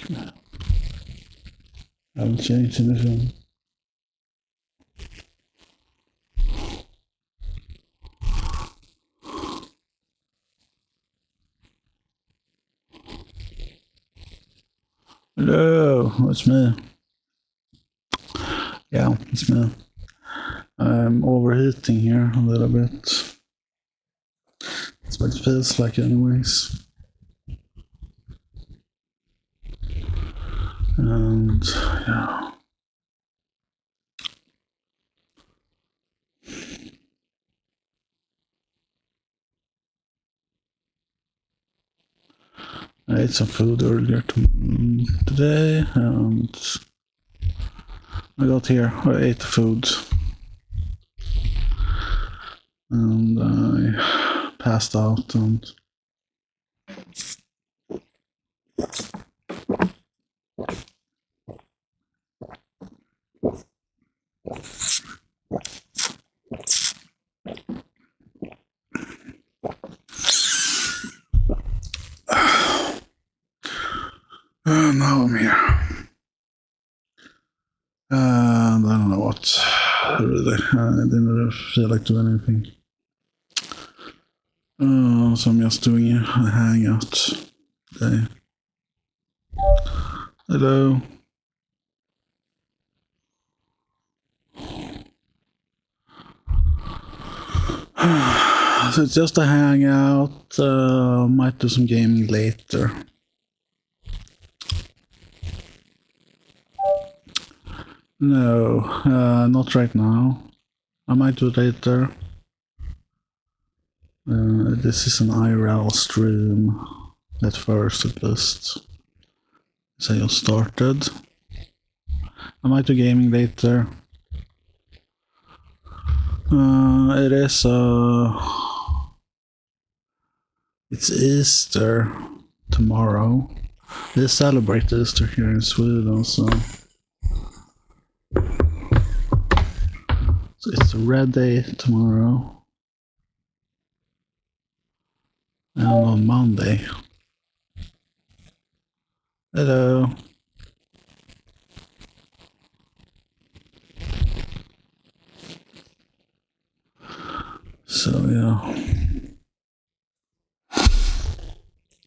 I haven't changed anything. Hello, it's me. Yeah, it's me. I'm overheating here a little bit. That's what it feels like anyways. And yeah. I ate some food earlier today and I got here, I ate the food and I passed out and now I'm here. And I don't know what, really. I didn't really feel like doing anything. So I'm just doing a hangout today. Hello. So it's just a hangout. Might do some gaming later. No, not right now. I might do it later. This is an IRL stream at first, at least. So I just started. I might do gaming later. It is it's Easter tomorrow. They celebrate Easter here in Sweden, so it's a red day tomorrow. And on Monday. Hello. So yeah.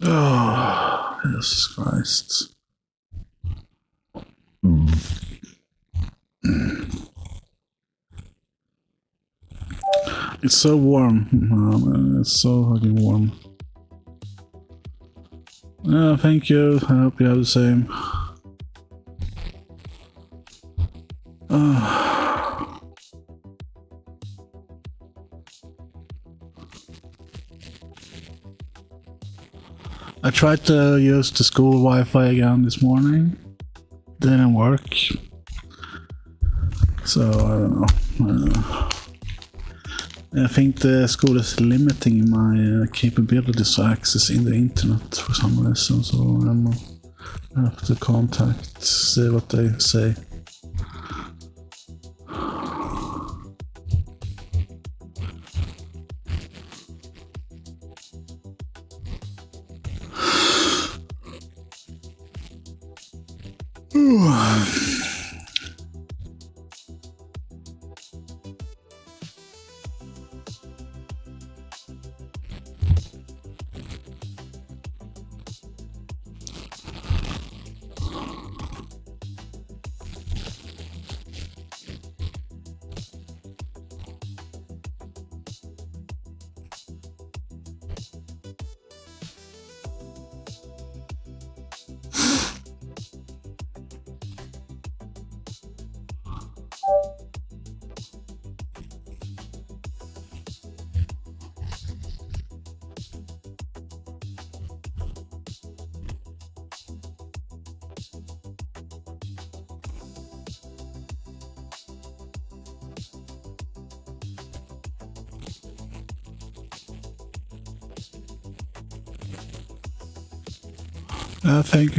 Oh, Jesus Christ. It's so warm. It's so fucking warm. Thank you. I hope you have the same. I tried to use the school Wi-Fi again this morning. Didn't work. So I don't know. I think the school is limiting my capabilities to access in the internet for some reason. So I have to contact, see what they say.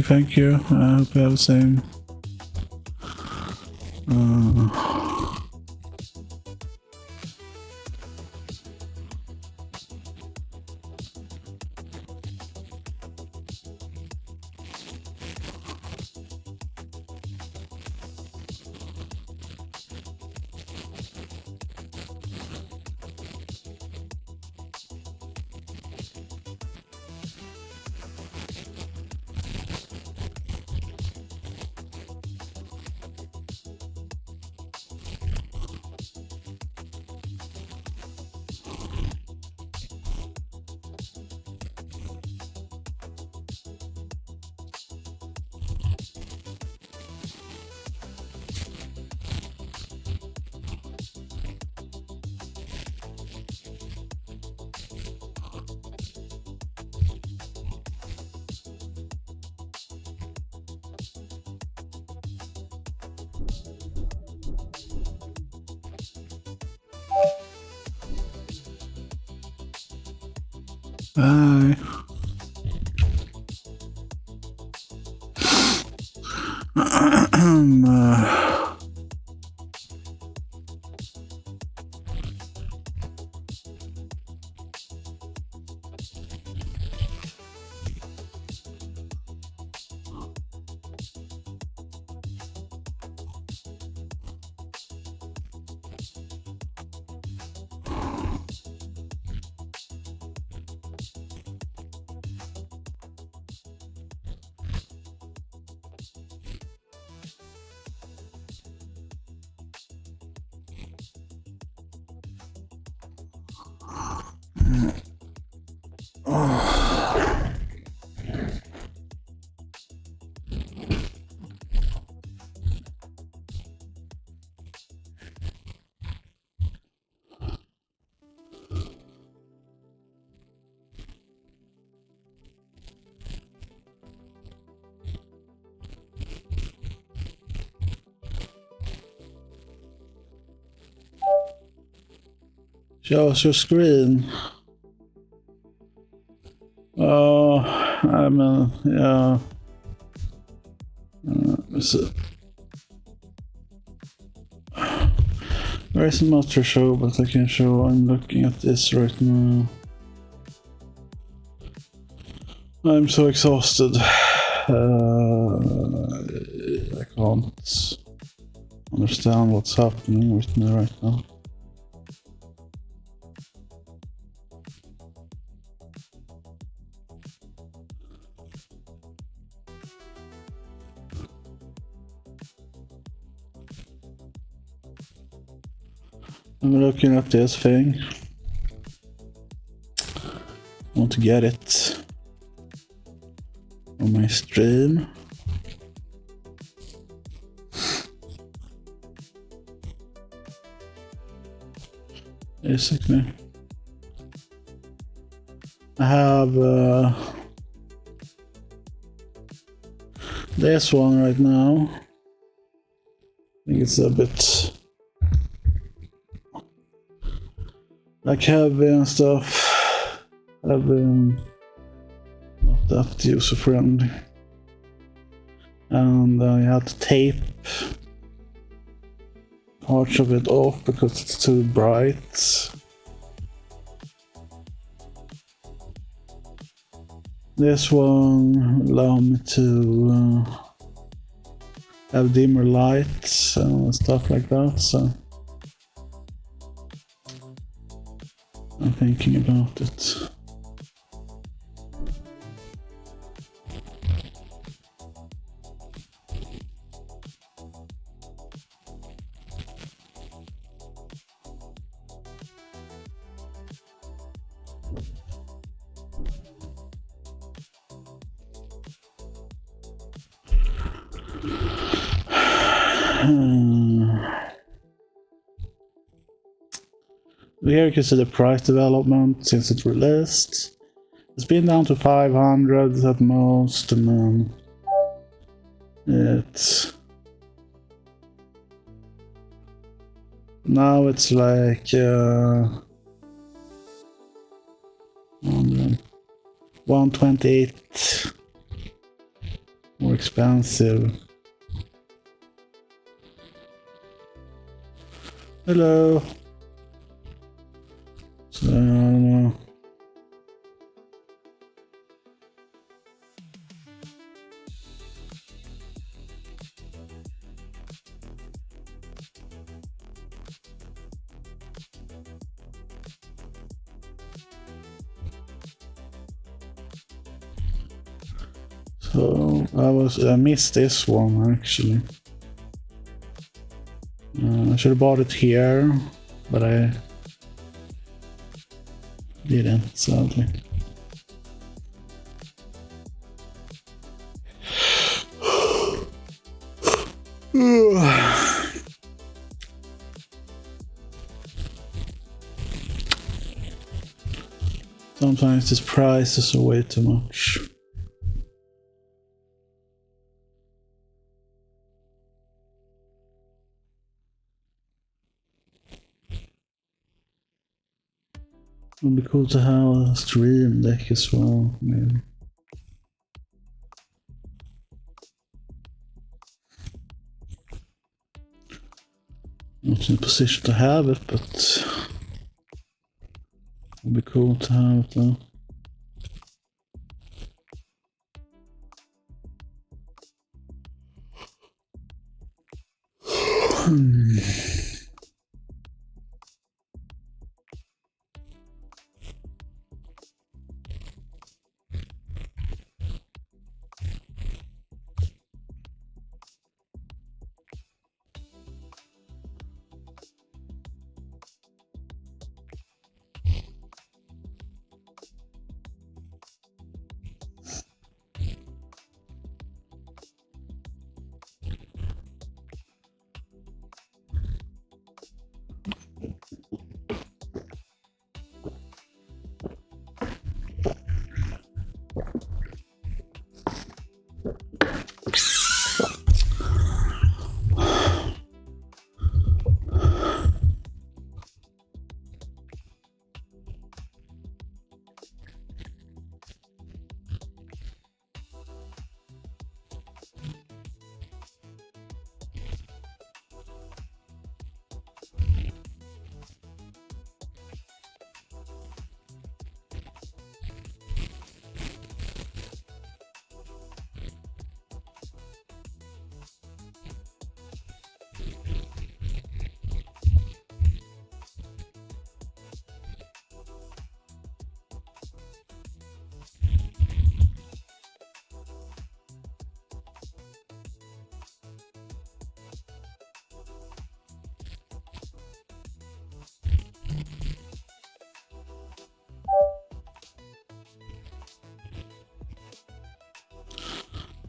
Thank you. I hope you have the same. Bye. Show us your screen. I mean, yeah. There isn't much to show, but I can show. I'm looking at this right now. I'm so exhausted. I can't understand what's happening with me right now. I'm looking at this thing. I want to get it on my stream. Basically, I have this one right now. I think it's a bit like heavy and stuff. Heavy, not that user friendly. And I had to tape parts of it off because it's too bright. This one allowed me to have dimmer lights and stuff like that, so I'm thinking about it. Here you can see the price development since it released. It's been down to 500 at most, and then now it's like 128 more expensive. Hello. So, I don't know. So I missed this one actually. I should have bought it here, but I didn't, sadly. Sometimes this price is way too much. Would be cool to have a stream deck as well, maybe. Not in a position to have it, but it would be cool to have it though.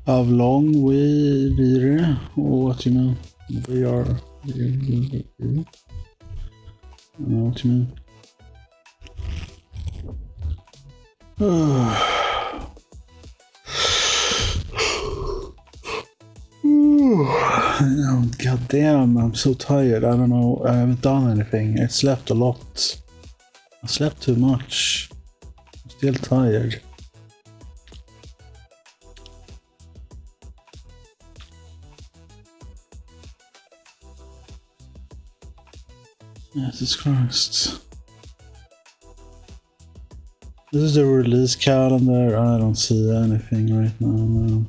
How long we blir det? Och what you mean? We are... I know what you mean. Oh, God damn, I'm so tired. I don't know. I haven't done anything. I slept a lot. I slept too much. I'm still tired. Jesus Christ. This is the release calendar. I don't see anything right now. No.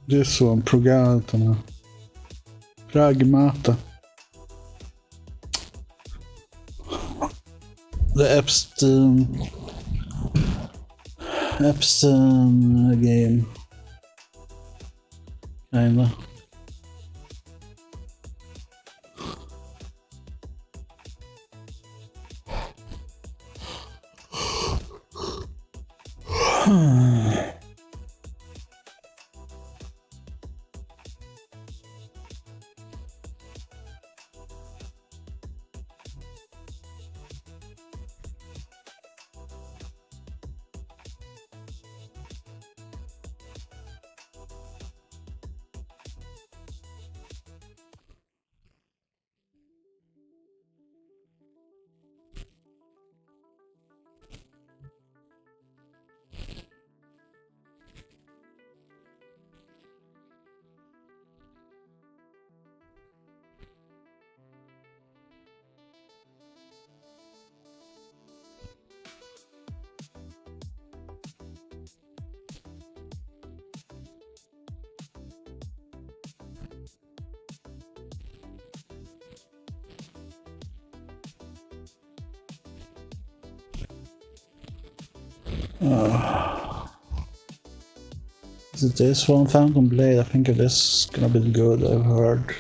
This one, Pragmata. The Epstein game. Kinda. Is it this one, Phantom Blade? I think this is gonna be good, I've heard.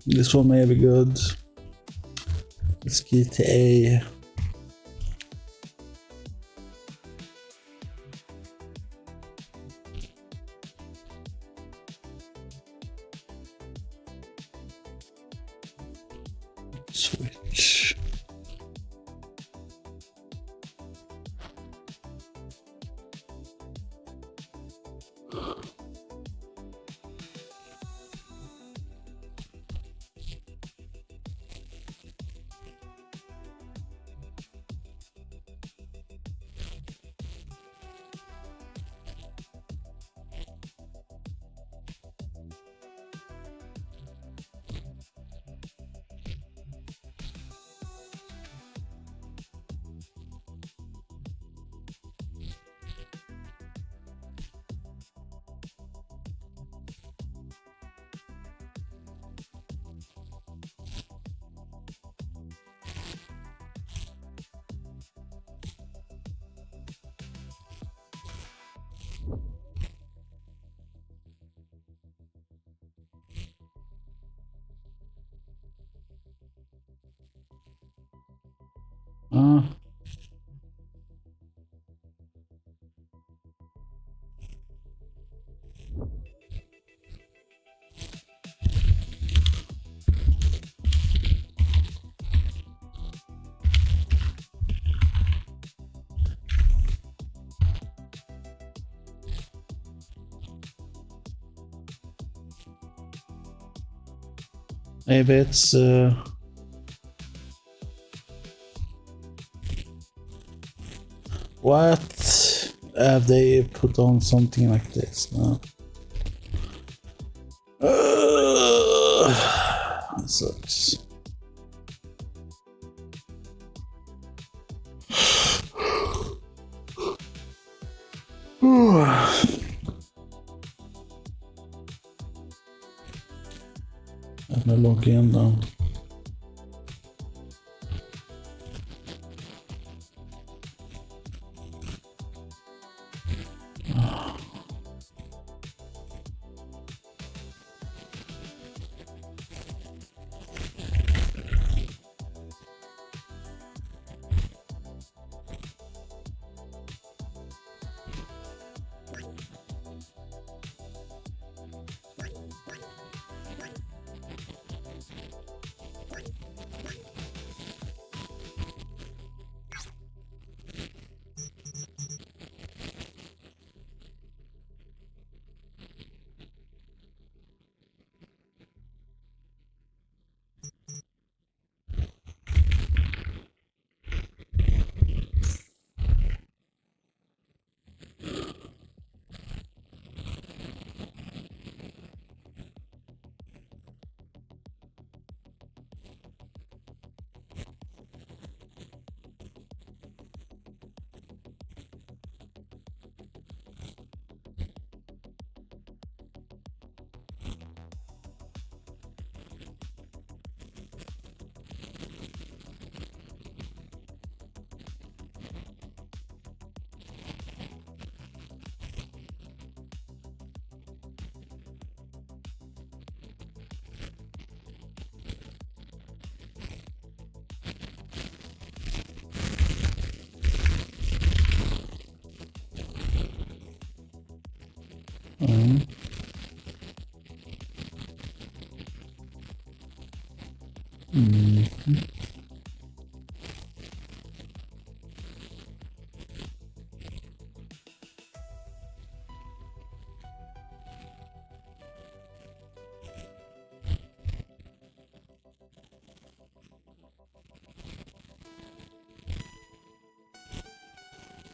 This one may be good. It's GTA. Switch. Maybe it's what have they put on something like this? No. That sucks. Let me log in then.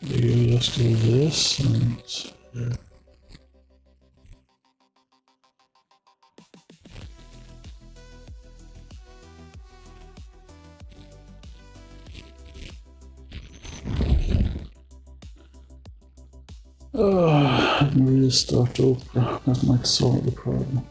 You just do this and let me restart Opera. That might solve the problem.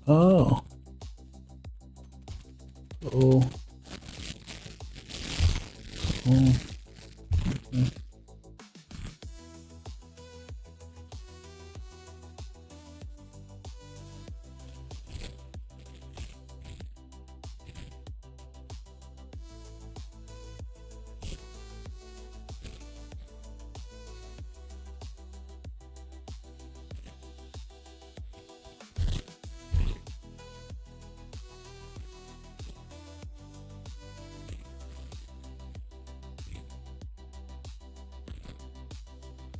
Oh. Oh. Oh. Okay.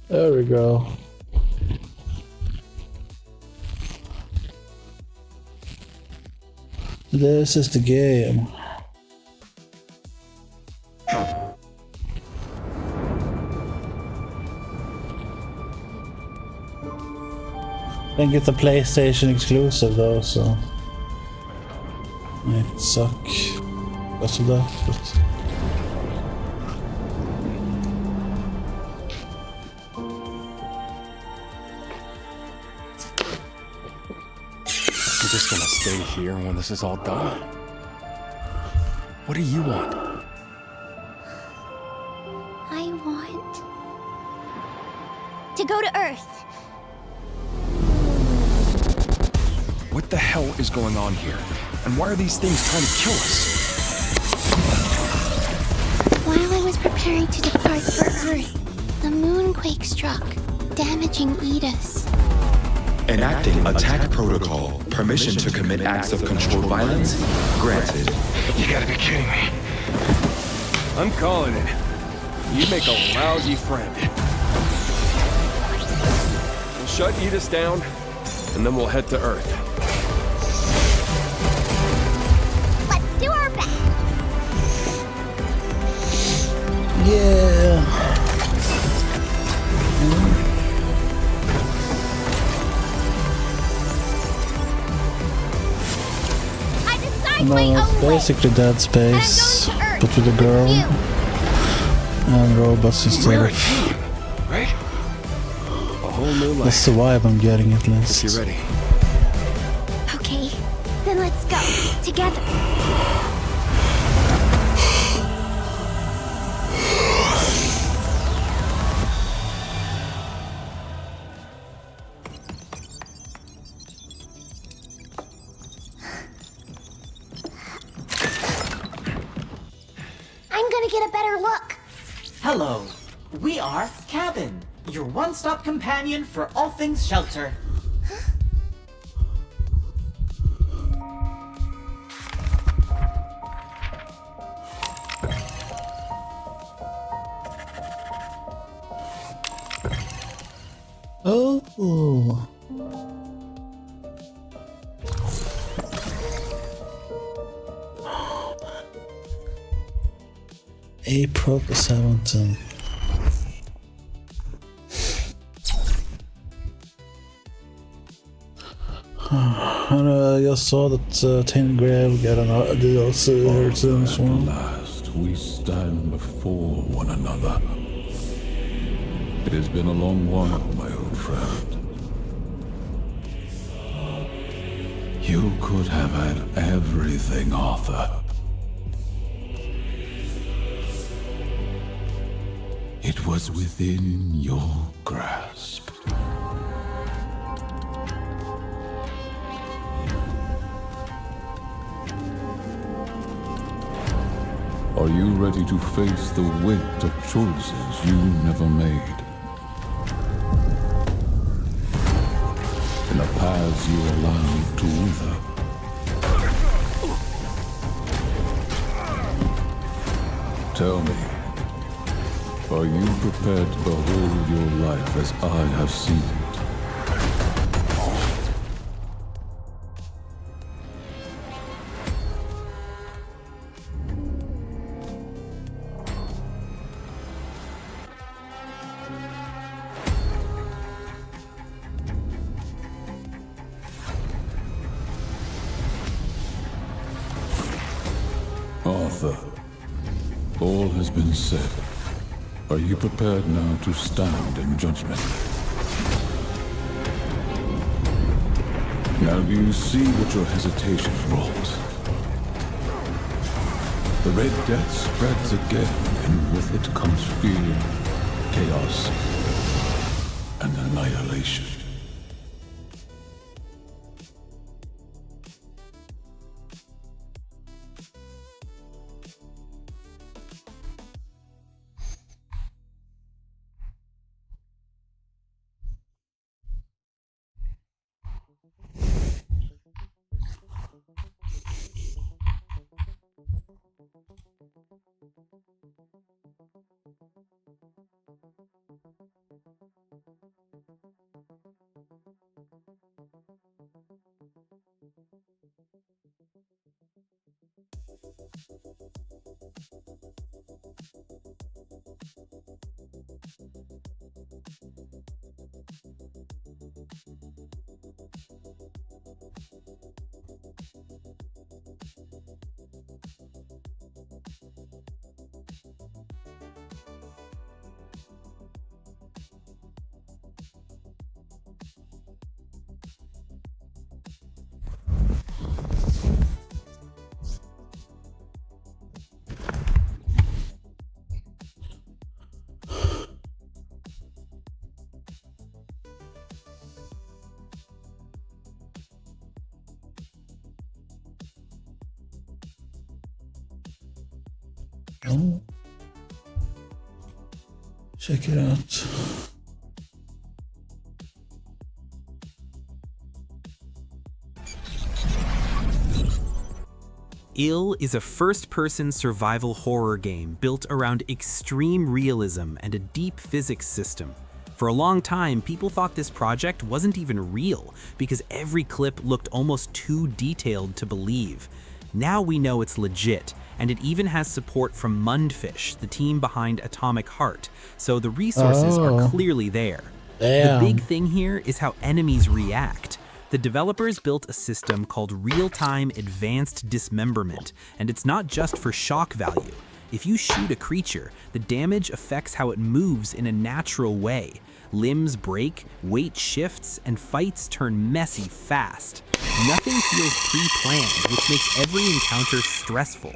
There we go. This is the game. I think it's a PlayStation exclusive though, so it might suck because of that, but You're just gonna stay here when this is all done? What do you want? I want to go to Earth. What the hell is going on here? And why are these things trying to kill us? While I was preparing to depart for Earth, the moonquake struck, damaging Edis. Enacting attack protocol. Permission to commit acts of controlled violence? Granted. You gotta be kidding me. I'm calling it. You make a lousy friend. We'll shut Edis down, and then we'll head to Earth. Let's do our best. yeah. I decide No, my it's own way. basically Dead Space, And I'm going to Earth but with a girl with you. and robots instead We're a of. team, right? A whole new life. That's the vibe I'm getting at If least. you're ready. Okay, then let's go together. I'm gonna get a better look. Hello, we are Cabin, your one-stop companion for all things shelter. Oh. April the 17th. I just saw that Tin Grail get an DLC here soon. At last, we stand before one another. It has been a long while, my old friend. You could have had everything, Arthur. It was within your grasp. Are you ready to face the weight of choices you never made? In the paths you allowed to wither? Tell me, are you prepared to behold your life as I have seen it? Arthur, all has been said. Are you prepared now to stand in judgment? Now do you see what your hesitation wrought? The Red Death spreads again, and with it comes fear, chaos, and annihilation. Oh. Check it out. IRL is a first-person survival horror game built around extreme realism and a deep physics system. For a long time, people thought this project wasn't even real because every clip looked almost too detailed to believe. Now we know it's legit, and it even has support from Mundfish, the team behind Atomic Heart, so the resources are clearly there. Damn. The big thing here is how enemies react. The developers built a system called Real-Time Advanced Dismemberment, and it's not just for shock value. If you shoot a creature, the damage affects how it moves in a natural way. Limbs break, weight shifts, and fights turn messy fast. Nothing feels pre-planned, which makes every encounter stressful.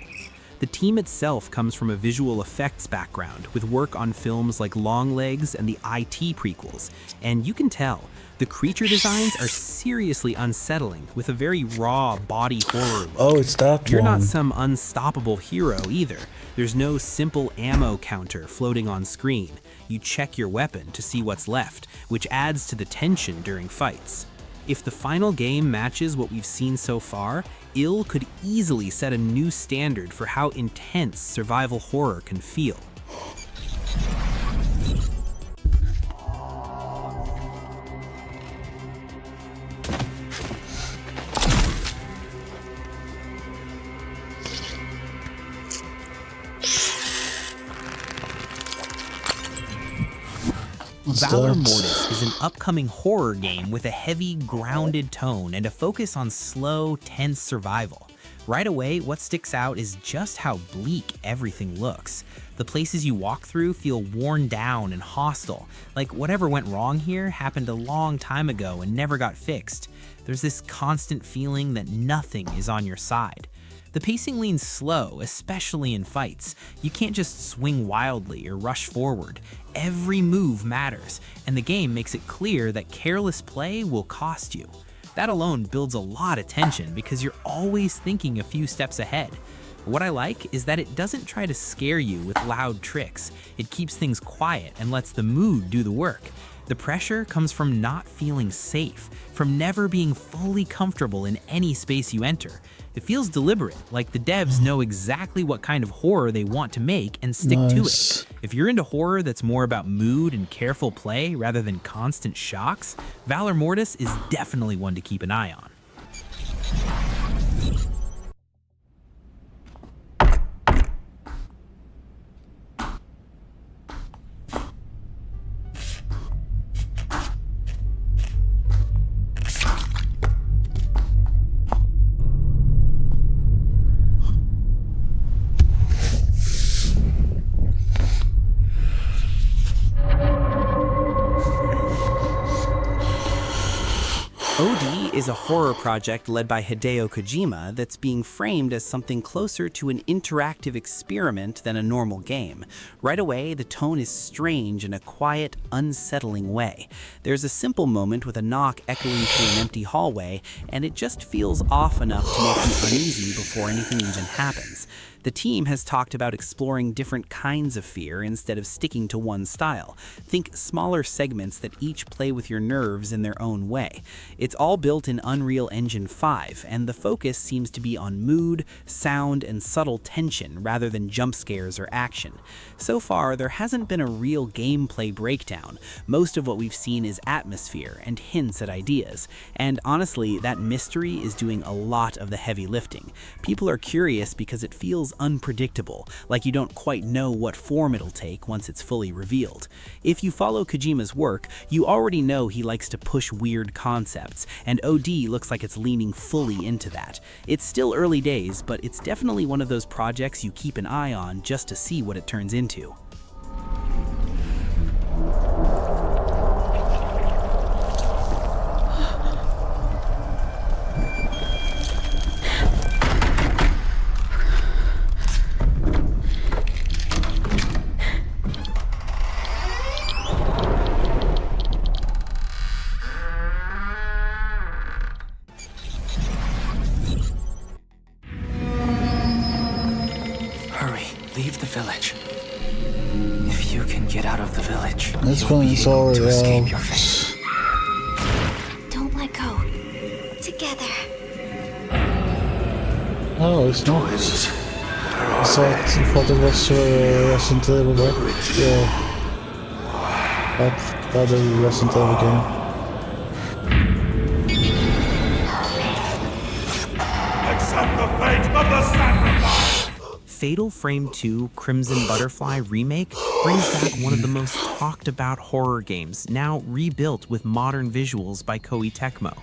The team itself comes from a visual effects background with work on films like Longlegs and the IT prequels, and you can tell, the creature designs are seriously unsettling with a very raw body horror look. Oh, it's that You're one. not some unstoppable hero either. There's no simple ammo counter floating on screen. You check your weapon to see what's left, which adds to the tension during fights. If the final game matches what we've seen so far, IRL could easily set a new standard for how intense survival horror can feel. Valor Mortis is an upcoming horror game with a heavy, grounded tone and a focus on slow, tense survival. Right away, what sticks out is just how bleak everything looks. The places you walk through feel worn down and hostile, like whatever went wrong here happened a long time ago and never got fixed. There's this constant feeling that nothing is on your side. The pacing leans slow, especially in fights. You can't just swing wildly or rush forward. Every move matters, and the game makes it clear that careless play will cost you. That alone builds a lot of tension because you're always thinking a few steps ahead. What I like is that it doesn't try to scare you with loud tricks. It keeps things quiet and lets the mood do the work. The pressure comes from not feeling safe, from never being fully comfortable in any space you enter. It feels deliberate, like the devs know exactly what kind of horror they want to make and stick to it. If you're into horror that's more about mood and careful play rather than constant shocks, Valor Mortis is definitely one to keep an eye on. OD is a horror project led by Hideo Kojima that's being framed as something closer to an interactive experiment than a normal game. Right away, the tone is strange in a quiet, unsettling way. There's a simple moment with a knock echoing through an empty hallway, and it just feels off enough to make you uneasy before anything even happens. The team has talked about exploring different kinds of fear instead of sticking to one style. Think smaller segments that each play with your nerves in their own way. It's all built in Unreal Engine 5, and the focus seems to be on mood, sound, and subtle tension rather than jump scares or action. So far, there hasn't been a real gameplay breakdown. Most of what we've seen is atmosphere and hints at ideas. And honestly, that mystery is doing a lot of the heavy lifting. People are curious because it feels unpredictable, like you don't quite know what form it'll take once it's fully revealed. If you follow Kojima's work, you already know he likes to push weird concepts, and OD looks like it's leaning fully into that. It's still early days, but it's definitely one of those projects you keep an eye on just to see what it turns into. Leave the village. If you can get out of the village, This you'll one be is able already to escape out. your fate. Don't let go. Together. Oh, it's not. I thought it was Resident Evil, right? Yeah. That is Resident Evil game. Accept the fate of the sacrifice! Fatal Frame 2 Crimson Butterfly Remake brings back one of the most talked about horror games, now rebuilt with modern visuals by Koei Tecmo.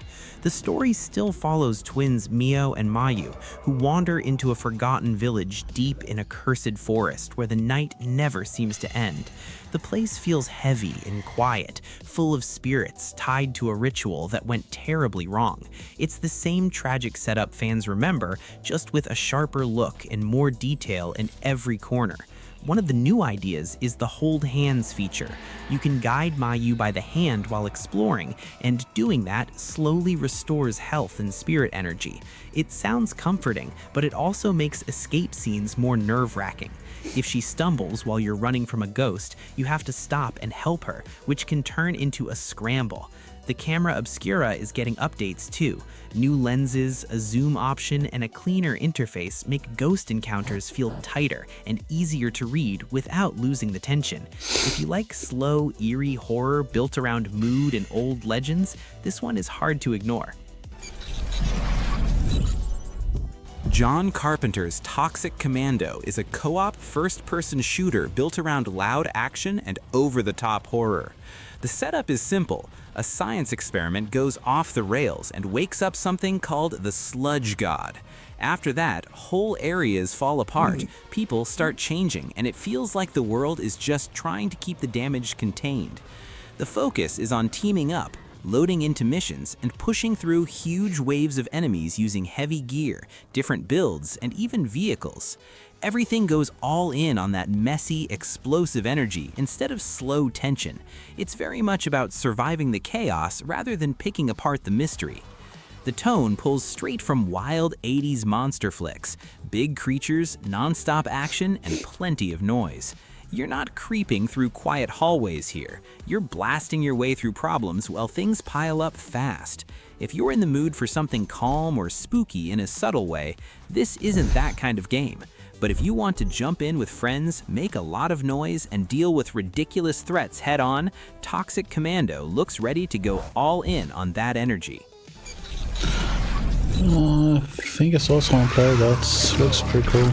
The story still follows twins Mio and Mayu, who wander into a forgotten village deep in a cursed forest where the night never seems to end. The place feels heavy and quiet, full of spirits tied to a ritual that went terribly wrong. It's the same tragic setup fans remember, just with a sharper look and more detail in every corner. One of the new ideas is the Hold Hands feature. You can guide Mayu by the hand while exploring, and doing that slowly restores health and spirit energy. It sounds comforting, but it also makes escape scenes more nerve-wracking. If she stumbles while you're running from a ghost, you have to stop and help her, which can turn into a scramble. The camera obscura is getting updates too. New lenses, a zoom option, and a cleaner interface make ghost encounters feel tighter and easier to read without losing the tension. If you like slow, eerie horror built around mood and old legends, this one is hard to ignore. John Carpenter's Toxic Commando is a co-op first-person shooter built around loud action and over-the-top horror. The setup is simple. A science experiment goes off the rails and wakes up something called the Sludge God. After that, whole areas fall apart, people start changing, and it feels like the world is just trying to keep the damage contained. The focus is on teaming up, loading into missions, and pushing through huge waves of enemies using heavy gear, different builds, and even vehicles. Everything goes all in on that messy, explosive energy instead of slow tension. It's very much about surviving the chaos rather than picking apart the mystery. The tone pulls straight from wild 80s monster flicks, big creatures, non-stop action, and plenty of noise. You're not creeping through quiet hallways here. You're blasting your way through problems while things pile up fast. If you're in the mood for something calm or spooky in a subtle way, this isn't that kind of game. But if you want to jump in with friends, make a lot of noise, and deal with ridiculous threats head-on, Toxic Commando looks ready to go all in on that energy. I think I saw someone play that. Looks pretty cool.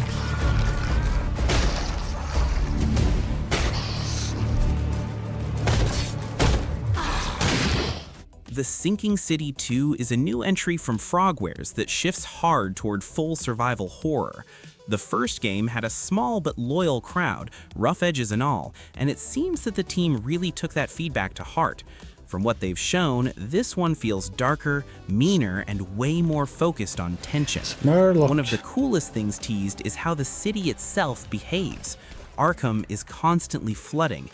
The Sinking City 2 is a new entry from Frogwares that shifts hard toward full survival horror. The first game had a small but loyal crowd, rough edges and all, and it seems that the team really took that feedback to heart. From what they've shown, this one feels darker, meaner, and way more focused on tension. Murloc. One of the coolest things teased is how the city itself behaves. Arkham is constantly flooding,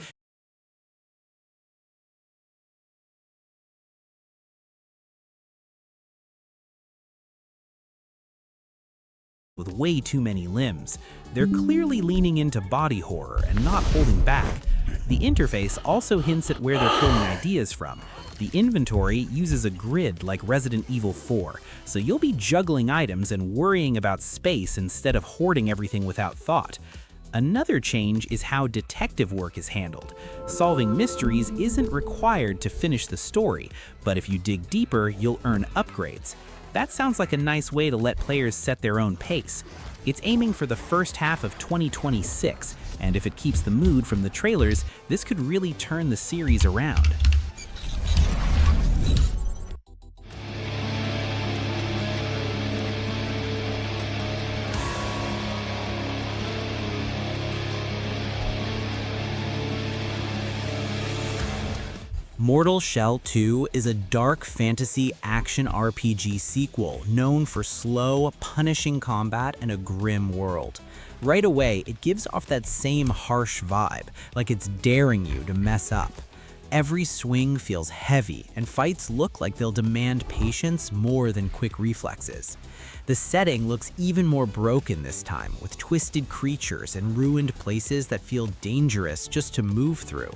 with way too many limbs. They're clearly leaning into body horror and not holding back. The interface also hints at where they're pulling ideas from. The inventory uses a grid like Resident Evil 4, so you'll be juggling items and worrying about space instead of hoarding everything without thought. Another change is how detective work is handled. Solving mysteries isn't required to finish the story, but if you dig deeper, you'll earn upgrades. That sounds like a nice way to let players set their own pace. It's aiming for the first half of 2026, and if it keeps the mood from the trailers, this could really turn the series around. Mortal Shell 2 is a dark fantasy action RPG sequel known for slow, punishing combat and a grim world. Right away, it gives off that same harsh vibe, like it's daring you to mess up. Every swing feels heavy, and fights look like they'll demand patience more than quick reflexes. The setting looks even more broken this time, with twisted creatures and ruined places that feel dangerous just to move through.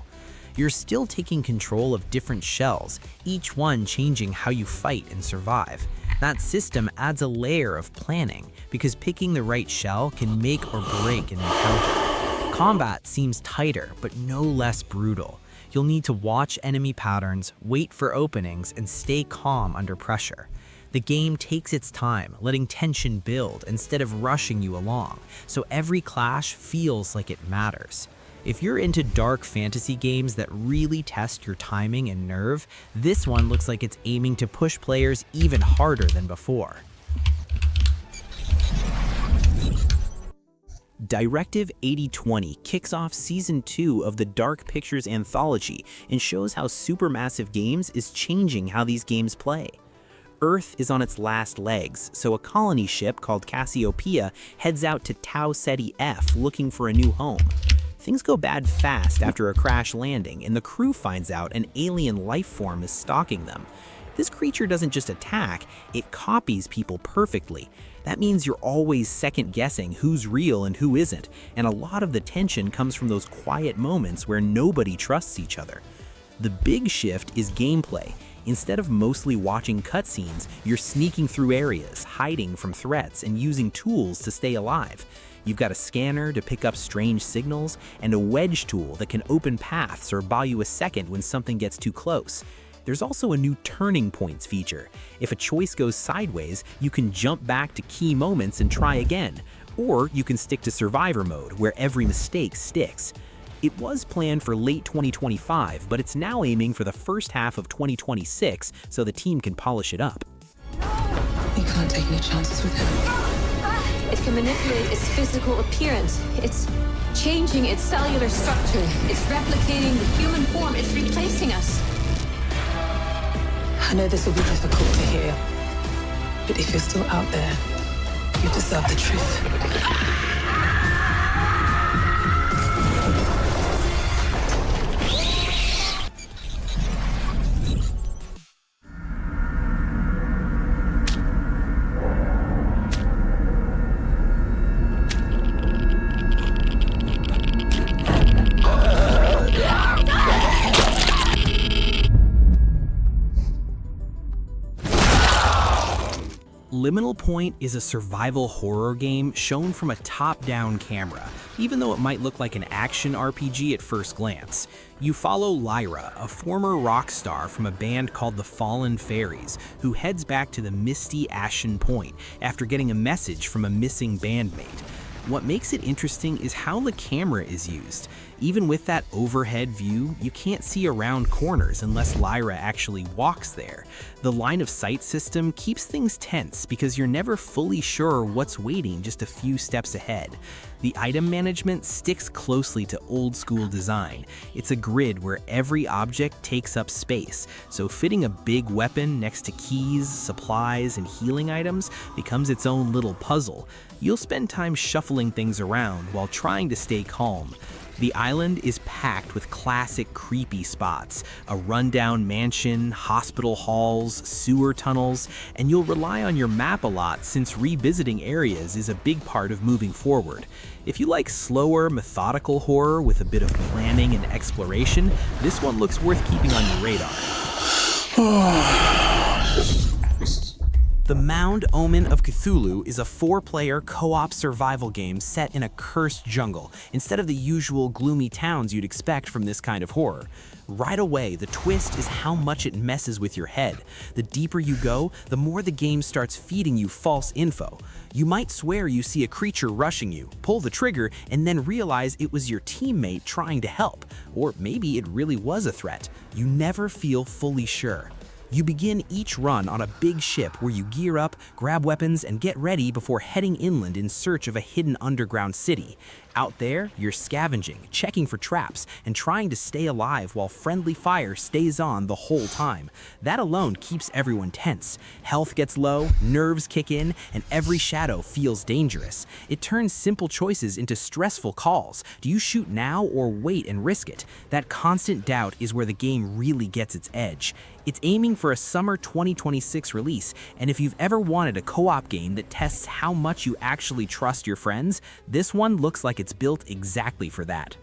You're still taking control of different shells, each one changing how you fight and survive. That system adds a layer of planning, because picking the right shell can make or break an encounter. Combat seems tighter, but no less brutal. You'll need to watch enemy patterns, wait for openings, and stay calm under pressure. The game takes its time, letting tension build instead of rushing you along, so every clash feels like it matters. If you're into dark fantasy games that really test your timing and nerve, this one looks like it's aiming to push players even harder than before. Directive 8020 kicks off Season 2 of the Dark Pictures anthology and shows how Supermassive Games is changing how these games play. Earth is on its last legs, so a colony ship called Cassiopeia heads out to Tau Ceti F looking for a new home. Things go bad fast after a crash landing, and the crew finds out an alien life form is stalking them. This creature doesn't just attack, it copies people perfectly. That means you're always second-guessing who's real and who isn't, and a lot of the tension comes from those quiet moments where nobody trusts each other. The big shift is gameplay. Instead of mostly watching cutscenes, you're sneaking through areas, hiding from threats, and using tools to stay alive. You've got a scanner to pick up strange signals, and a wedge tool that can open paths or buy you a second when something gets too close. There's also a new turning points feature. If a choice goes sideways, you can jump back to key moments and try again, or you can stick to survivor mode, where every mistake sticks. It was planned for late 2025, but it's now aiming for the first half of 2026 so the team can polish it up. You can't take any chances with him. It can manipulate its physical appearance. It's changing its cellular structure. It's replicating the human form. It's replacing us. I know this will be difficult to hear, but if you're still out there, you deserve the truth. Liminal Point is a survival horror game shown from a top-down camera, even though it might look like an action RPG at first glance. You follow Lyra, a former rock star from a band called the Fallen Fairies, who heads back to the misty Ashen Point after getting a message from a missing bandmate. What makes it interesting is how the camera is used. Even with that overhead view, you can't see around corners unless Lyra actually walks there. The line of sight system keeps things tense because you're never fully sure what's waiting just a few steps ahead. The item management sticks closely to old-school design. It's a grid where every object takes up space, so fitting a big weapon next to keys, supplies, and healing items becomes its own little puzzle. You'll spend time shuffling things around while trying to stay calm. The island is packed with classic creepy spots, a rundown mansion, hospital halls, sewer tunnels, and you'll rely on your map a lot since revisiting areas is a big part of moving forward. If you like slower, methodical horror with a bit of planning and exploration, this one looks worth keeping on your radar. The Mound Omen of Cthulhu is a 4-player co-op survival game set in a cursed jungle, instead of the usual gloomy towns you'd expect from this kind of horror. Right away, the twist is how much it messes with your head. The deeper you go, the more the game starts feeding you false info. You might swear you see a creature rushing you, pull the trigger, and then realize it was your teammate trying to help. Or maybe it really was a threat. You never feel fully sure. You begin each run on a big ship where you gear up, grab weapons, and get ready before heading inland in search of a hidden underground city. Out there, you're scavenging, checking for traps, and trying to stay alive while friendly fire stays on the whole time. That alone keeps everyone tense. Health gets low, nerves kick in, and every shadow feels dangerous. It turns simple choices into stressful calls. Do you shoot now or wait and risk it? That constant doubt is where the game really gets its edge. It's aiming for a summer 2026 release, and if you've ever wanted a co-op game that tests how much you actually trust your friends, this one looks like it's built exactly for that.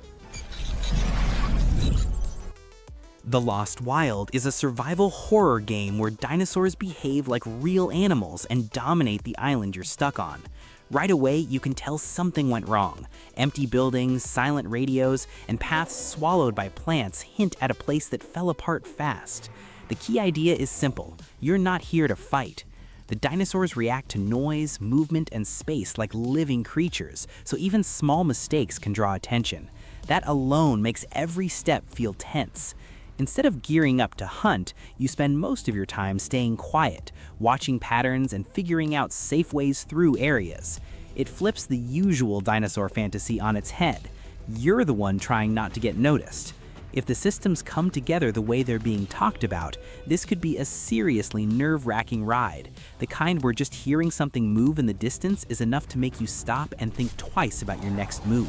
The Lost Wild is a survival horror game where dinosaurs behave like real animals and dominate the island you're stuck on. Right away, you can tell something went wrong. Empty buildings, silent radios, and paths swallowed by plants hint at a place that fell apart fast. The key idea is simple. You're not here to fight. The dinosaurs react to noise, movement, and space like living creatures, so even small mistakes can draw attention. That alone makes every step feel tense. Instead of gearing up to hunt, you spend most of your time staying quiet, watching patterns and figuring out safe ways through areas. It flips the usual dinosaur fantasy on its head. You're the one trying not to get noticed. If the systems come together the way they're being talked about, this could be a seriously nerve-wracking ride, the kind where just hearing something move in the distance is enough to make you stop and think twice about your next move.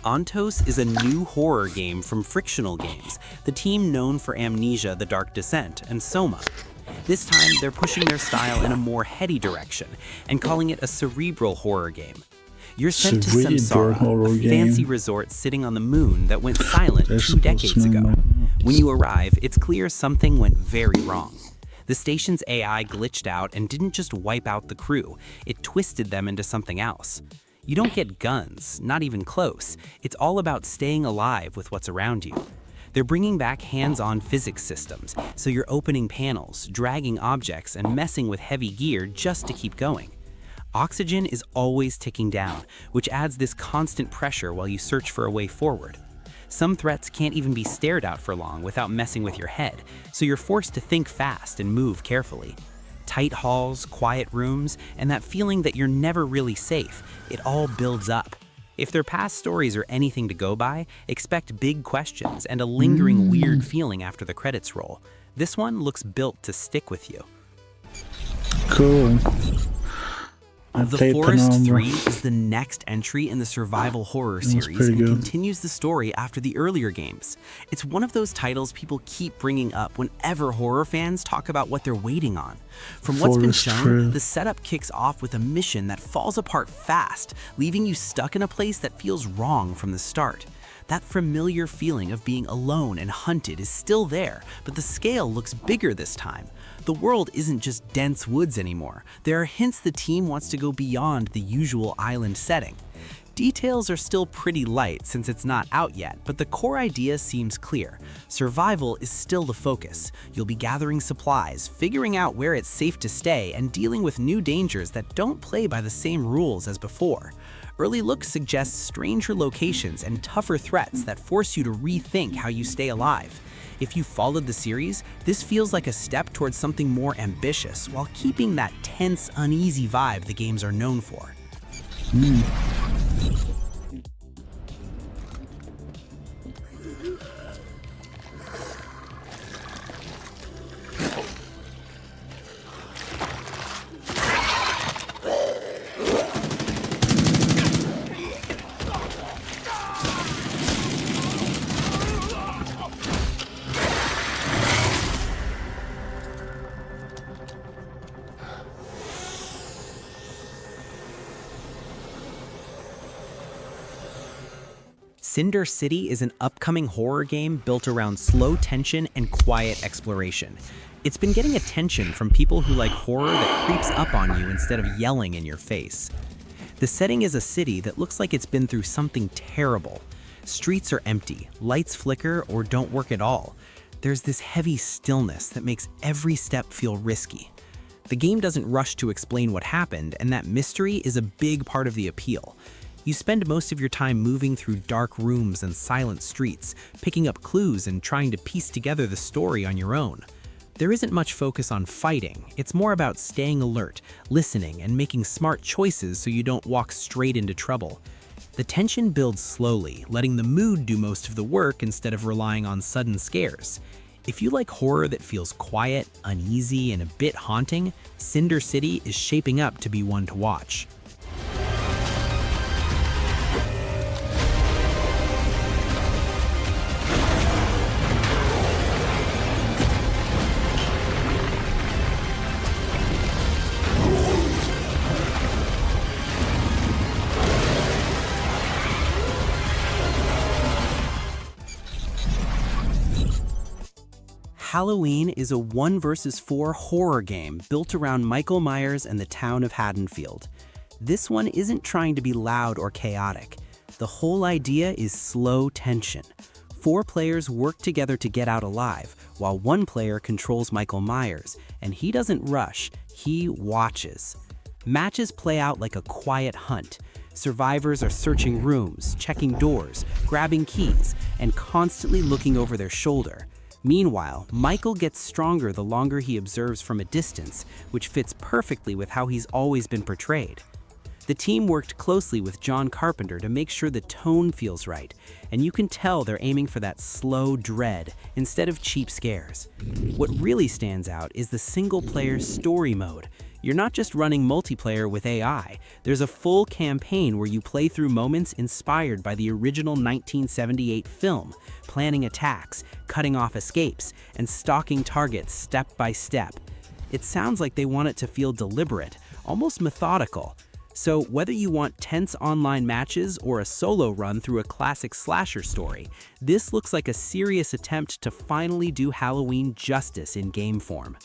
Ontos is a new horror game from Frictional Games, the team known for Amnesia: The Dark Descent and Soma. This time, they're pushing their style in a more heady direction and calling it a cerebral horror game. You're sent to Samsara, a fancy resort sitting on the moon that went silent 2 decades ago. When you arrive, it's clear something went very wrong. The station's AI glitched out and didn't just wipe out the crew, it twisted them into something else. You don't get guns, not even close. It's all about staying alive with what's around you. They're bringing back hands-on physics systems, so you're opening panels, dragging objects, and messing with heavy gear just to keep going. Oxygen is always ticking down, which adds this constant pressure while you search for a way forward. Some threats can't even be stared at for long without messing with your head, so you're forced to think fast and move carefully. Tight halls, quiet rooms, and that feeling that you're never really safe, it all builds up. If their past stories are anything to go by, expect big questions and a lingering weird feeling after the credits roll. This one looks built to stick with you. Cool. The Forest 3 is the next entry in the survival horror series and continues the story after the earlier games. It's one of those titles people keep bringing up whenever horror fans talk about what they're waiting on. From what's been shown, the setup kicks off with a mission that falls apart fast, leaving you stuck in a place that feels wrong from the start. That familiar feeling of being alone and hunted is still there, but the scale looks bigger this time. The world isn't just dense woods anymore. There are hints the team wants to go beyond the usual island setting. Details are still pretty light since it's not out yet, but the core idea seems clear. Survival is still the focus. You'll be gathering supplies, figuring out where it's safe to stay, and dealing with new dangers that don't play by the same rules as before. Early looks suggest stranger locations and tougher threats that force you to rethink how you stay alive. If you followed the series, this feels like a step towards something more ambitious while keeping that tense, uneasy vibe the games are known for. Cinder City is an upcoming horror game built around slow tension and quiet exploration. It's been getting attention from people who like horror that creeps up on you instead of yelling in your face. The setting is a city that looks like it's been through something terrible. Streets are empty, lights flicker or don't work at all. There's this heavy stillness that makes every step feel risky. The game doesn't rush to explain what happened, and that mystery is a big part of the appeal. You spend most of your time moving through dark rooms and silent streets, picking up clues and trying to piece together the story on your own. There isn't much focus on fighting, it's more about staying alert, listening, and making smart choices so you don't walk straight into trouble. The tension builds slowly, letting the mood do most of the work instead of relying on sudden scares. If you like horror that feels quiet, uneasy, and a bit haunting, Cinder City is shaping up to be one to watch. Halloween is a 1 vs 4 horror game built around Michael Myers and the town of Haddonfield. This one isn't trying to be loud or chaotic. The whole idea is slow tension. 4 players work together to get out alive, while 1 player controls Michael Myers, and he doesn't rush, he watches. Matches play out like a quiet hunt. Survivors are searching rooms, checking doors, grabbing keys, and constantly looking over their shoulder. Meanwhile, Michael gets stronger the longer he observes from a distance, which fits perfectly with how he's always been portrayed. The team worked closely with John Carpenter to make sure the tone feels right, and you can tell they're aiming for that slow dread instead of cheap scares. What really stands out is the single-player story mode. You're not just running multiplayer with AI, there's a full campaign where you play through moments inspired by the original 1978 film, planning attacks, cutting off escapes, and stalking targets step by step. It sounds like they want it to feel deliberate, almost methodical. So whether you want tense online matches or a solo run through a classic slasher story, this looks like a serious attempt to finally do Halloween justice in game form.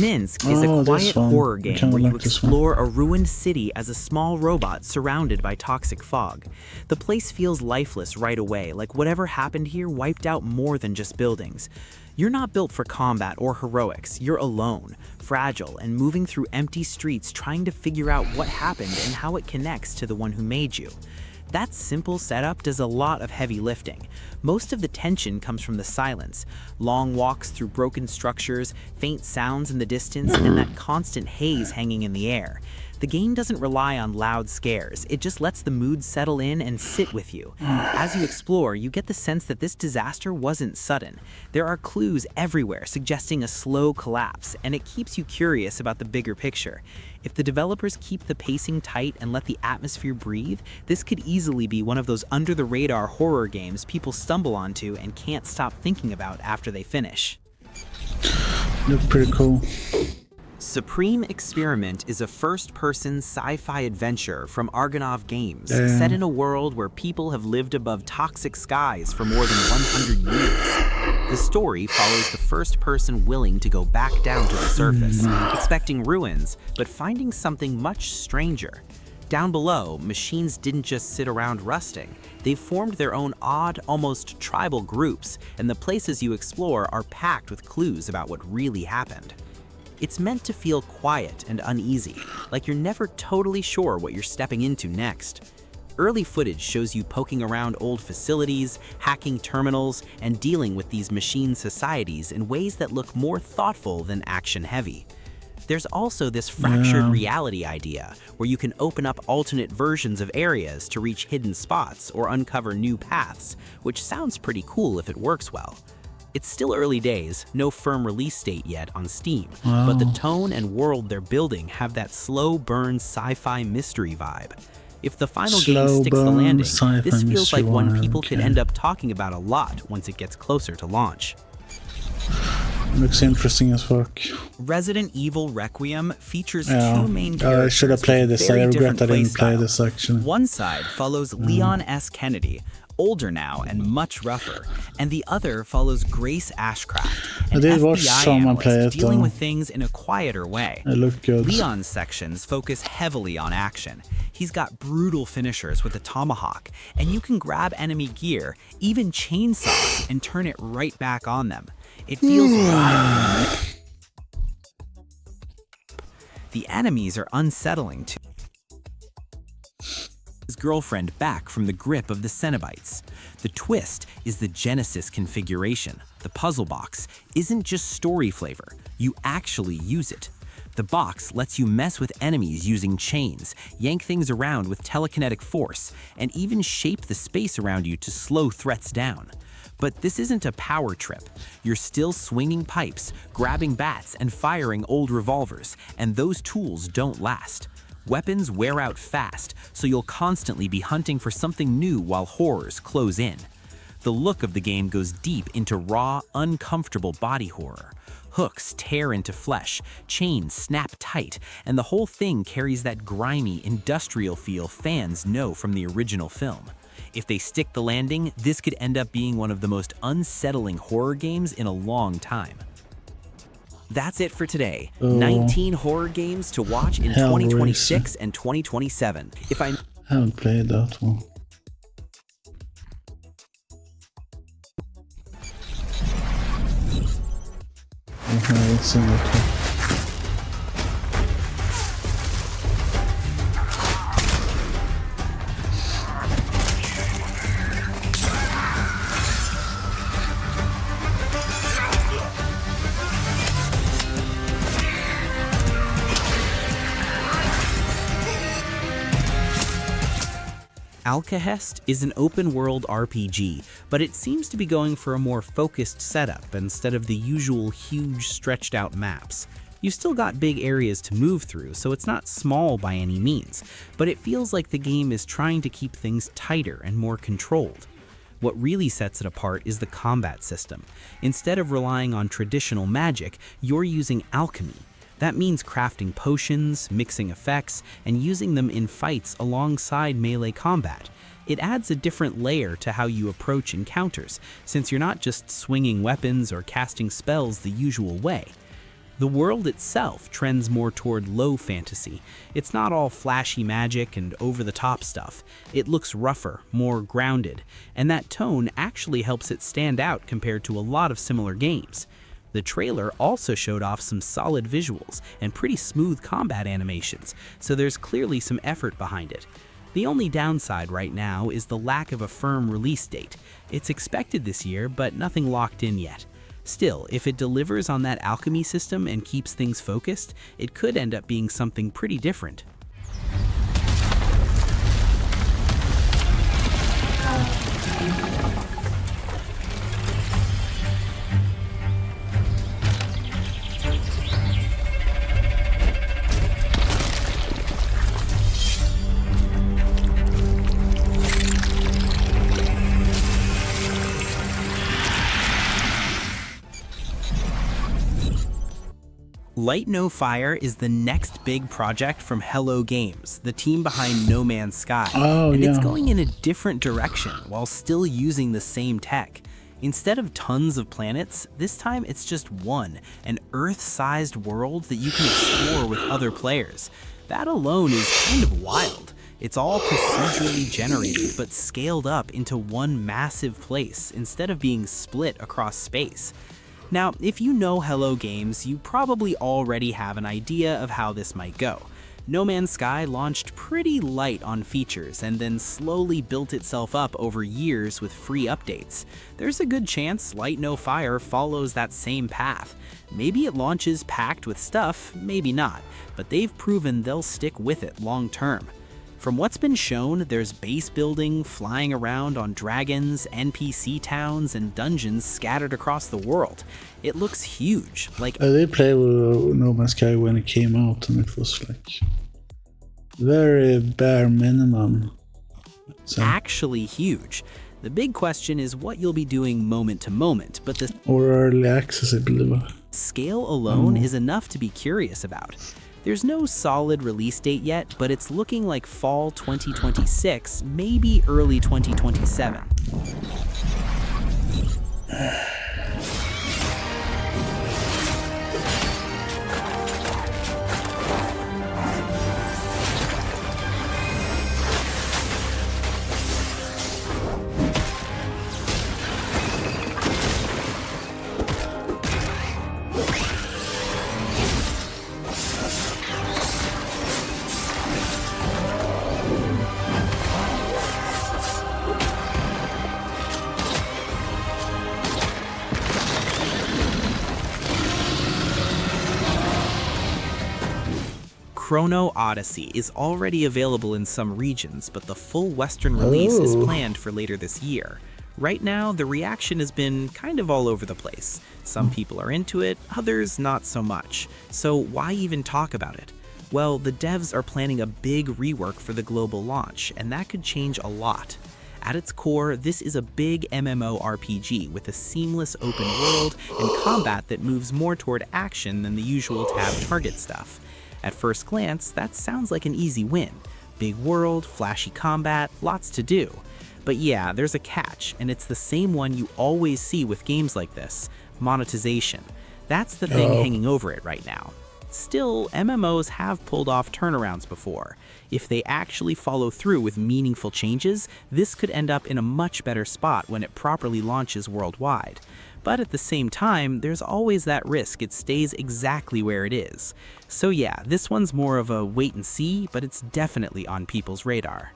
Minsk is a quiet horror game where you explore a ruined city as a small robot surrounded by toxic fog. The place feels lifeless right away, like whatever happened here wiped out more than just buildings. You're not built for combat or heroics, you're alone, fragile, and moving through empty streets trying to figure out what happened and how it connects to the one who made you. That simple setup does a lot of heavy lifting. Most of the tension comes from the silence, long walks through broken structures, faint sounds in the distance, and that constant haze hanging in the air. The game doesn't rely on loud scares, it just lets the mood settle in and sit with you. As you explore, you get the sense that this disaster wasn't sudden. There are clues everywhere suggesting a slow collapse, and it keeps you curious about the bigger picture. If the developers keep the pacing tight and let the atmosphere breathe, this could easily be one of those under-the-radar horror games people stumble onto and can't stop thinking about after they finish. Looks pretty cool. Supreme Experiment is a first-person sci-fi adventure from Argonov Games, set in a world where people have lived above toxic skies for more than 100 years. The story follows the first person willing to go back down to the surface, expecting ruins, but finding something much stranger. Down below, machines didn't just sit around rusting. They've formed their own odd, almost tribal groups, and the places you explore are packed with clues about what really happened. It's meant to feel quiet and uneasy, like you're never totally sure what you're stepping into next. Early footage shows you poking around old facilities, hacking terminals, and dealing with these machine societies in ways that look more thoughtful than action-heavy. There's also this fractured reality idea, where you can open up alternate versions of areas to reach hidden spots or uncover new paths, which sounds pretty cool if it works well. It's still early days, no firm release date yet on Steam, but the tone and world they're building have that slow burn sci-fi mystery vibe. If the final game sticks the landing, this feels like one people could end up talking about a lot once it gets closer to launch. Looks interesting as fuck. Resident Evil Requiem features two main characters. I should have played this. I regret I didn't play this actually. One side follows Leon S. Kennedy, older now and much rougher, and the other follows Grace Ashcraft, an FBI analyst dealing with things in a quieter way. It looked good. Leon's sections focus heavily on action. He's got brutal finishers with a tomahawk, and you can grab enemy gear, even chainsaws, and turn it right back on them. It feels wild. The enemies are unsettling too. His girlfriend back from the grip of the Cenobites. The twist is the Genesis configuration. The puzzle box isn't just story flavor, you actually use it. The box lets you mess with enemies using chains, yank things around with telekinetic force, and even shape the space around you to slow threats down. But this isn't a power trip. You're still swinging pipes, grabbing bats, and firing old revolvers, and those tools don't last. Weapons wear out fast, so you'll constantly be hunting for something new while horrors close in. The look of the game goes deep into raw, uncomfortable body horror. Hooks tear into flesh, chains snap tight, and the whole thing carries that grimy, industrial feel fans know from the original film. If they stick the landing, this could end up being one of the most unsettling horror games in a long time. That's it for today. 19 horror games to watch in 2026 and 2027. I haven't played that one. Okay, let's see what. Alcahest is an open-world RPG, but it seems to be going for a more focused setup instead of the usual huge stretched-out maps. You've still got big areas to move through, so it's not small by any means, but it feels like the game is trying to keep things tighter and more controlled. What really sets it apart is the combat system. Instead of relying on traditional magic, you're using alchemy. That means crafting potions, mixing effects, and using them in fights alongside melee combat. It adds a different layer to how you approach encounters, since you're not just swinging weapons or casting spells the usual way. The world itself trends more toward low fantasy. It's not all flashy magic and over-the-top stuff. It looks rougher, more grounded, and that tone actually helps it stand out compared to a lot of similar games. The trailer also showed off some solid visuals and pretty smooth combat animations, so there's clearly some effort behind it. The only downside right now is the lack of a firm release date. It's expected this year, but nothing locked in yet. Still, if it delivers on that alchemy system and keeps things focused, it could end up being something pretty different. Light No Fire is the next big project from Hello Games, the team behind No Man's Sky, and it's going in a different direction while still using the same tech. Instead of tons of planets, this time it's just one, an Earth-sized world that you can explore with other players. That alone is kind of wild. It's all procedurally generated but scaled up into one massive place instead of being split across space. Now, if you know Hello Games, you probably already have an idea of how this might go. No Man's Sky launched pretty light on features and then slowly built itself up over years with free updates. There's a good chance Light No Fire follows that same path. Maybe it launches packed with stuff, maybe not, but they've proven they'll stick with it long term. From what's been shown, there's base building, flying around on dragons, NPC towns, and dungeons scattered across the world. It looks huge, like... I did play with No Man's Sky when it came out, and it was like... very bare minimum. So. Actually huge. The big question is what you'll be doing moment to moment, but the... or early access, I believe. Scale alone is enough to be curious about. There's no solid release date yet, but it's looking like fall 2026, maybe early 2027. Chrono Odyssey is already available in some regions, but the full Western release is planned for later this year. Right now, the reaction has been kind of all over the place. Some people are into it, others not so much. So why even talk about it? Well, the devs are planning a big rework for the global launch, and that could change a lot. At its core, this is a big MMORPG with a seamless open world and combat that moves more toward action than the usual tab target stuff. At first glance, that sounds like an easy win. Big world, flashy combat, lots to do. But yeah, there's a catch, and it's the same one you always see with games like this: monetization. That's the thing hanging over it right now. Still, MMOs have pulled off turnarounds before. If they actually follow through with meaningful changes, this could end up in a much better spot when it properly launches worldwide. But at the same time, there's always that risk it stays exactly where it is. So yeah, this one's more of a wait and see, but it's definitely on people's radar.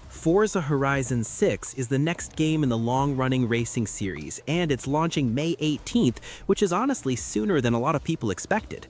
Forza Horizon 6 is the next game in the long-running racing series, and it's launching May 18th, which is honestly sooner than a lot of people expected.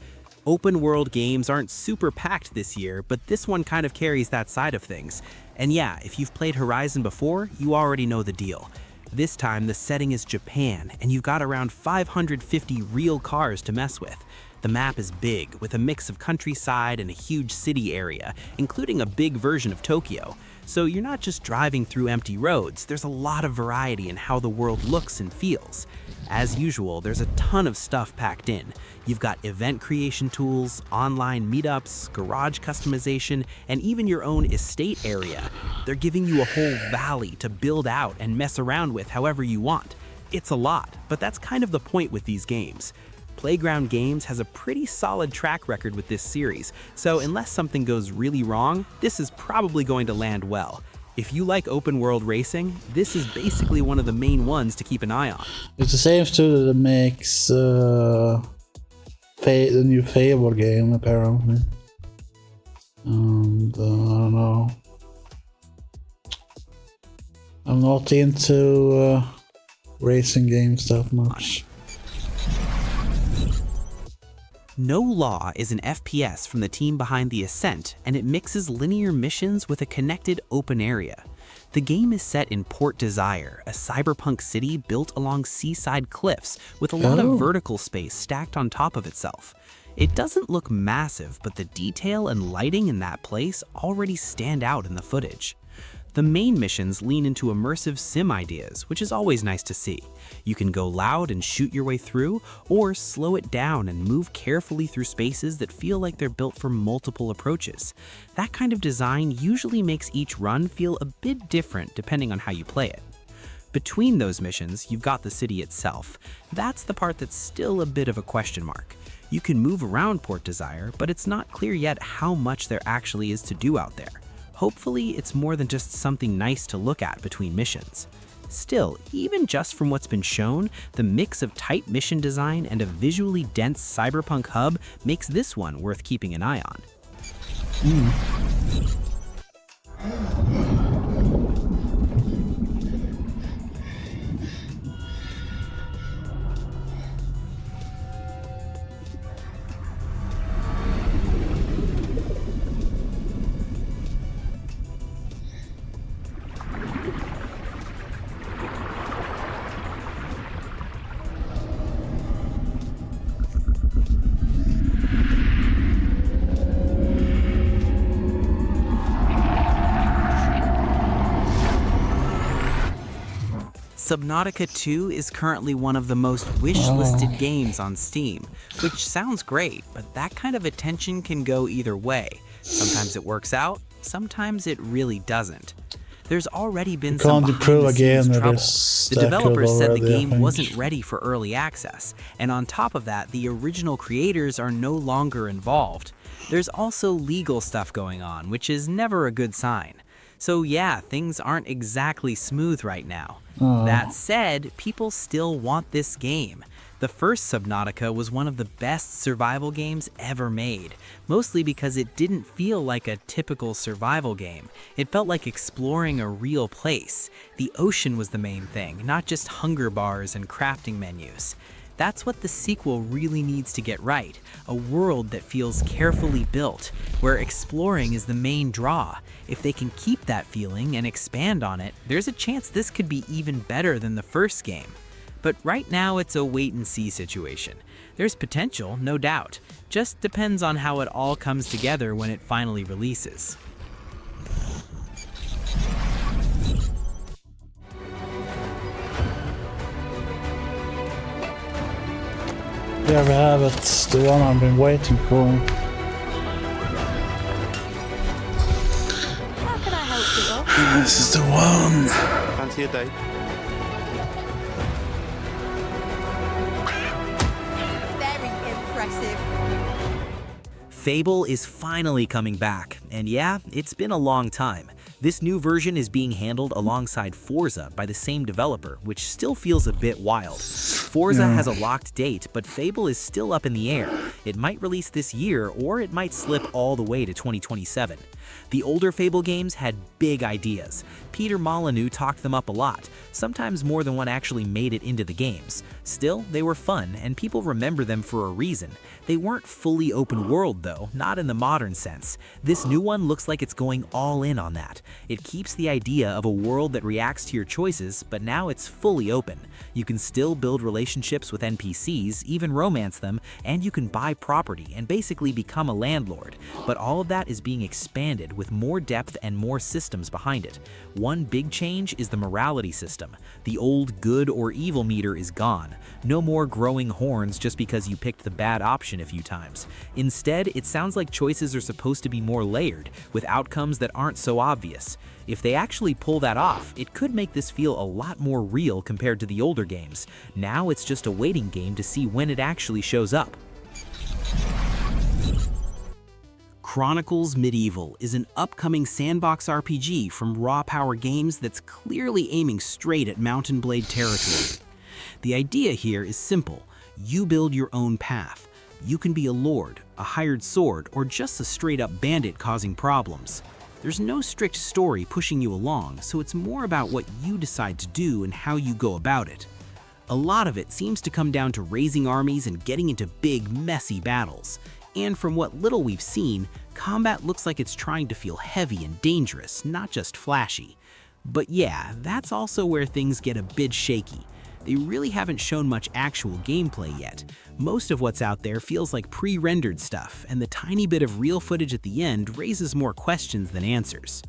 Open-world games aren't super packed this year, but this one kind of carries that side of things. And yeah, if you've played Horizon before, you already know the deal. This time, the setting is Japan, and you've got around 550 real cars to mess with. The map is big, with a mix of countryside and a huge city area, including a big version of Tokyo. So you're not just driving through empty roads, there's a lot of variety in how the world looks and feels. As usual, there's a ton of stuff packed in. You've got event creation tools, online meetups, garage customization, and even your own estate area. They're giving you a whole valley to build out and mess around with however you want. It's a lot, but that's kind of the point with these games. Playground Games has a pretty solid track record with this series, so unless something goes really wrong, this is probably going to land well. If you like open world racing, this is basically one of the main ones to keep an eye on. It's the same studio that makes the new Fable game, apparently. And I don't know. I'm not into racing games that much. No Law is an FPS from the team behind The Ascent, and it mixes linear missions with a connected open area. The game is set in Port Desire, a cyberpunk city built along seaside cliffs with a lot of vertical space stacked on top of itself. It doesn't look massive, but the detail and lighting in that place already stand out in the footage. The main missions lean into immersive sim ideas, which is always nice to see. You can go loud and shoot your way through, or slow it down and move carefully through spaces that feel like they're built for multiple approaches. That kind of design usually makes each run feel a bit different depending on how you play it. Between those missions, you've got the city itself. That's the part that's still a bit of a question mark. You can move around Port Desire, but it's not clear yet how much there actually is to do out there. Hopefully, it's more than just something nice to look at between missions. Still, even just from what's been shown, the mix of tight mission design and a visually dense cyberpunk hub makes this one worth keeping an eye on. Subnautica 2 is currently one of the most wish-listed games on Steam, which sounds great, but that kind of attention can go either way. Sometimes it works out, sometimes it really doesn't. There's already been some behind-the-scenes trouble. The developers said the game wasn't ready for early access, and on top of that, the original creators are no longer involved. There's also legal stuff going on, which is never a good sign. So yeah, things aren't exactly smooth right now. That said, people still want this game. The first Subnautica was one of the best survival games ever made, mostly because it didn't feel like a typical survival game. It felt like exploring a real place. The ocean was the main thing, not just hunger bars and crafting menus. That's what the sequel really needs to get right, a world that feels carefully built, where exploring is the main draw. If they can keep that feeling and expand on it, there's a chance this could be even better than the first game. But right now it's a wait-and-see situation. There's potential, no doubt, just depends on how it all comes together when it finally releases. There we have it, the one I've been waiting for. How can I help you? This is the one. Fancy a date? Very impressive. Fable is finally coming back, and yeah, it's been a long time. This new version is being handled alongside Forza by the same developer, which still feels a bit wild. Forza has a locked date, but Fable is still up in the air. It might release this year, or it might slip all the way to 2027. The older Fable games had big ideas. Peter Molyneux talked them up a lot, sometimes more than one actually made it into the games. Still, they were fun, and people remember them for a reason. They weren't fully open world though, not in the modern sense. This new one looks like it's going all in on that. It keeps the idea of a world that reacts to your choices, but now it's fully open. You can still build relationships with NPCs, even romance them, and you can buy property and basically become a landlord. But all of that is being expanded with more depth and more systems behind it. One big change is the morality system. The old good or evil meter is gone. No more growing horns just because you picked the bad option a few times. Instead, it sounds like choices are supposed to be more layered, with outcomes that aren't so obvious. If they actually pull that off, it could make this feel a lot more real compared to the older games. Now it's just a waiting game to see when it actually shows up. Chronicles Medieval is an upcoming sandbox RPG from Raw Power Games that's clearly aiming straight at Mountain Blade territory. The idea here is simple. You build your own path. You can be a lord, a hired sword, or just a straight-up bandit causing problems. There's no strict story pushing you along, so it's more about what you decide to do and how you go about it. A lot of it seems to come down to raising armies and getting into big, messy battles. And from what little we've seen, combat looks like it's trying to feel heavy and dangerous, not just flashy. But yeah, that's also where things get a bit shaky. They really haven't shown much actual gameplay yet. Most of what's out there feels like pre-rendered stuff, and the tiny bit of real footage at the end raises more questions than answers.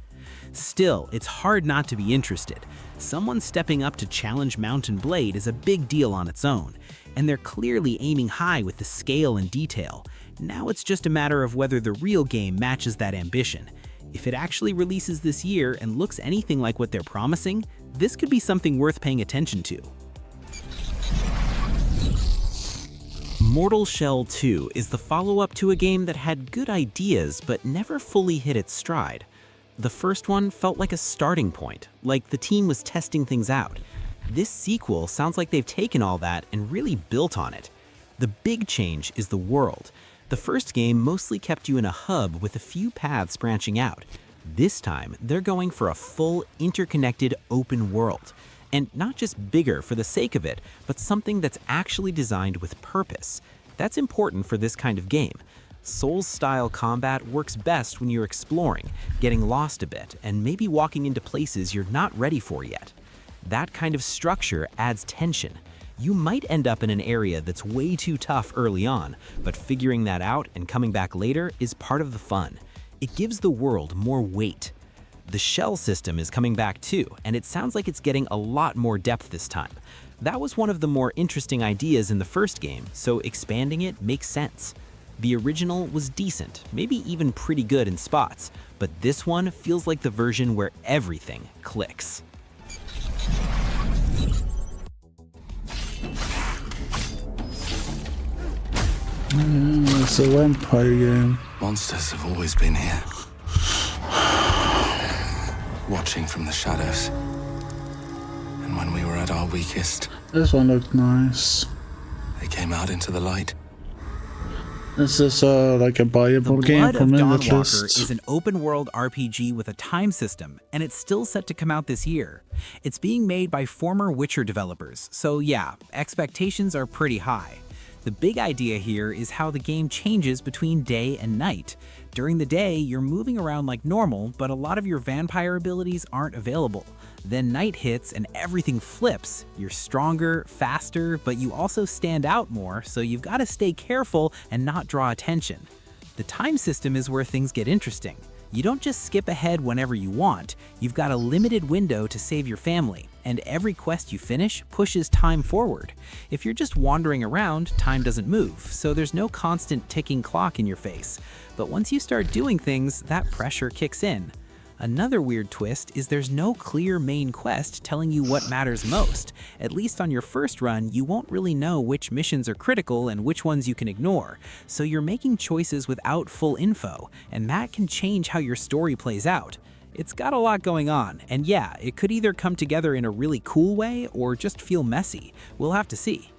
Still, it's hard not to be interested. Someone stepping up to challenge Mountain Blade is a big deal on its own, and they're clearly aiming high with the scale and detail. Now it's just a matter of whether the real game matches that ambition. If it actually releases this year and looks anything like what they're promising, this could be something worth paying attention to. Mortal Shell 2 is the follow-up to a game that had good ideas but never fully hit its stride. The first one felt like a starting point, like the team was testing things out. This sequel sounds like they've taken all that and really built on it. The big change is the world. The first game mostly kept you in a hub with a few paths branching out. This time, they're going for a full, interconnected open world. And not just bigger for the sake of it, but something that's actually designed with purpose. That's important for this kind of game. Souls-style combat works best when you're exploring, getting lost a bit, and maybe walking into places you're not ready for yet. That kind of structure adds tension. You might end up in an area that's way too tough early on, but figuring that out and coming back later is part of the fun. It gives the world more weight. The shell system is coming back too, and it sounds like it's getting a lot more depth this time. That was one of the more interesting ideas in the first game, so expanding it makes sense. The original was decent, maybe even pretty good in spots, but this one feels like the version where everything clicks. It's a vampire game. Monsters have always been here. Watching from the shadows. And when we were at our weakest, This one looked nice. they came out into the light. This is like a buyable game Blood for of me at Dawnwalker least. is an open-world RPG with a time system, and it's still set to come out this year. It's being made by former Witcher developers, so yeah, expectations are pretty high. The big idea here is how the game changes between day and night. During the day, you're moving around like normal, but a lot of your vampire abilities aren't available. Then night hits and everything flips. You're stronger, faster, but you also stand out more, so you've got to stay careful and not draw attention. The time system is where things get interesting. You don't just skip ahead whenever you want, you've got a limited window to save your family, and every quest you finish pushes time forward. If you're just wandering around, time doesn't move, so there's no constant ticking clock in your face. But once you start doing things, that pressure kicks in. Another weird twist is there's no clear main quest telling you what matters most. At least on your first run, you won't really know which missions are critical and which ones you can ignore, so you're making choices without full info, and that can change how your story plays out. It's got a lot going on, and yeah, it could either come together in a really cool way or just feel messy. We'll have to see.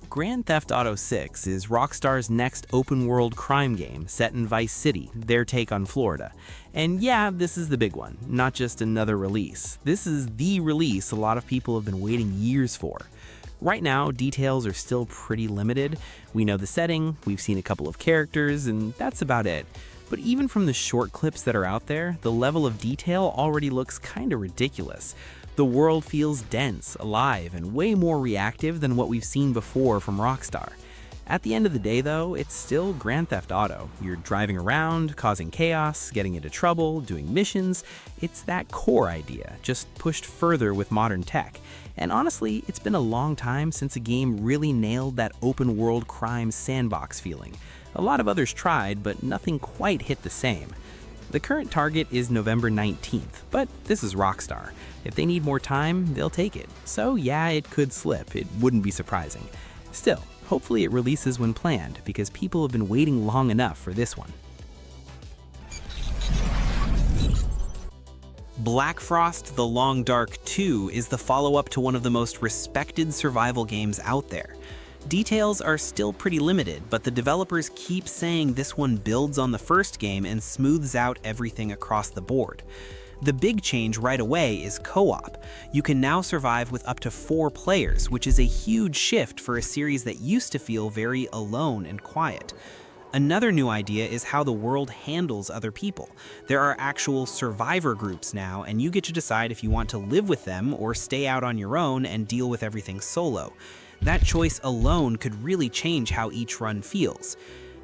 Grand Theft Auto 6 is Rockstar's next open-world crime game set in Vice City, their take on Florida. And yeah, this is the big one, not just another release. This is the release a lot of people have been waiting years for. Right now, details are still pretty limited. We know the setting, we've seen a couple of characters, and that's about it. But even from the short clips that are out there, the level of detail already looks kinda ridiculous. The world feels dense, alive, and way more reactive than what we've seen before from Rockstar. At the end of the day though, it's still Grand Theft Auto. You're driving around, causing chaos, getting into trouble, doing missions. It's that core idea, just pushed further with modern tech. And honestly, it's been a long time since a game really nailed that open world crime sandbox feeling. A lot of others tried, but nothing quite hit the same. The current target is November 19th, but this is Rockstar. If they need more time, they'll take it. So yeah, it could slip, it wouldn't be surprising. Still, hopefully it releases when planned, because people have been waiting long enough for this one. Black Frost: The Long Dark 2 is the follow-up to one of the most respected survival games out there. Details are still pretty limited, but the developers keep saying this one builds on the first game and smooths out everything across the board. The big change right away is co-op. You can now survive with up to 4 players, which is a huge shift for a series that used to feel very alone and quiet. Another new idea is how the world handles other people. There are actual survivor groups now, and you get to decide if you want to live with them or stay out on your own and deal with everything solo. That choice alone could really change how each run feels.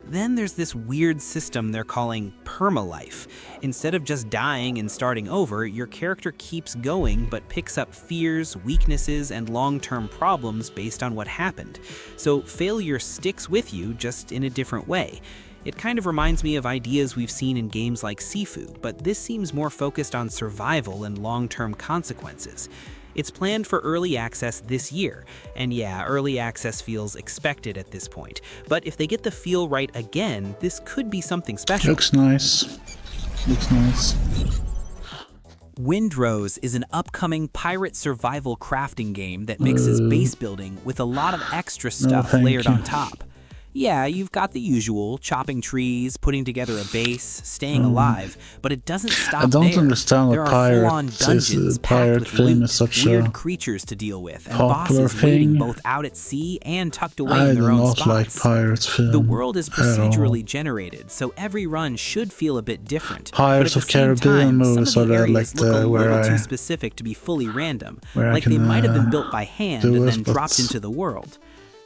Then there's this weird system they're calling permalife. Instead of just dying and starting over, your character keeps going but picks up fears, weaknesses, and long-term problems based on what happened. So failure sticks with you, just in a different way. It kind of reminds me of ideas we've seen in games like Sifu, but this seems more focused on survival and long-term consequences. It's planned for early access this year, and yeah, early access feels expected at this point. But if they get the feel right again, this could be something special. Looks nice. Looks nice. Windrose is an upcoming pirate survival crafting game that mixes base building with a lot of extra stuff layered on top. Yeah, you've got the usual, chopping trees, putting together a base, staying alive, but it doesn't stop there. I don't understand what there are full-on dungeons packed with loot, such weird creatures to deal with, and popular bosses waiting thing. both out at sea and tucked away in their own spots. Like Pirates film. The world is procedurally generated, so every run should feel a bit different. Pirates but of Caribbean movies are the like the where too specific to be fully random, where like they might have been built by hand and then but dropped into the world.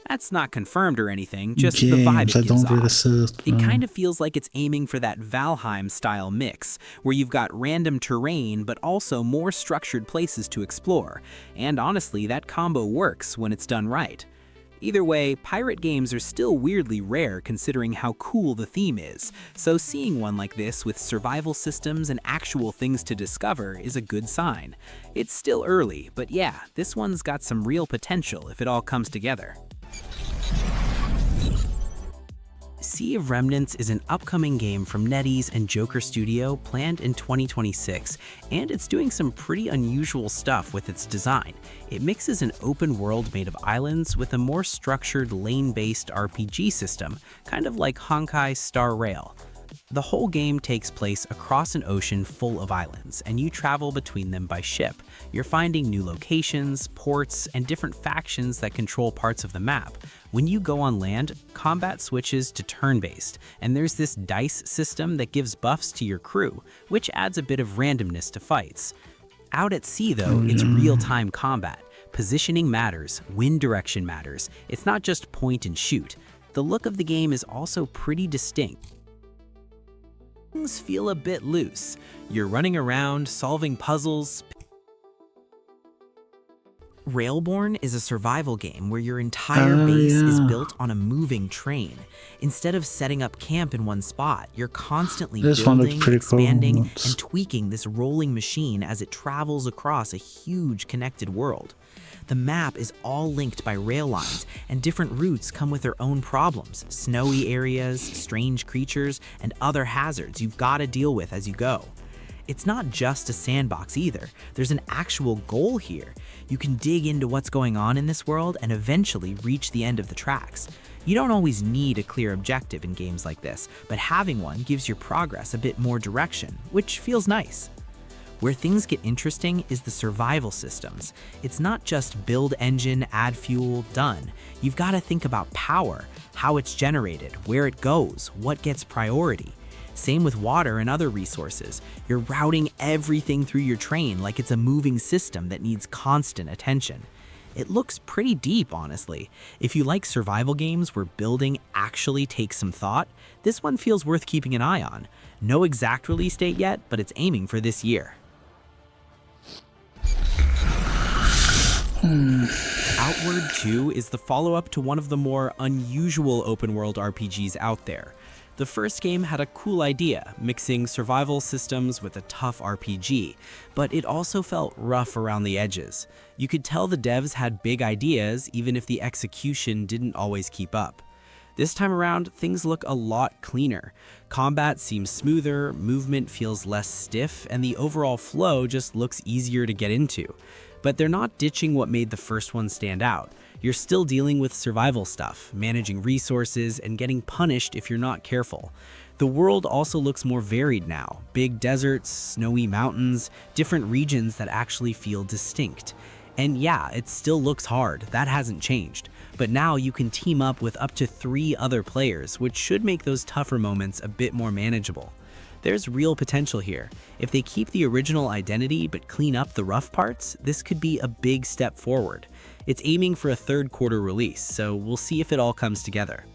That's not confirmed or anything, just the vibe it gives off. It kind of feels like it's aiming for that Valheim-style mix, where you've got random terrain but also more structured places to explore. And honestly, that combo works when it's done right. Either way, pirate games are still weirdly rare considering how cool the theme is, so seeing one like this with survival systems and actual things to discover is a good sign. It's still early, but yeah, this one's got some real potential if it all comes together. Sea of Remnants is an upcoming game from NetEase and Joker Studio planned in 2026, and it's doing some pretty unusual stuff with its design. It mixes an open world made of islands with a more structured lane-based RPG system, kind of like Honkai Star Rail. The whole game takes place across an ocean full of islands, and you travel between them by ship. You're finding new locations, ports, and different factions that control parts of the map. When you go on land, combat switches to turn-based, and there's this dice system that gives buffs to your crew, which adds a bit of randomness to fights. Out at sea, though, it's real-time combat. Positioning matters, wind direction matters. It's not just point and shoot. The look of the game is also pretty distinct. Things feel a bit loose. You're running around, solving puzzles. Railborn is a survival game where your entire base is built on a moving train. Instead of setting up camp in one spot, you're constantly building, expanding, and tweaking this rolling machine as it travels across a huge connected world. The map is all linked by rail lines, and different routes come with their own problems, snowy areas, strange creatures, and other hazards you've got to deal with as you go. It's not just a sandbox either. There's an actual goal here. You can dig into what's going on in this world and eventually reach the end of the tracks. You don't always need a clear objective in games like this, but having one gives your progress a bit more direction, which feels nice. Where things get interesting is the survival systems. It's not just build engine, add fuel, done. You've got to think about power, how it's generated, where it goes, what gets priority. Same with water and other resources. You're routing everything through your train like it's a moving system that needs constant attention. It looks pretty deep, honestly. If you like survival games where building actually takes some thought, this one feels worth keeping an eye on. No exact release date yet, but it's aiming for this year. Outward 2 is the follow-up to one of the more unusual open-world RPGs out there. The first game had a cool idea, mixing survival systems with a tough RPG, but it also felt rough around the edges. You could tell the devs had big ideas, even if the execution didn't always keep up. This time around, things look a lot cleaner. Combat seems smoother, movement feels less stiff, and the overall flow just looks easier to get into. But they're not ditching what made the first one stand out. You're still dealing with survival stuff, managing resources, and getting punished if you're not careful. The world also looks more varied now. Big deserts, snowy mountains, different regions that actually feel distinct. And yeah, it still looks hard, that hasn't changed. But now you can team up with up to 3 other players, which should make those tougher moments a bit more manageable. There's real potential here. If they keep the original identity but clean up the rough parts, this could be a big step forward. It's aiming for a third quarter release, so we'll see if it all comes together.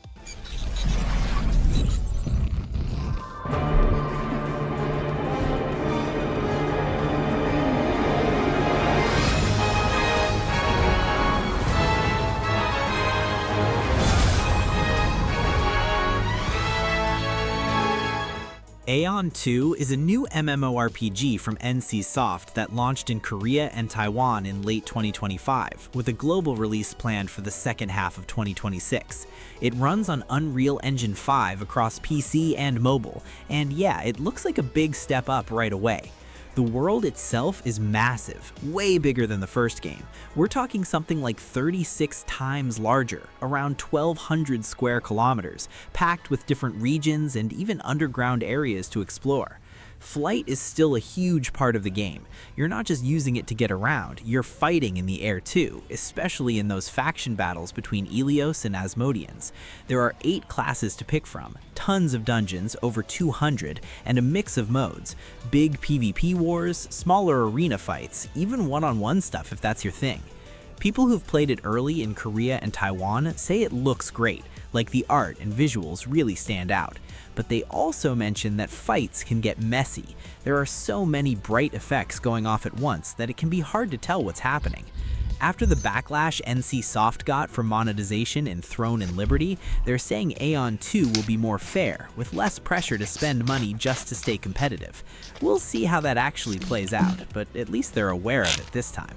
Aeon 2 is a new MMORPG from NCSoft that launched in Korea and Taiwan in late 2025, with a global release planned for the second half of 2026. It runs on Unreal Engine 5 across PC and mobile, and yeah, it looks like a big step up right away. The world itself is massive, way bigger than the first game. We're talking something like 36 times larger, around 1,200 square kilometers, packed with different regions and even underground areas to explore. Flight is still a huge part of the game. You're not just using it to get around, you're fighting in the air too, especially in those faction battles between Ilios and Asmodeans. There are 8 classes to pick from, tons of dungeons, over 200, and a mix of modes. Big PvP wars, smaller arena fights, even one-on-one stuff if that's your thing. People who've played it early in Korea and Taiwan say it looks great, like the art and visuals really stand out. But they also mention that fights can get messy. There are so many bright effects going off at once that it can be hard to tell what's happening. After the backlash NCSoft got for monetization in Throne and Liberty, they're saying Aeon 2 will be more fair, with less pressure to spend money just to stay competitive. We'll see how that actually plays out, but at least they're aware of it this time.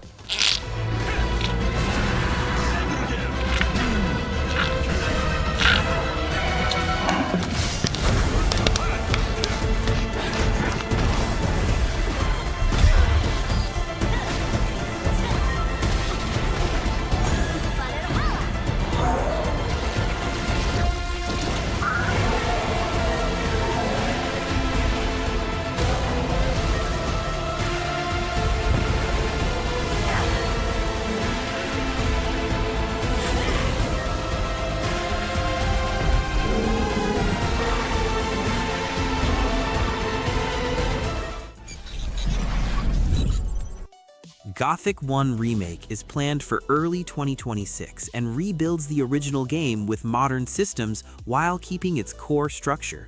Gothic 1 Remake is planned for early 2026 and rebuilds the original game with modern systems while keeping its core structure.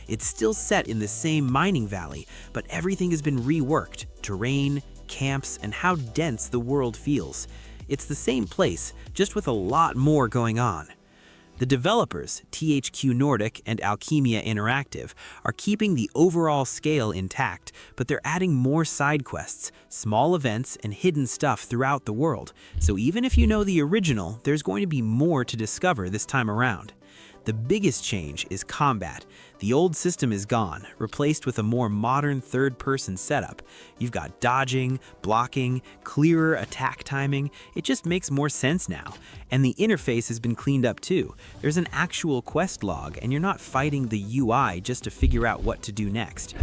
It's still set in the same mining valley, but everything has been reworked: terrain, camps, and how dense the world feels. It's the same place, just with a lot more going on. The developers, THQ Nordic and Alchemia Interactive, are keeping the overall scale intact, but they're adding more side quests, small events, and hidden stuff throughout the world. So even if you know the original, there's going to be more to discover this time around. The biggest change is combat. The old system is gone, replaced with a more modern third-person setup. You've got dodging, blocking, clearer attack timing. It just makes more sense now. And the interface has been cleaned up too. There's an actual quest log, and you're not fighting the UI just to figure out what to do next.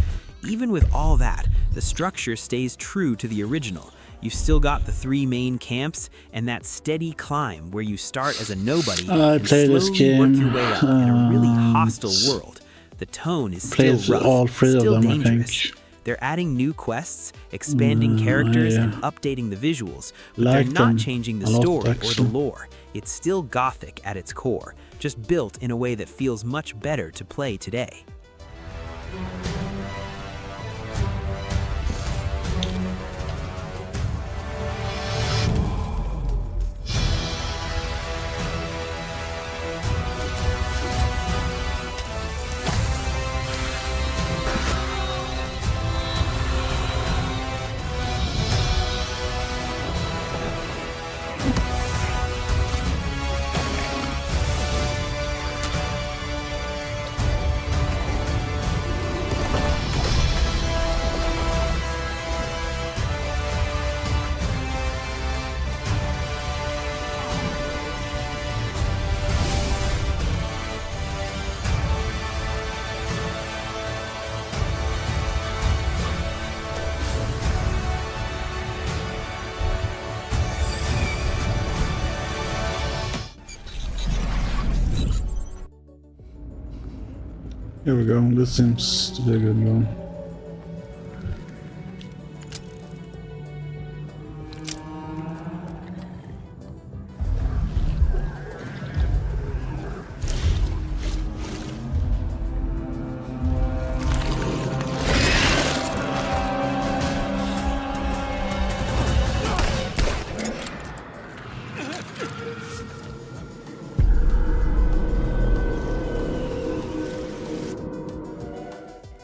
Even with all that, the structure stays true to the original. You've still got the 3 main camps and that steady climb where you start as a nobody and slowly work your way up in a really hostile world. The tone is still rough, all 3 still of them, dangerous. I think. They're adding new quests, expanding characters, and updating the visuals, but they're not changing the story or the lore. It's still Gothic at its core, just built in a way that feels much better to play today. Here we go. This seems to be a good one.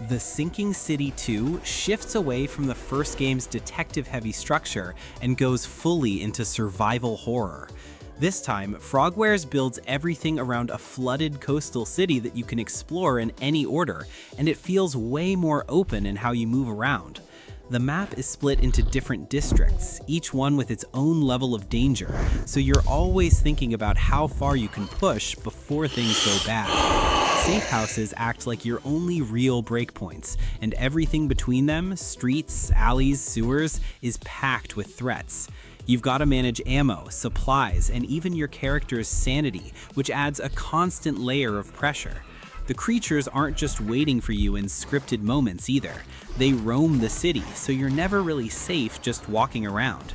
The Sinking City 2 shifts away from the first game's detective-heavy structure and goes fully into survival horror. This time, Frogwares builds everything around a flooded coastal city that you can explore in any order, and it feels way more open in how you move around. The map is split into different districts, each one with its own level of danger, so you're always thinking about how far you can push before things go bad. Safe houses act like your only real breakpoints, and everything between them, streets, alleys, sewers, is packed with threats. You've got to manage ammo, supplies, and even your character's sanity, which adds a constant layer of pressure. The creatures aren't just waiting for you in scripted moments either. They roam the city, so you're never really safe just walking around.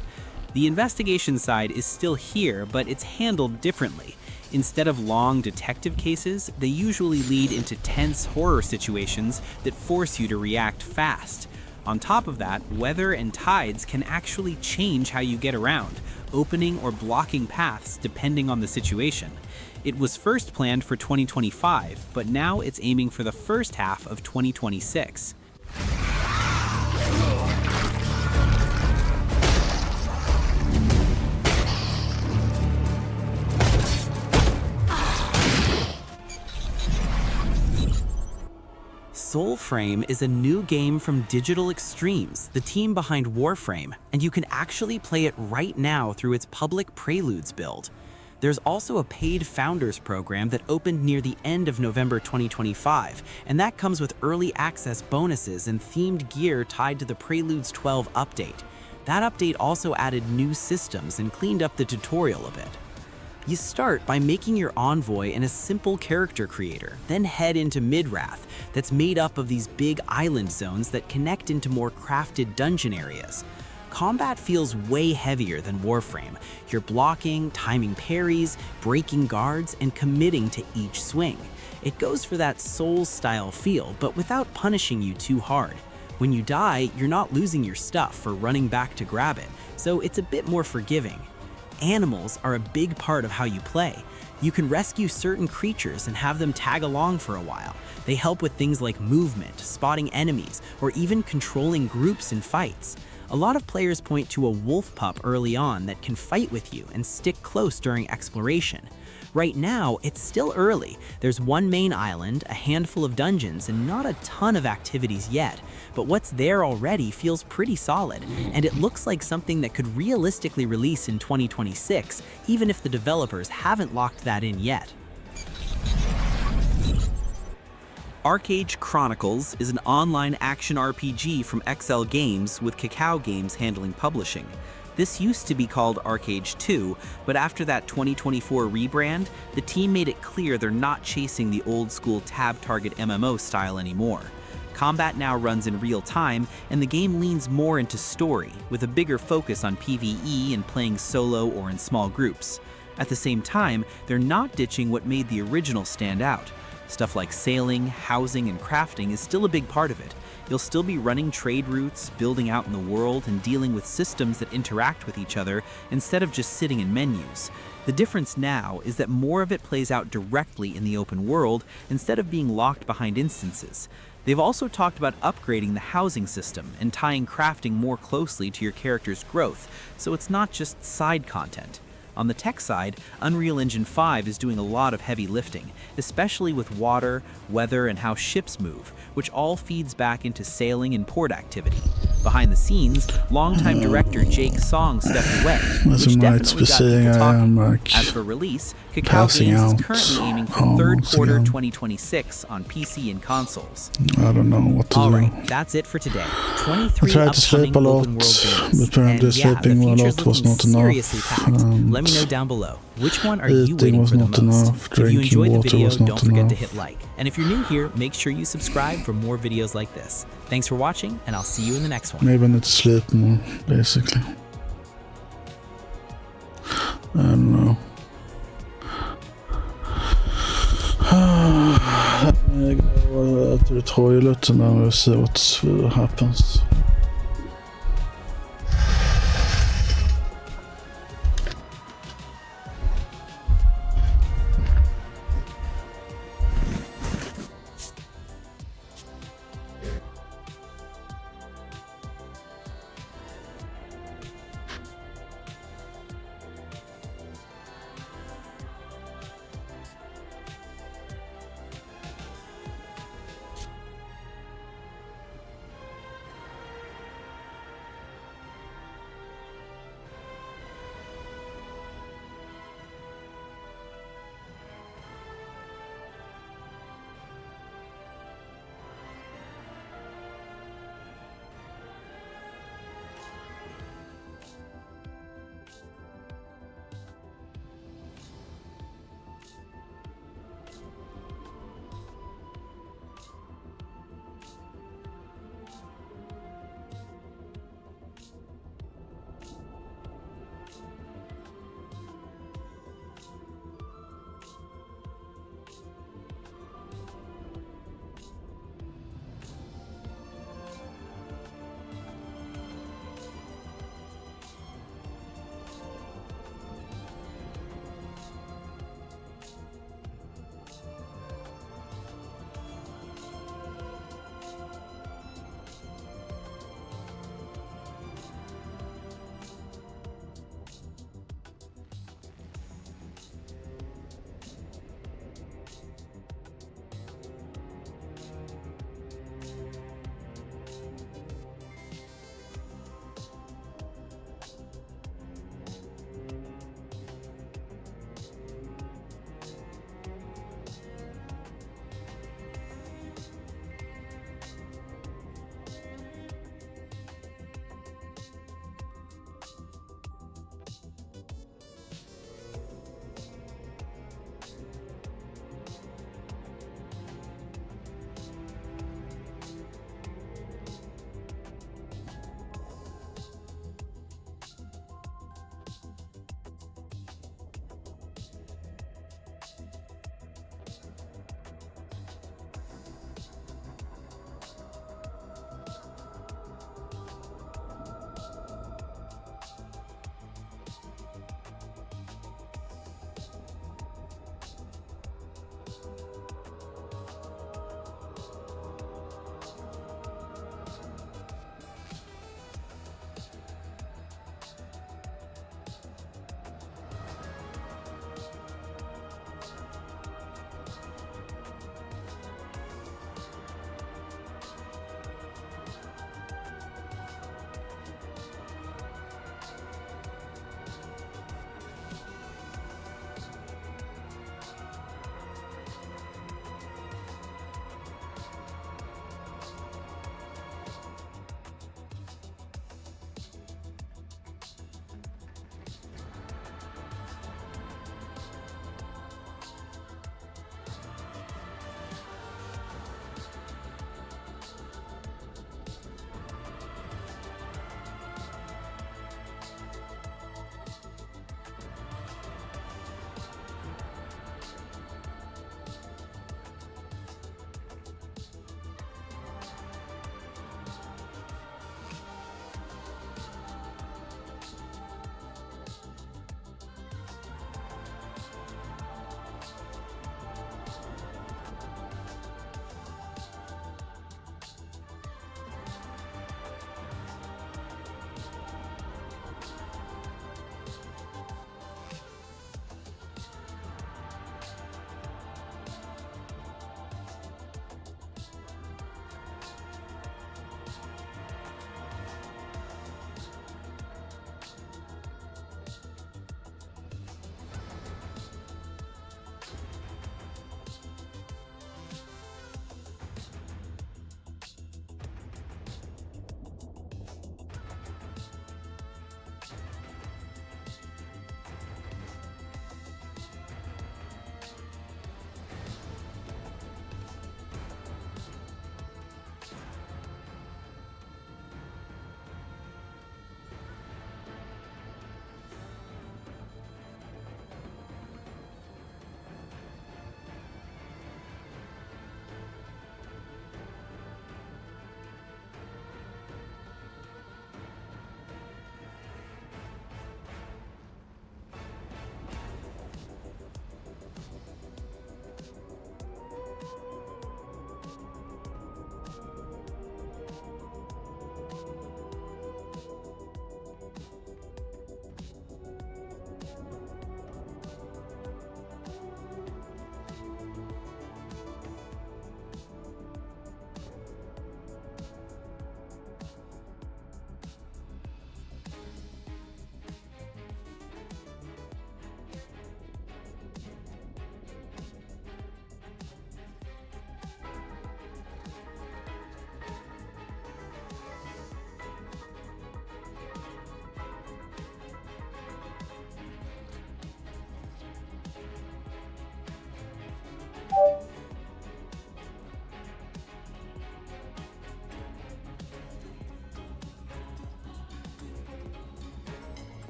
The investigation side is still here, but it's handled differently. Instead of long detective cases, they usually lead into tense horror situations that force you to react fast. On top of that, weather and tides can actually change how you get around, opening or blocking paths depending on the situation. It was first planned for 2025, but now it's aiming for the first half of 2026. Soulframe is a new game from Digital Extremes, the team behind Warframe, and you can actually play it right now through its public Preludes build. There's also a paid Founders program that opened near the end of November 2025, and that comes with early access bonuses and themed gear tied to the Preludes 12 update. That update also added new systems and cleaned up the tutorial a bit. You start by making your envoy in a simple character creator, then head into Midrath that's made up of these big island zones that connect into more crafted dungeon areas. Combat feels way heavier than Warframe. You're blocking, timing parries, breaking guards, and committing to each swing. It goes for that Souls-style feel, but without punishing you too hard. When you die, you're not losing your stuff or running back to grab it, so it's a bit more forgiving. Animals are a big part of how you play. You can rescue certain creatures and have them tag along for a while. They help with things like movement, spotting enemies, or even controlling groups in fights. A lot of players point to a wolf pup early on that can fight with you and stick close during exploration. Right now, it's still early. There's one main island, a handful of dungeons, and not a ton of activities yet. But what's there already feels pretty solid, and it looks like something that could realistically release in 2026, even if the developers haven't locked that in yet. Arcade Chronicles is an online action RPG from XL Games with Cacao Games handling publishing. This used to be called Arcade 2, but after that 2024 rebrand, the team made it clear they're not chasing the old-school tab-target MMO style anymore. Combat now runs in real time, and the game leans more into story, with a bigger focus on PvE and playing solo or in small groups. At the same time, they're not ditching what made the original stand out. Stuff like sailing, housing, and crafting is still a big part of it. You'll still be running trade routes, building out in the world, and dealing with systems that interact with each other instead of just sitting in menus. The difference now is that more of it plays out directly in the open world instead of being locked behind instances. They've also talked about upgrading the housing system and tying crafting more closely to your character's growth, so it's not just side content. On the tech side, Unreal Engine 5 is doing a lot of heavy lifting, especially with water, weather, and how ships move, which all feeds back into sailing and port activity. Behind the scenes, longtime director Jake Song stepped away, which definitely got people talking. As for release, Cacao Games is currently aiming for third quarter 2026 on PC and consoles. I don't know what to do. Alright, that's it for today. 23 I tried to sleep a lot, but apparently sleeping a lot was not enough. Let me know down below. Which one are you Eating waiting was for the not most? enough, If you enjoyed the water video, was not don't forget to enough. hit like. And if you're new here, make sure you subscribe for more videos like this. Thanks for watching, and I'll see you in the next one. Maybe I need to sleep more, basically. I don't know. Let me go to the toilet and then we'll see what happens.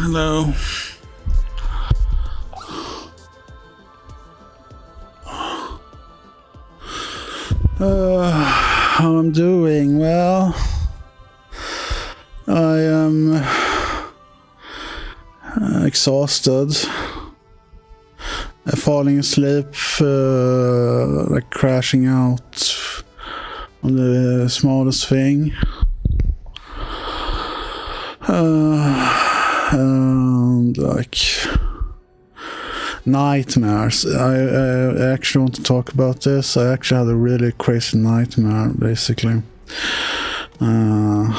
Hello. How I'm doing? Well, I am exhausted. Falling asleep, like crashing out on the smallest thing. And like nightmares. I actually want to talk about this. I actually had a really crazy nightmare, basically. I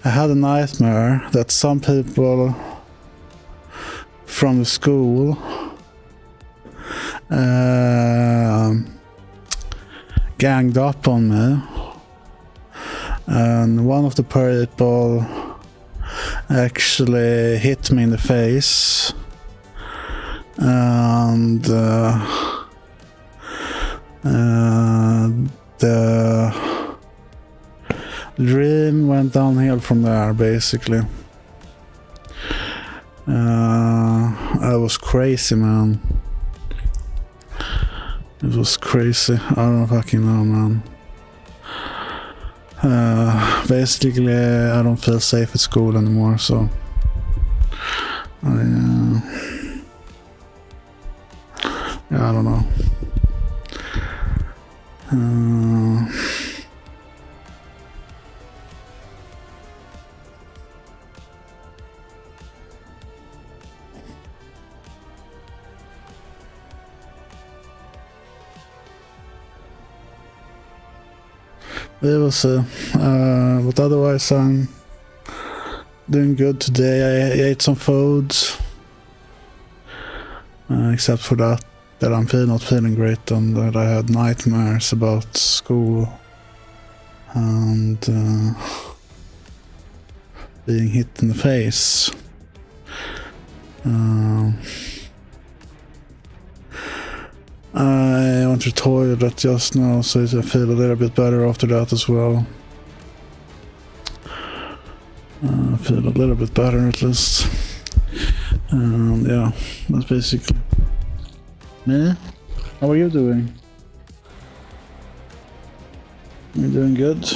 had a nightmare that some people from the school ganged up on me, and one of the people actually hit me in the face, and the dream went downhill from there, basically. I was crazy, man. It was crazy. I don't fucking know, man. Basically, I don't feel safe at school anymore, so yeah, I don't know. We will see. But otherwise, I'm doing good today. I ate some food. Except for that I'm not feeling great, and that I had nightmares about school and being hit in the face. I went to the toilet just now, so I feel a little bit better after that as well. I feel a little bit better at least. Yeah, that's basically me. How are you doing? You doing good?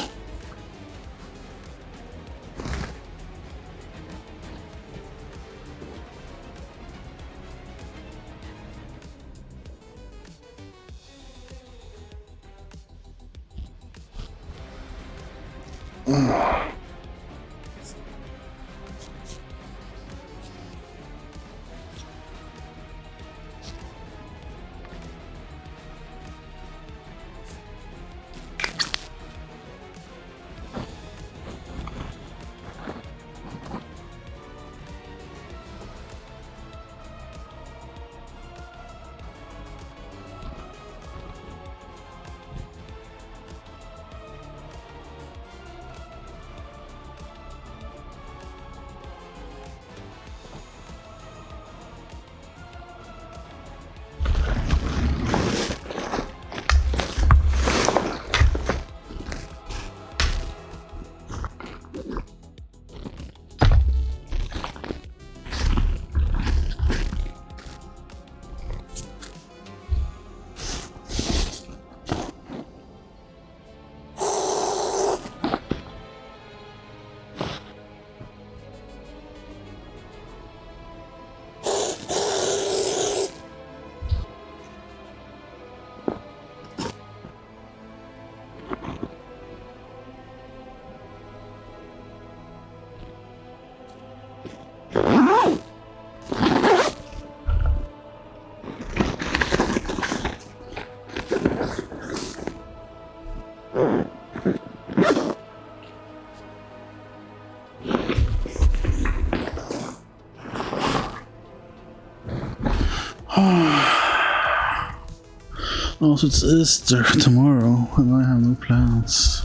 Also, it's Easter tomorrow, and I have no plans.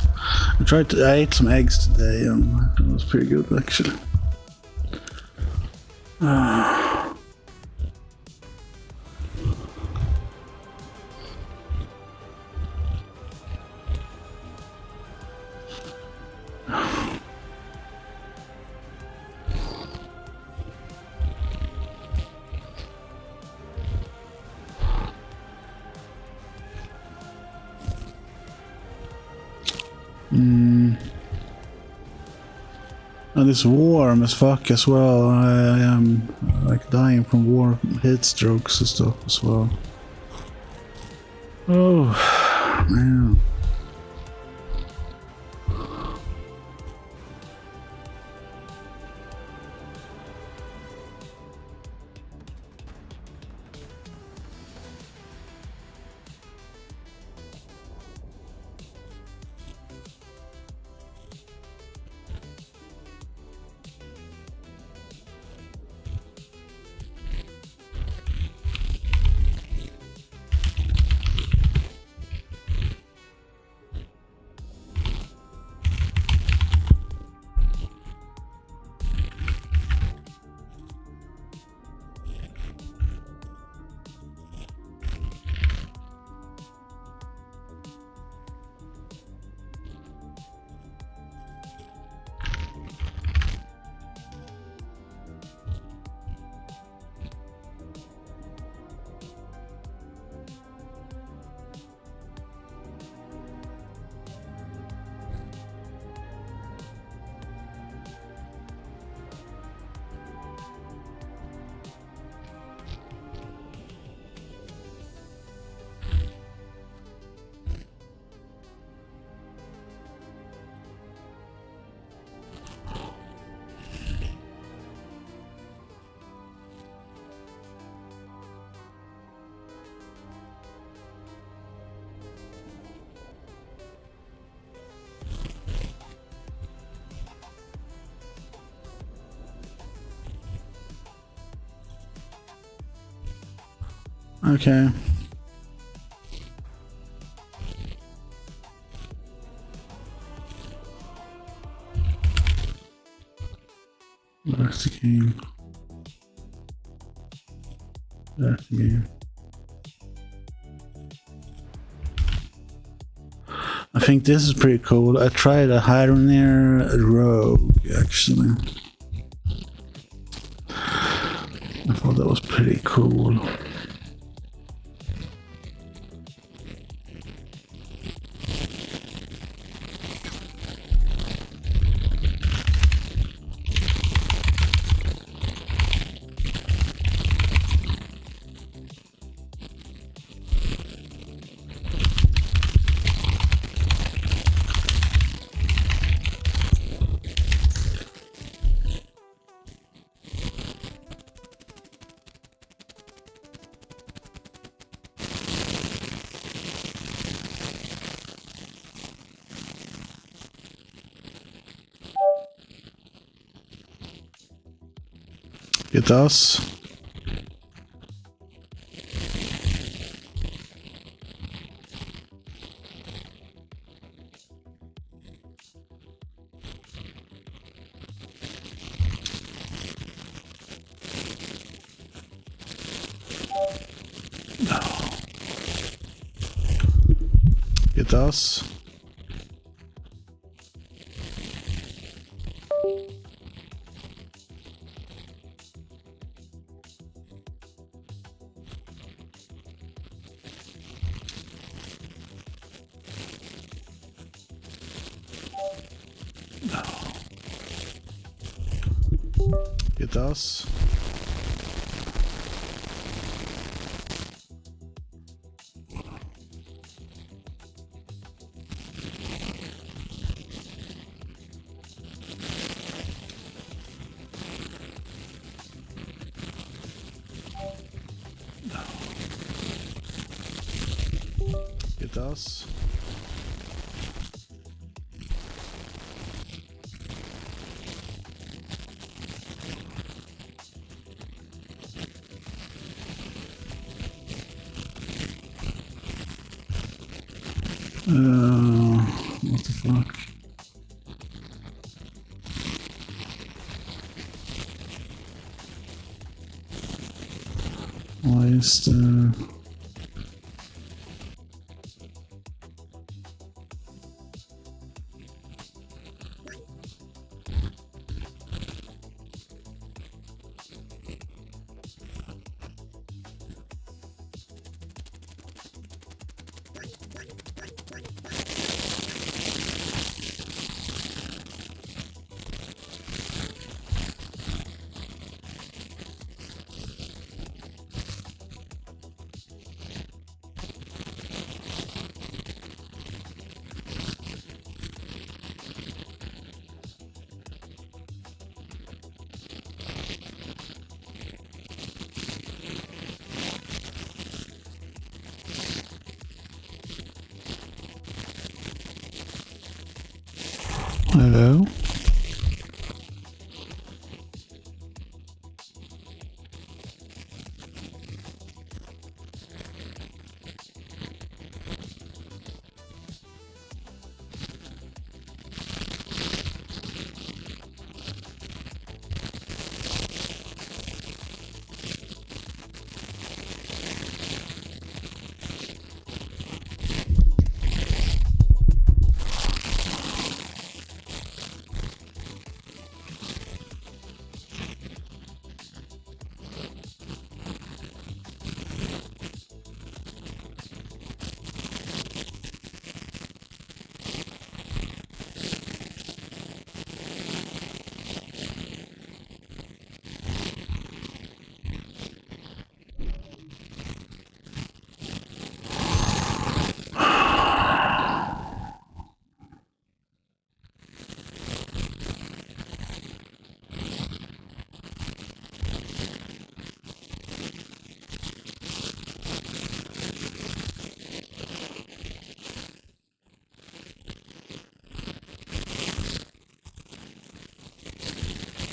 I ate some eggs today, and it was pretty good, actually. And it's warm as fuck as well. I am like dying from warm heat strokes and stuff as well. Oh, man. Okay. That's the game. That's the game. I think this is pretty cool. I tried a Hyrule Rogue actually. I thought that was pretty cool. It does. No. It does. It does. No. It does. What the fuck? Why is the... Hello?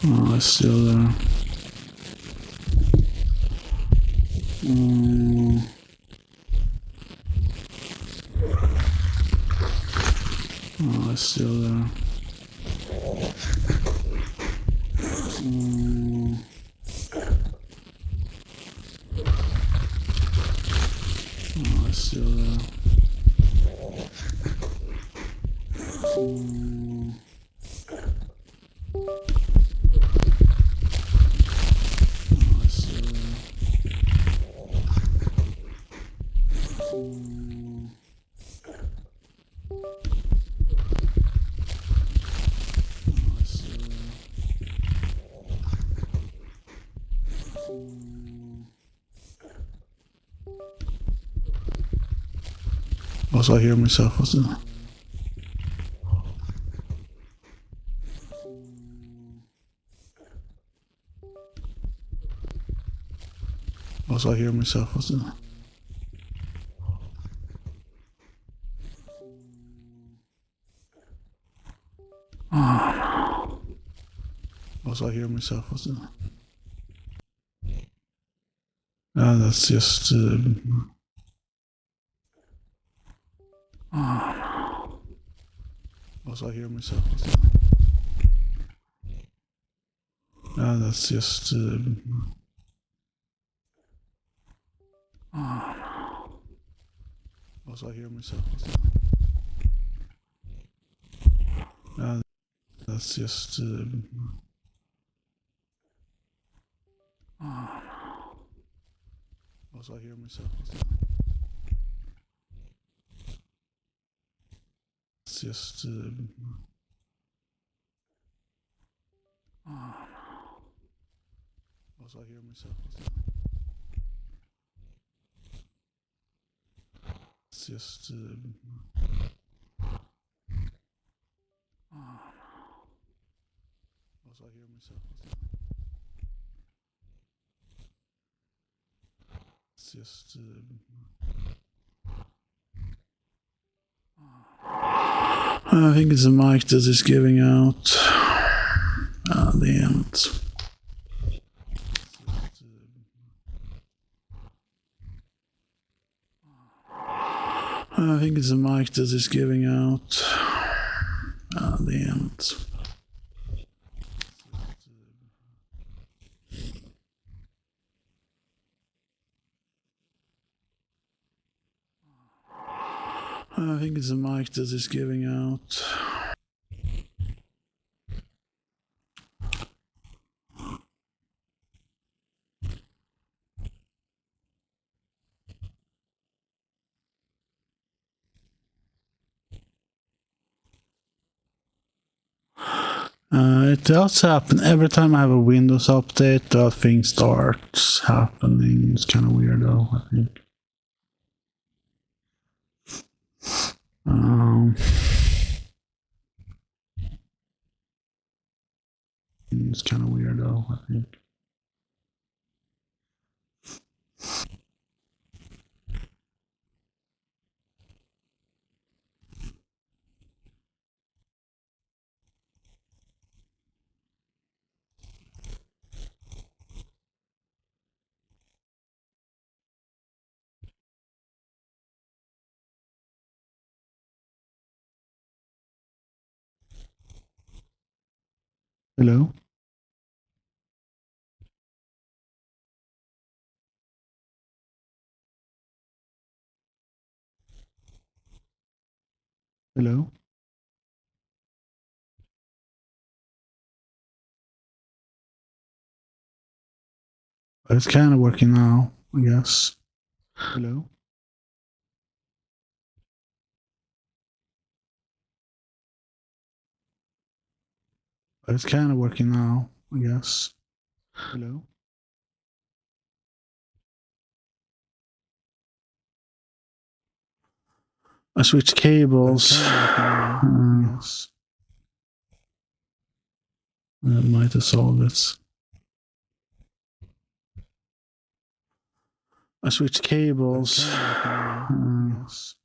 Oh, it's still there. Oh, it's still there. Oh, it's still there. Also, I hear myself. What's that? Also, I hear myself. What's that? Oh. Also, I hear myself. What's that? That's just. Oh. Also, I hear myself. What's that? That's just. Oh. Also, I hear myself. What's that? That's just. Oh. Also, I hear myself. What's that? It's just. Oh. Also, I hear myself. What's that? It's just. Oh. Also, I hear myself. What's that? It's just. I think it's a mic that is giving out. Damn it. I think it's a mic that is giving out. Damn it. I think it's a mic that is giving out. It does happen every time I have a Windows update. That thing starts happening. It's kind of weird, though. I think. It's kind of weird, though. I think. Hello? Hello? It's kind of working now, I guess. Hello? It's kind of working now, I guess. Hello? I switched cables. Yes. That might have solved it. I switched cables. Yes.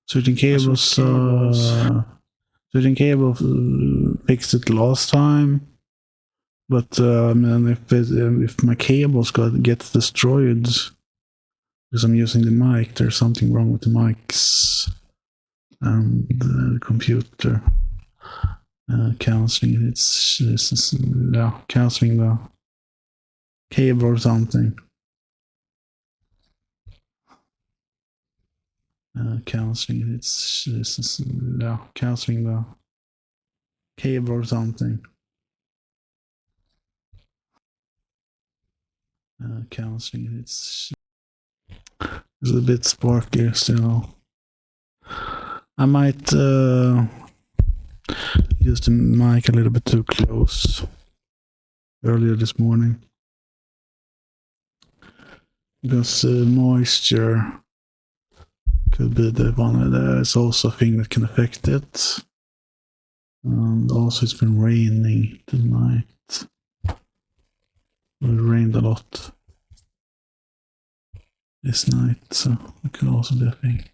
Switching cables. Switching cable fixed it last time, but and if my cables get destroyed because I'm using the mic, there's something wrong with the mics and the computer. Canceling it's canceling the cable or something. Canceling it's canceling the cable or something. Canceling it's a bit sparky still. I might use the mic a little bit too close earlier this morning because moisture could be the one. There's also a thing that can affect it, and also it's been raining tonight. It rained a lot this night, so it could also be a thing.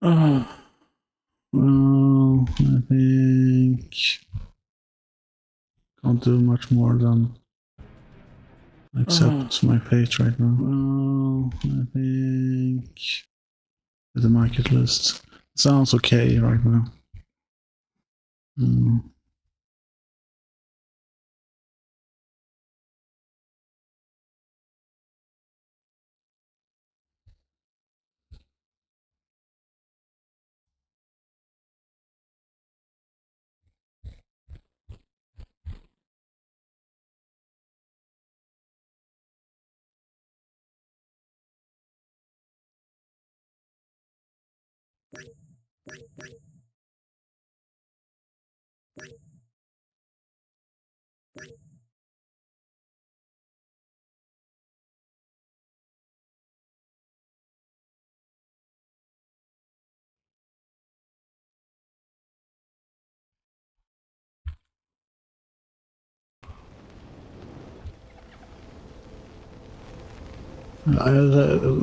Well, I think can't do much more than accept my fate right now. Well, I think the market list sounds okay right now.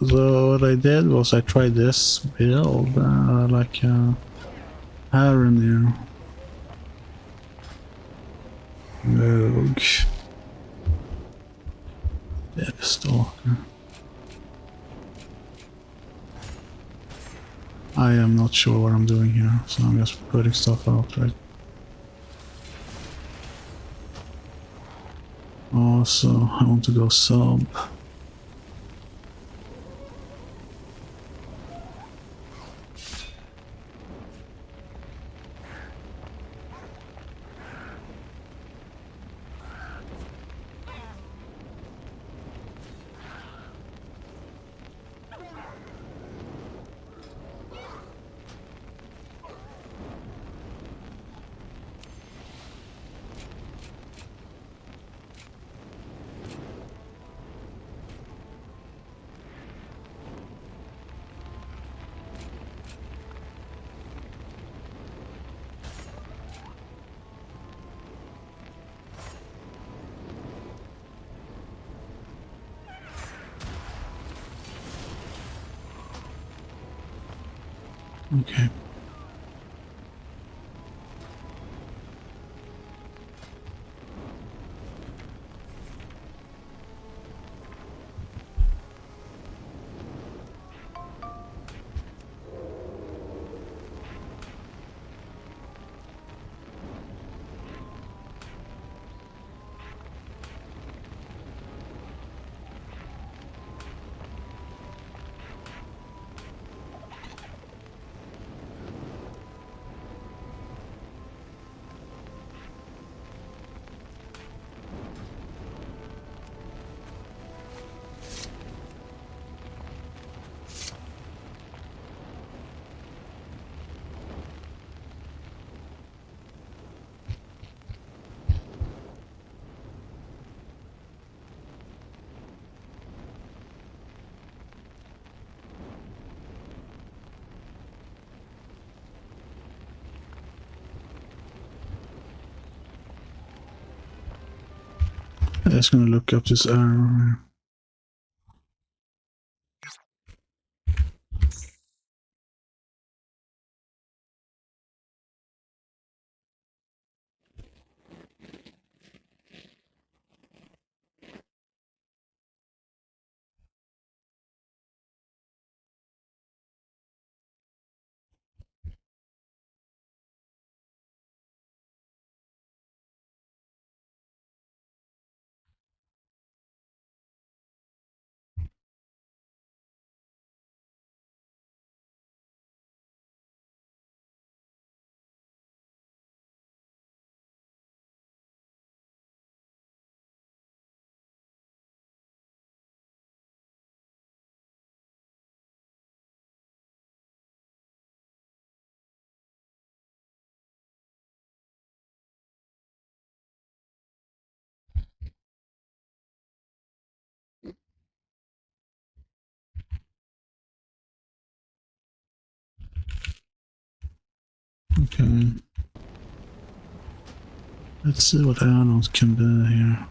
So what I did was I tried this build, like Harren Rogue. Deathstalker. I am not sure what I'm doing here, so I'm just putting stuff out, right? Also, I want to go sub. Okay. I'm just gonna look up this error. Okay. Let's see what add-ons can do here.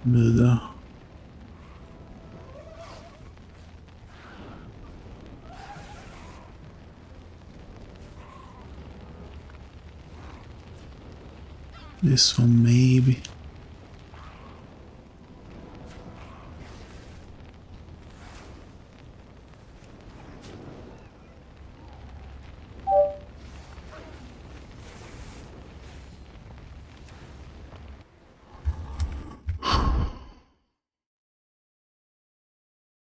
Vida. This one maybe.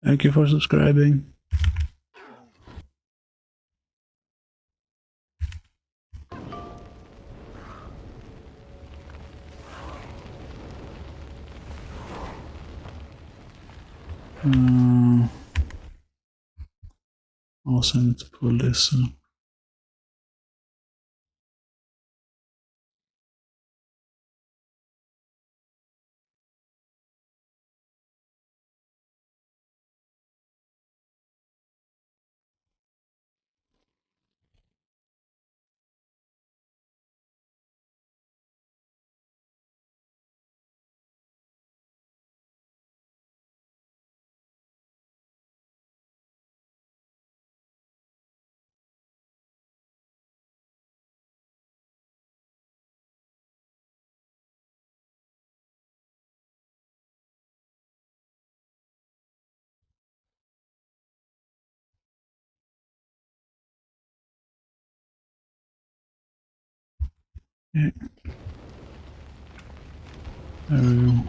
Thank you for subscribing. Also need to pull this up. Yeah. There we go.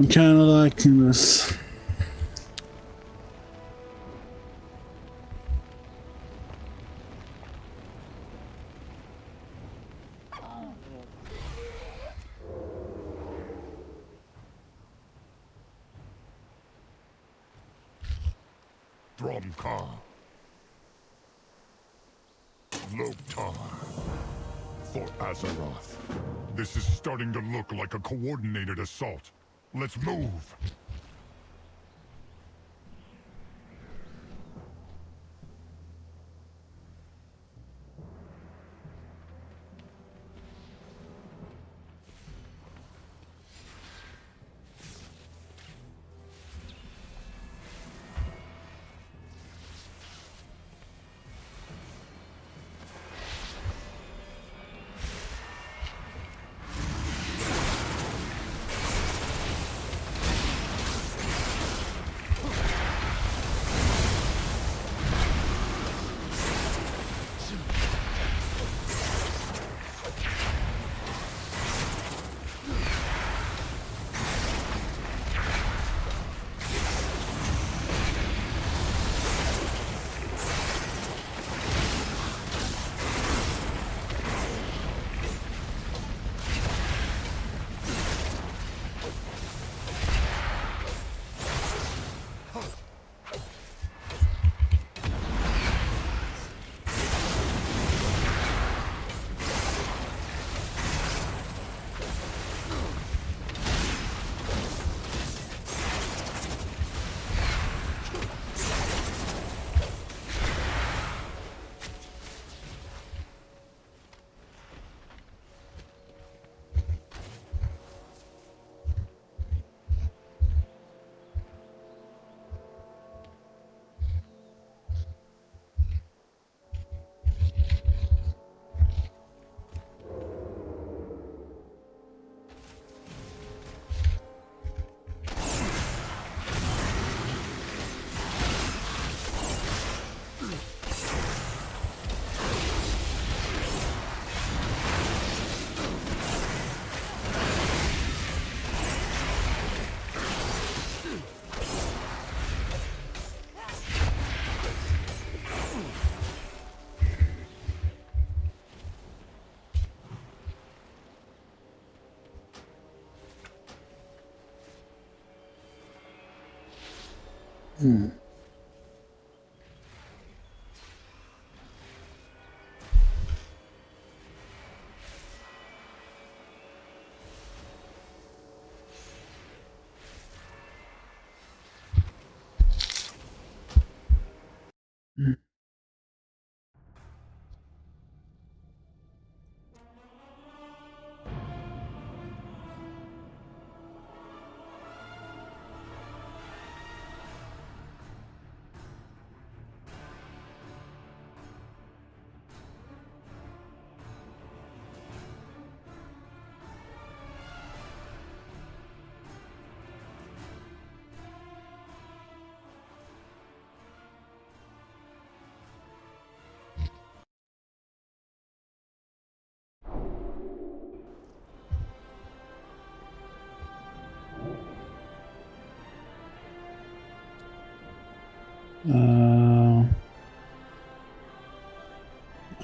I'm kind of liking this. Dromkar. Loktar. For Azeroth. This is starting to look like a coordinated assault. Let's move!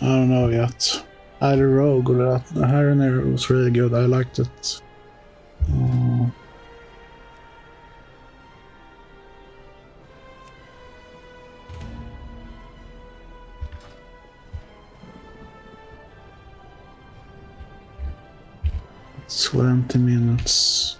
I don't know yet. Either Rogue or that Hariner was really good. I liked it. It's 20 minutes.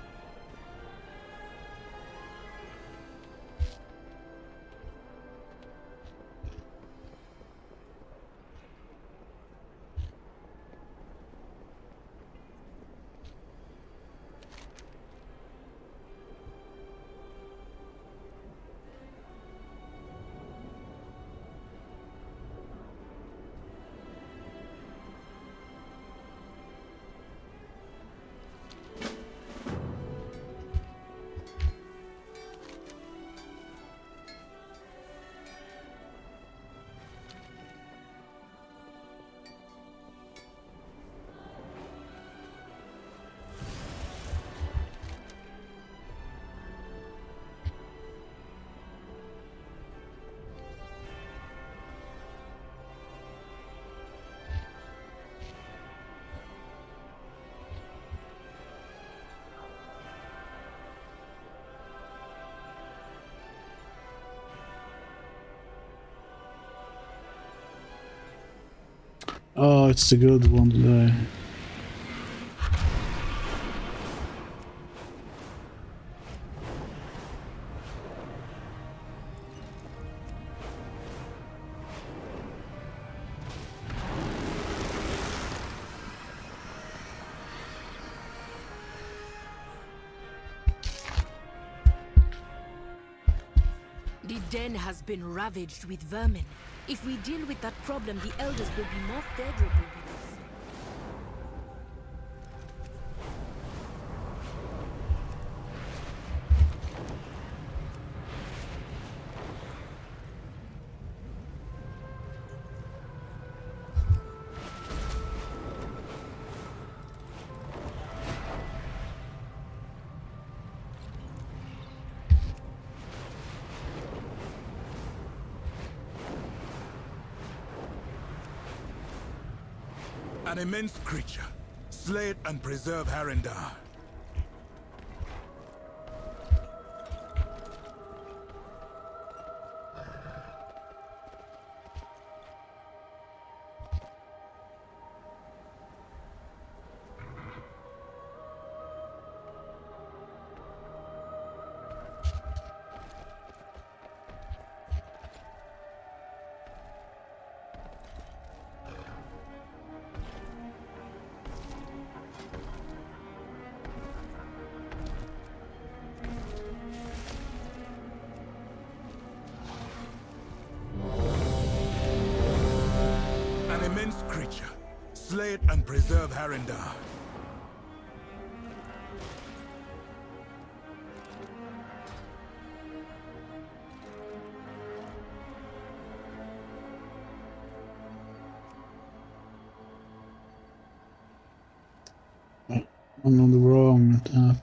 Oh, it's the good one today. The den has been ravaged with vermin. If we deal with that problem, the elders will be more favorable with us. An immense creature. Slay it and preserve Harindar. An immense creature. Slay it and preserve Harindar. I'm on the wrong tab.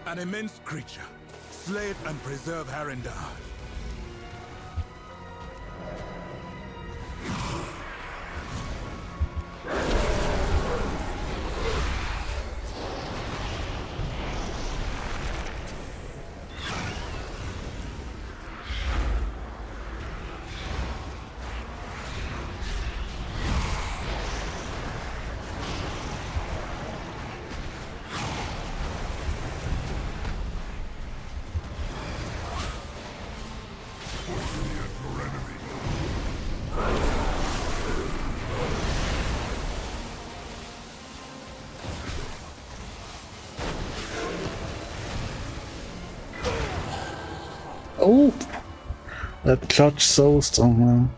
An immense creature. Slay it and preserve Harindar. Oh! That clutch so strong.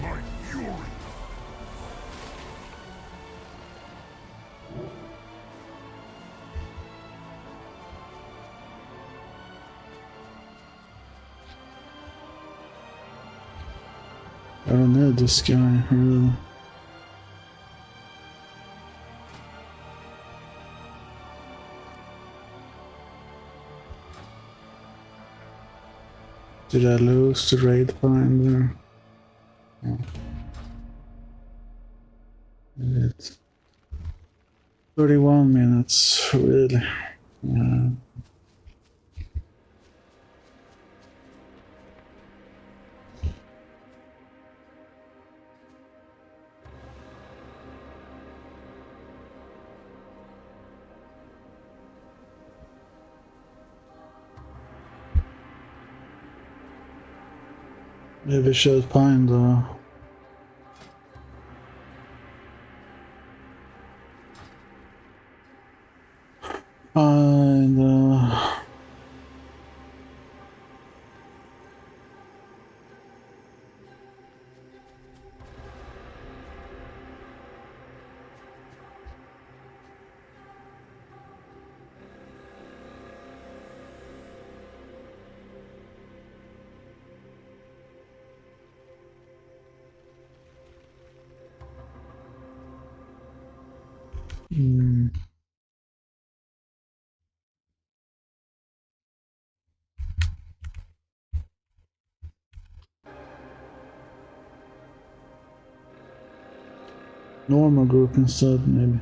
My fury! I don't know this guy really. Did I lose the raid finder? Oh. It's 31 minutes, really. Yeah. Maybe we should find Normal group instead, maybe.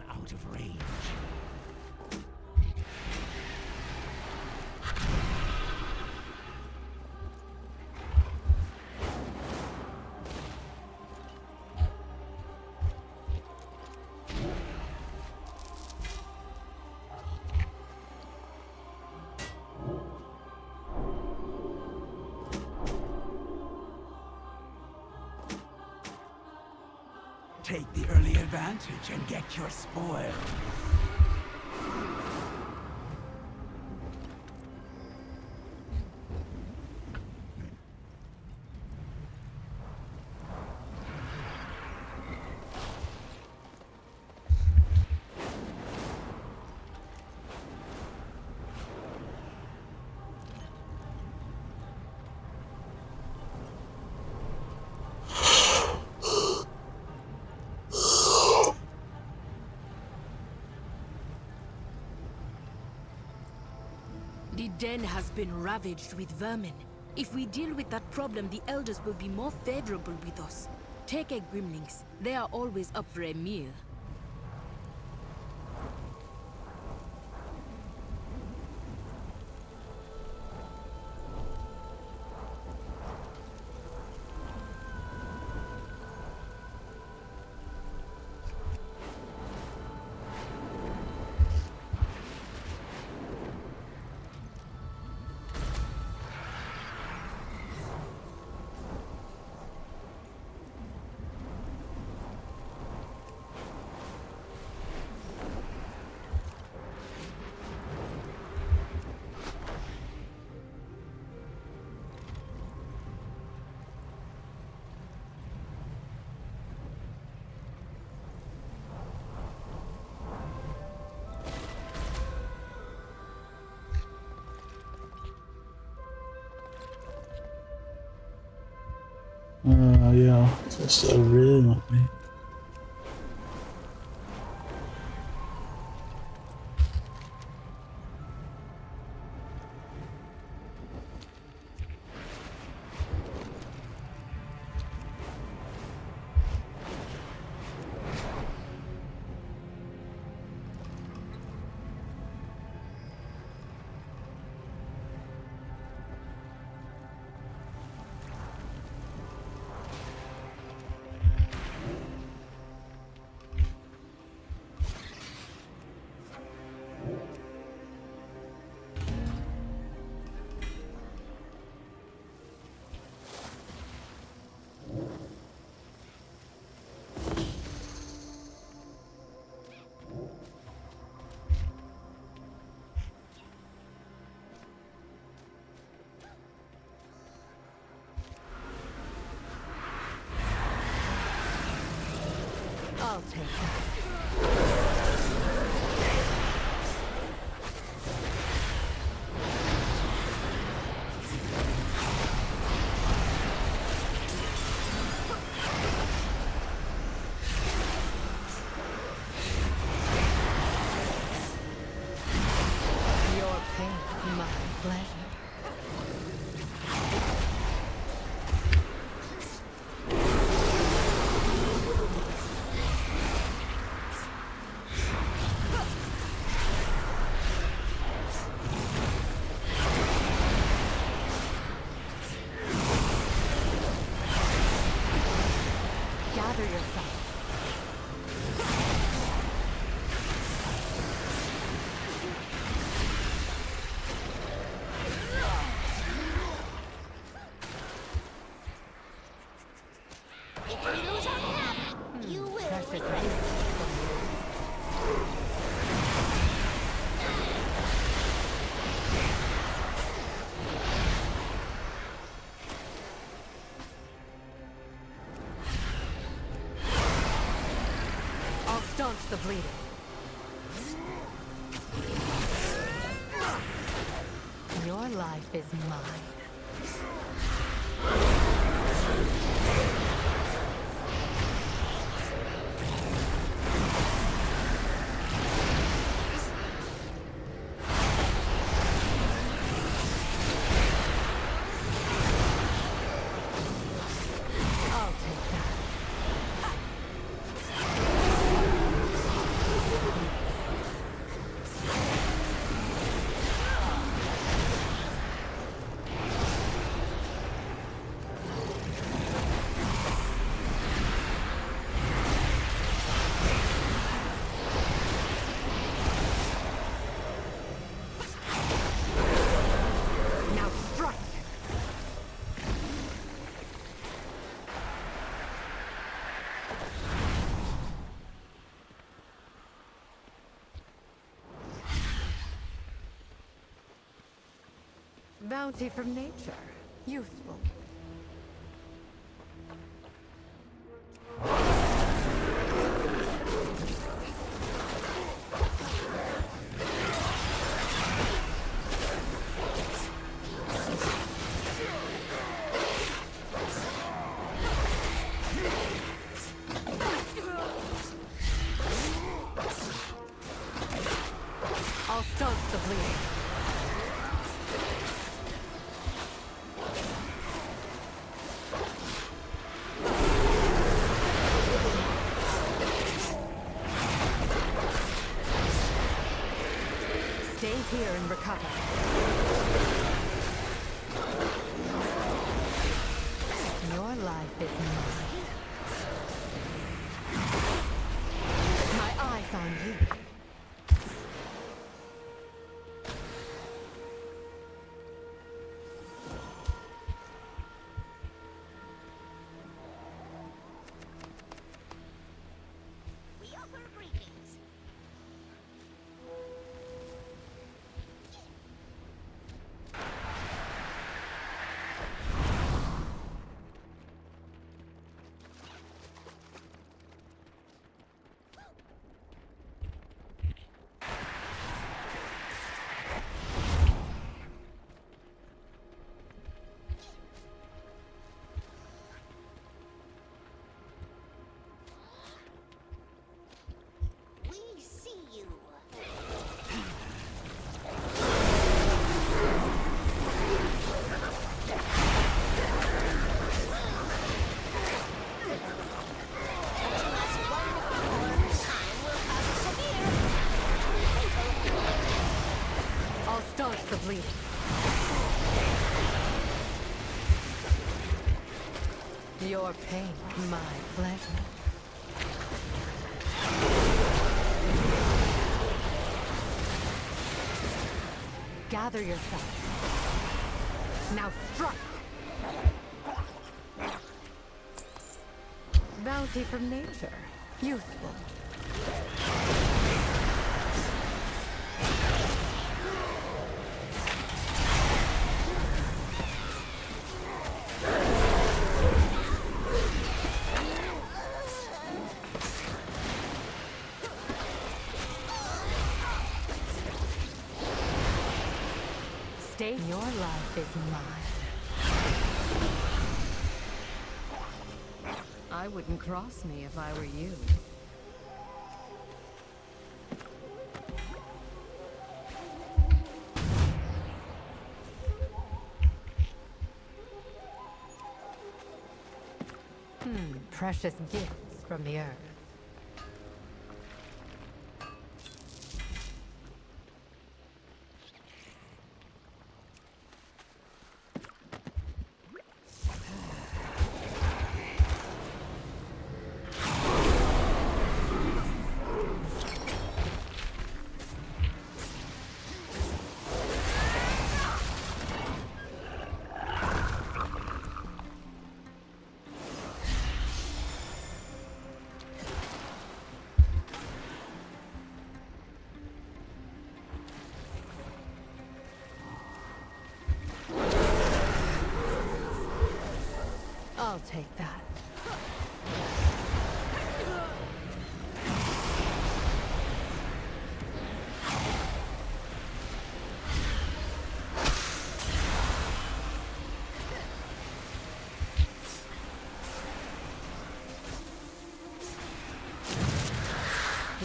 Out of range. Take the early advantage and get your spoil. The den has been ravaged with vermin. If we deal with that problem, the elders will be more favorable with us. Take a Grimlings. They are always up for a meal. Yeah, just a really not me. I'll take that. Your pain, my pleasure. Gather yourself. If we lose our path, you will Precious regret gift it. from you. I'll staunch the bleeding. Your life is mine. I'll take that. Now strike! Bounty from nature. Useful. I'll staunch the bleeding. Stay here and recover. Your life is mine. My eyes on you. We offer greetings. We see you. Unless one more time will cause severe. I'll staunch the bleeding. Your pain, my pleasure. Gather yourself. Now strike! Bounty from nature. Useful. Stay. Your life is mine. I wouldn't cross me if I were you. Precious gifts from the earth. I'll take that.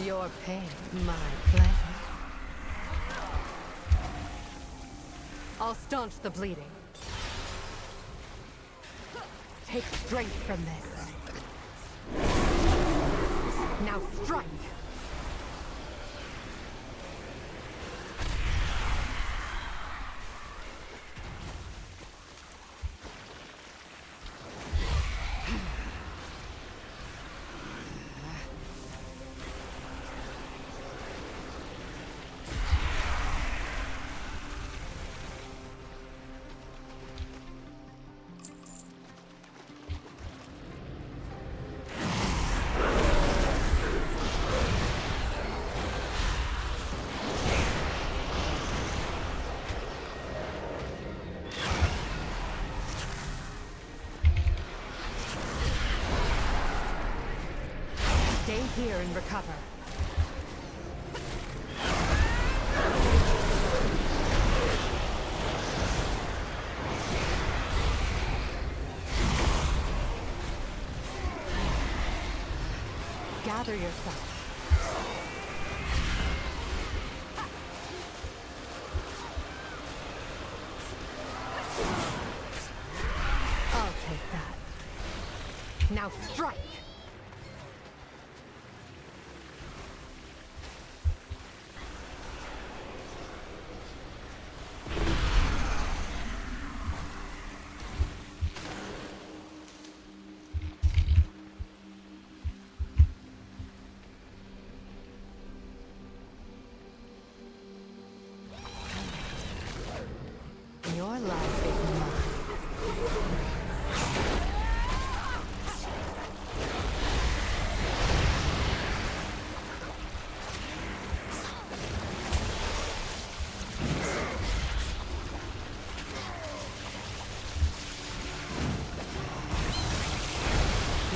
Your pain, my pleasure. I'll staunch the bleeding. Take strength from this. Now strike! Stay here and recover. Gather yourself. I'll take that. Now strike! Your life is mine.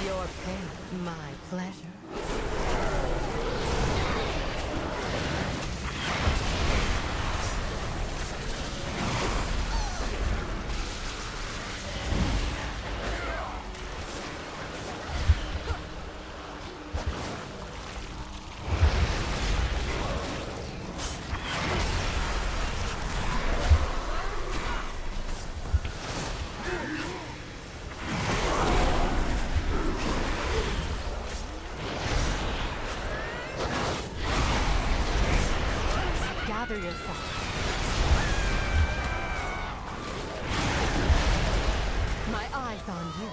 Your pain, my pleasure. Gather yourself. My eyes on you.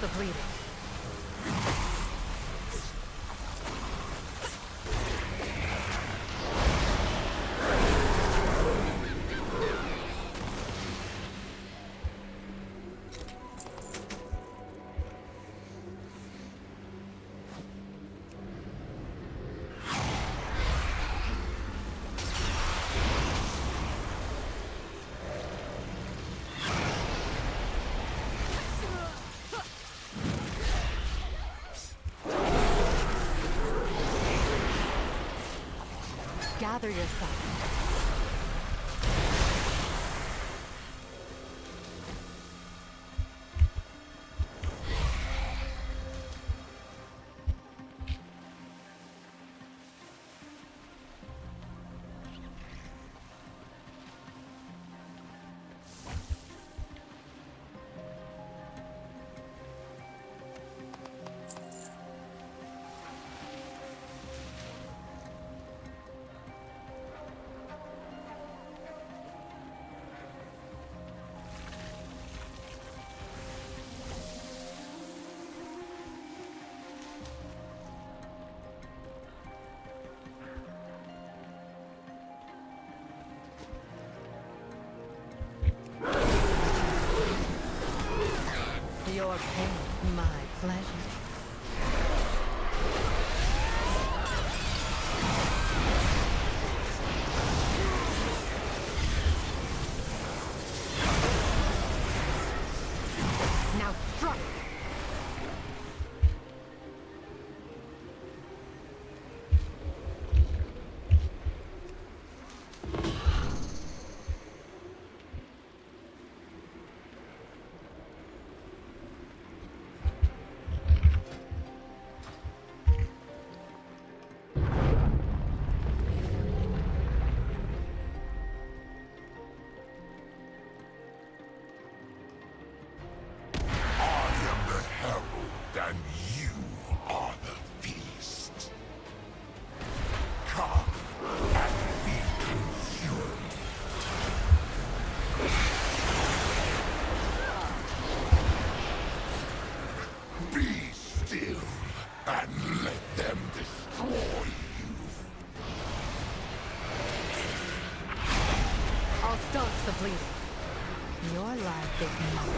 the bleeding. Gather yourself. Your pain, my pleasure. Now strike! And you are the feast. Come and be consumed. Be still and let them destroy you. I'll start the bleeding. Your life is mine.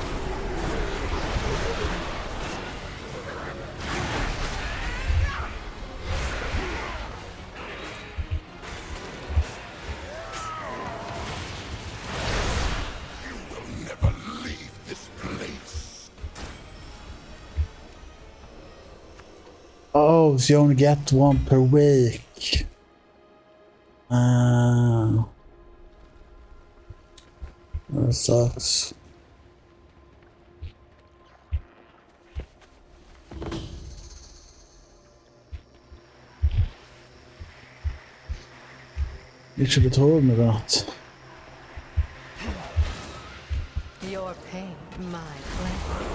Oh, so you only get one per week. That sucks. You should have told me that. Your pain, my pleasure.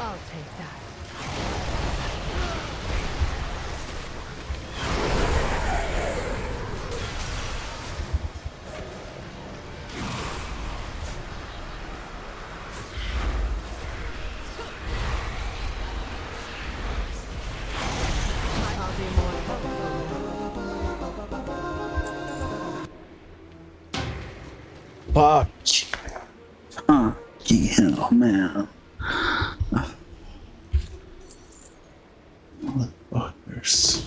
I'll take that. I'll do more. Fuck. Fucking hell, man. Motherfuckers.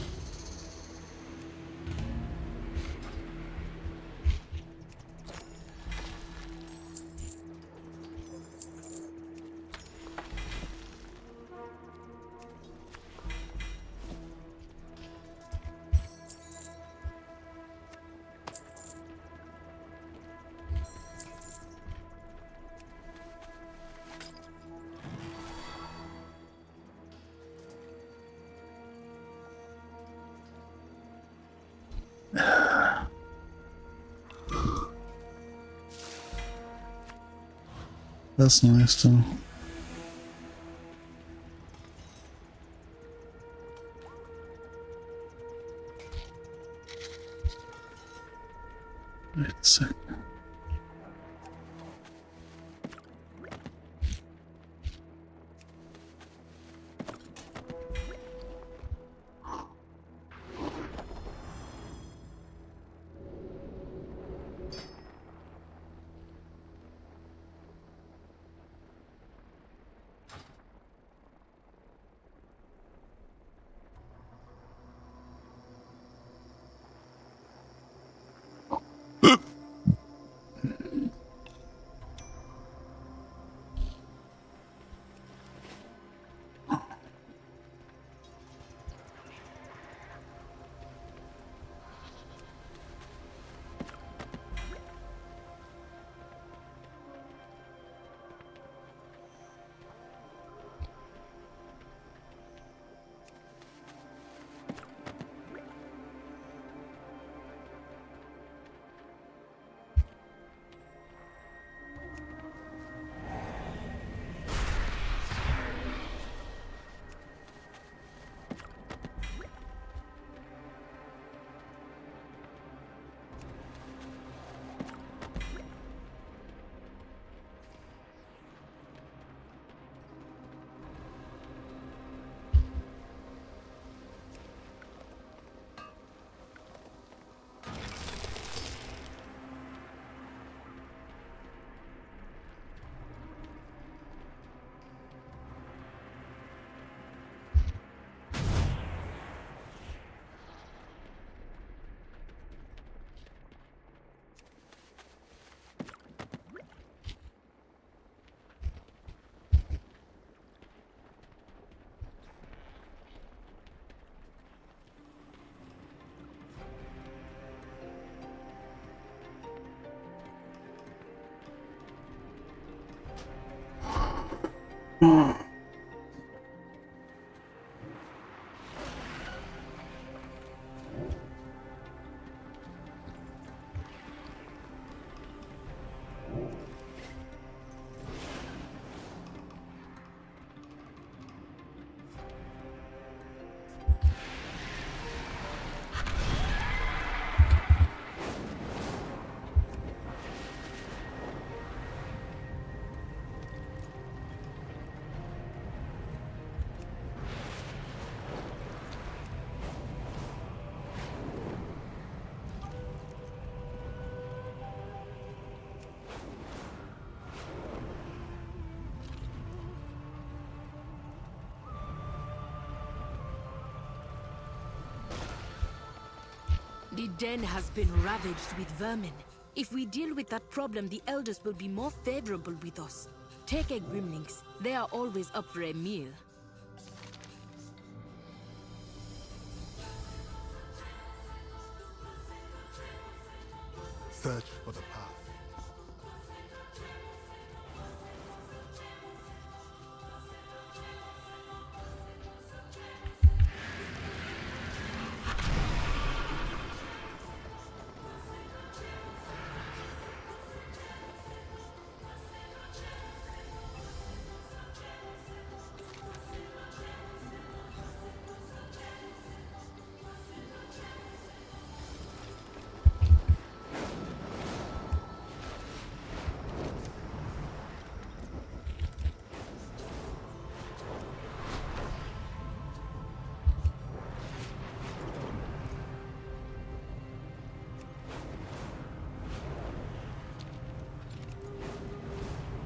That's nice though. Wait a second. The den has been ravaged with vermin. If we deal with that problem, the elders will be more favorable with us. Take a Gremlings. They are always up for a meal. Search for the path.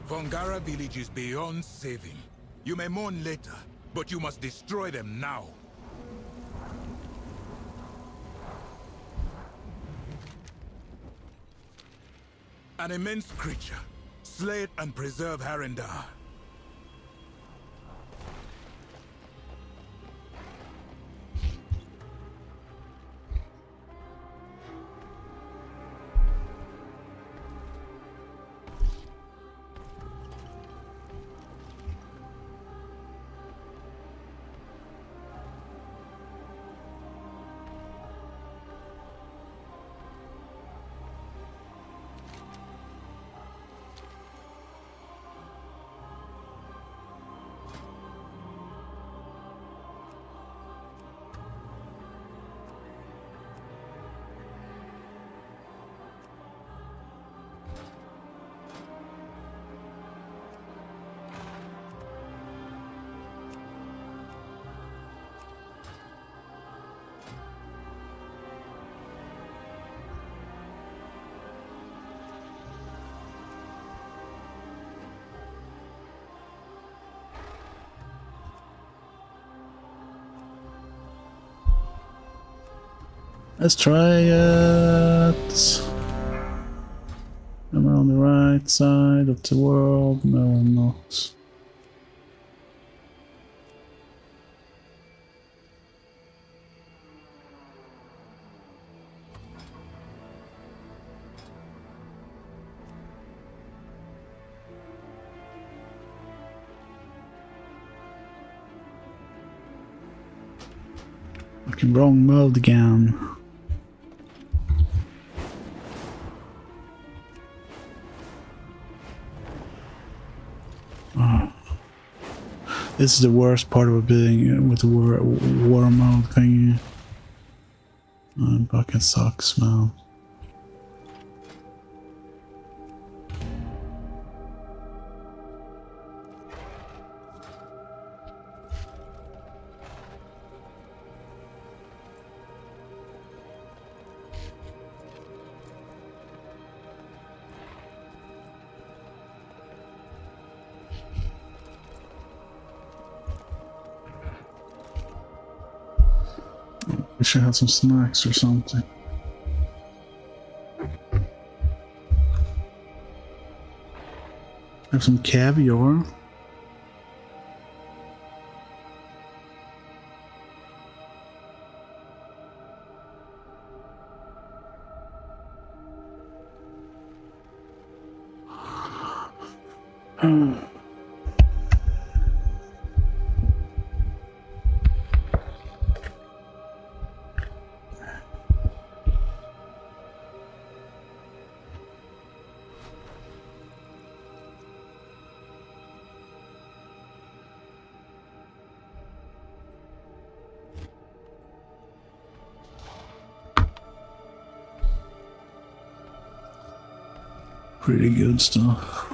Vongara village is beyond saving. You may mourn later, but you must destroy them now. An immense creature. Slay it and preserve Harendar. Let's try it. Am I on the right side of the world? No, I'm not. Fucking wrong mode again. Oh. This is the worst part of being with the war mode thingy. Oh, it fucking sucks, man. We should have some snacks or something. Have some caviar. Pretty good stuff.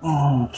Oh.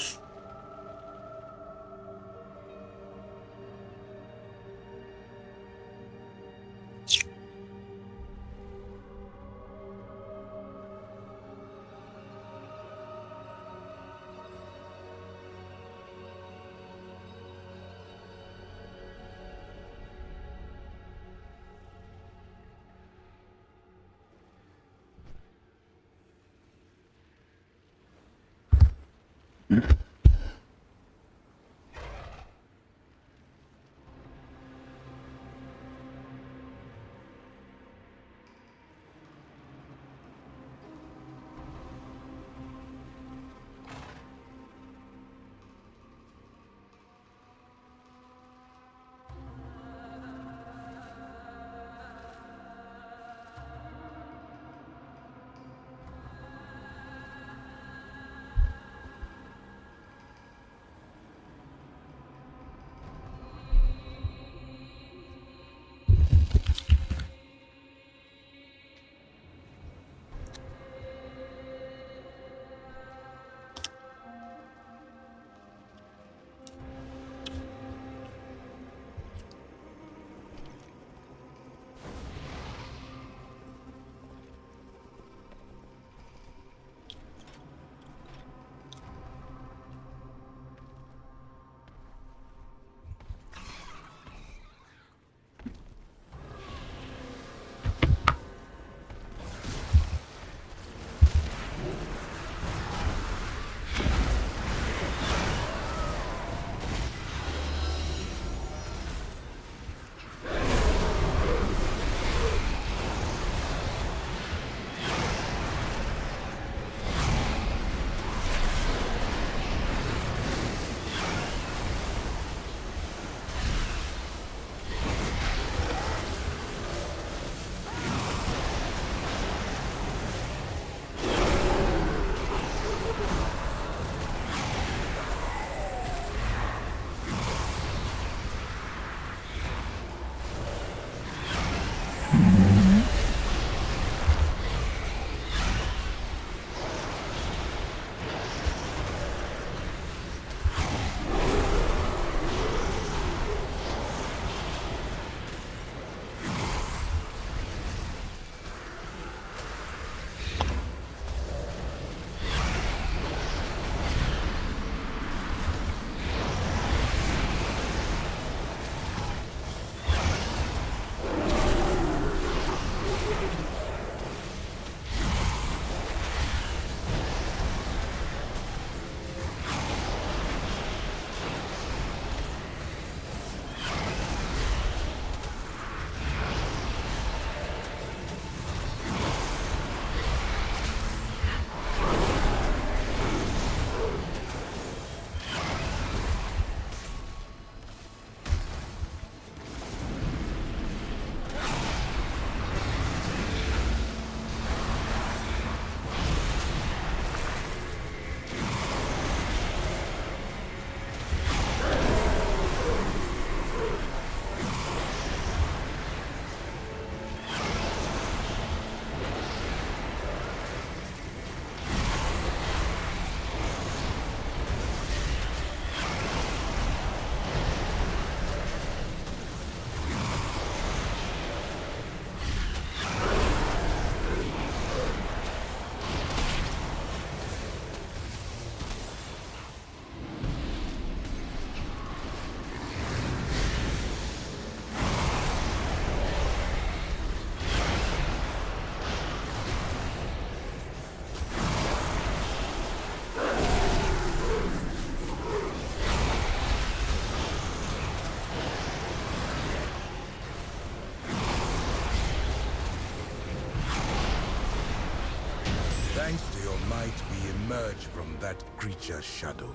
emerge from that creature's shadow.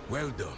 Well done.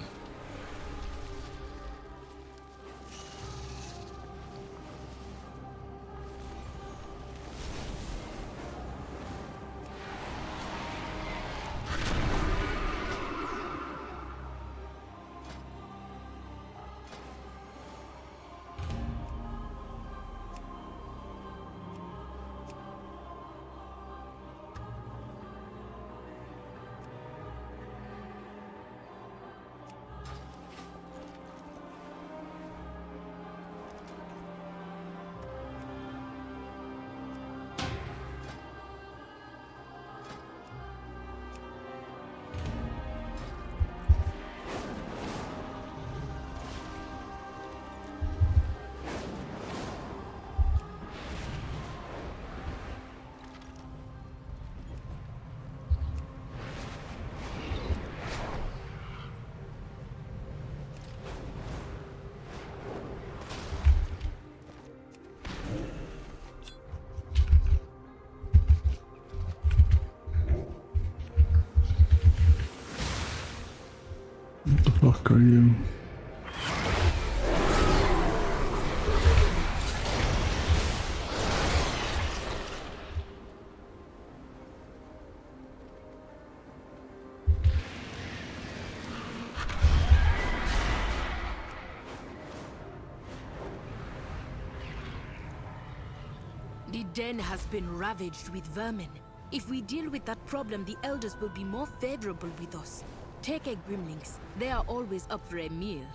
What the fuck are you? The den has been ravaged with vermin. If we deal with that problem, the elders will be more favorable with us. Take a Grimlings. They are always up for a meal.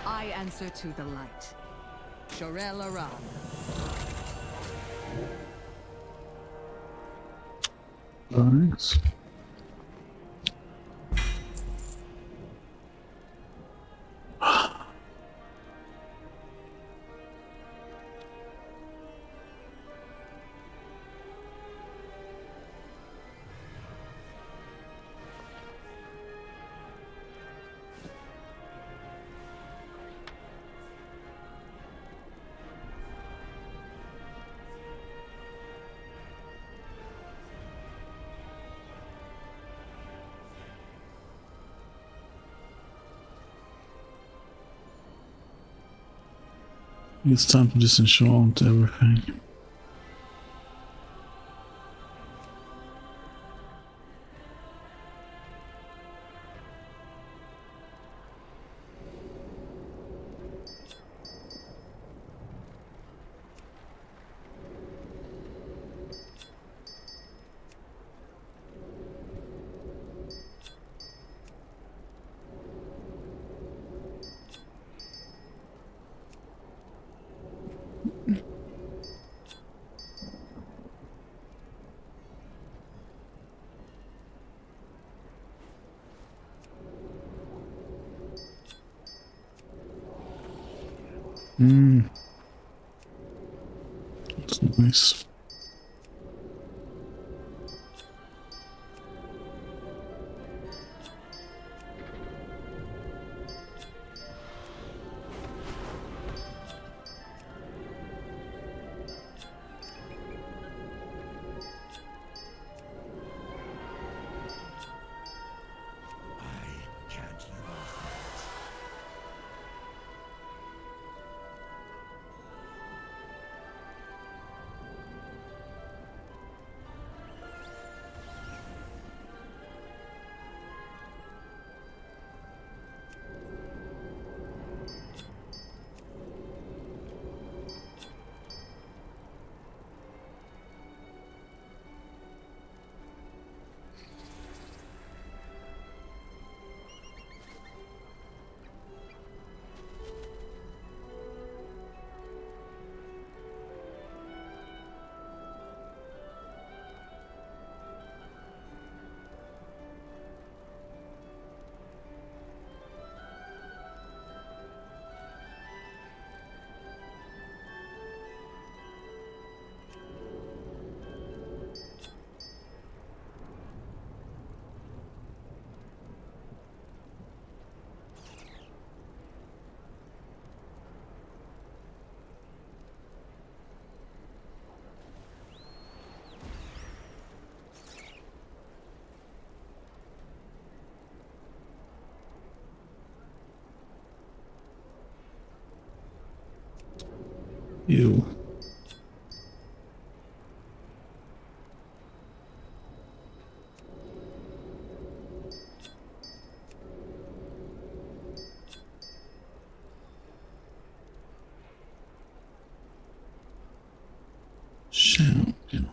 I answer to the light. Shorel Aram. Thanks. It's time to disenchant everything. That's nice. you. Champion.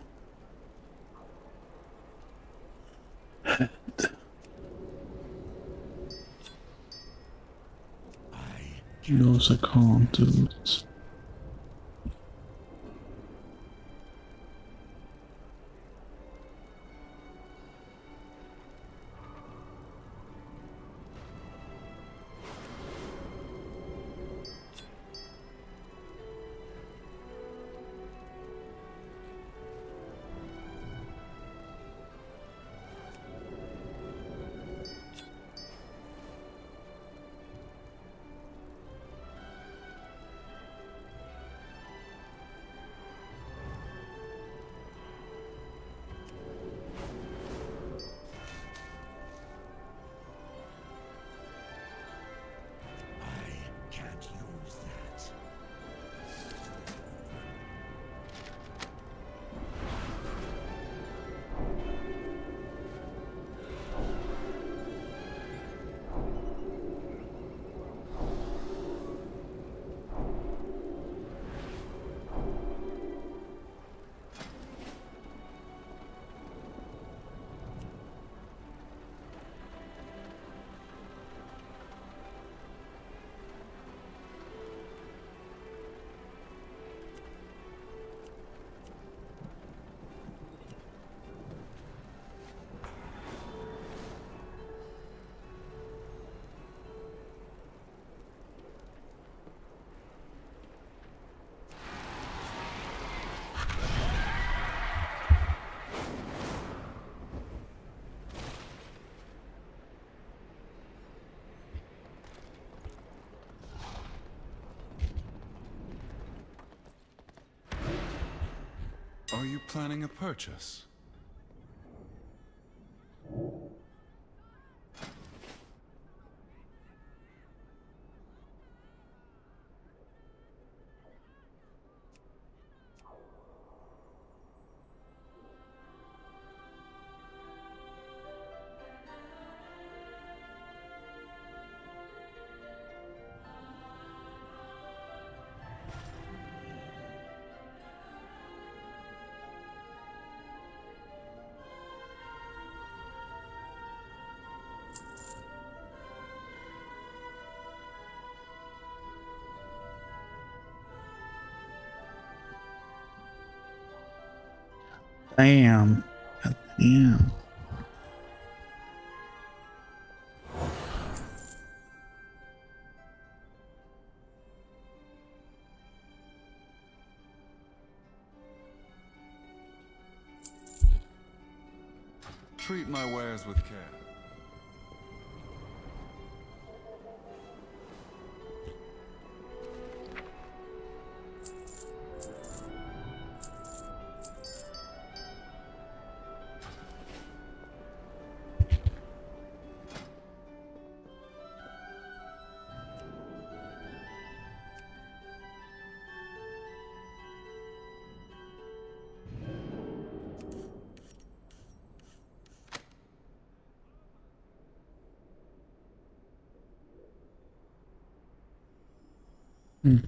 Head. Knows I can't do it. Are you planning a purchase? Damn. Damn. Treat my wares with care. Hmm.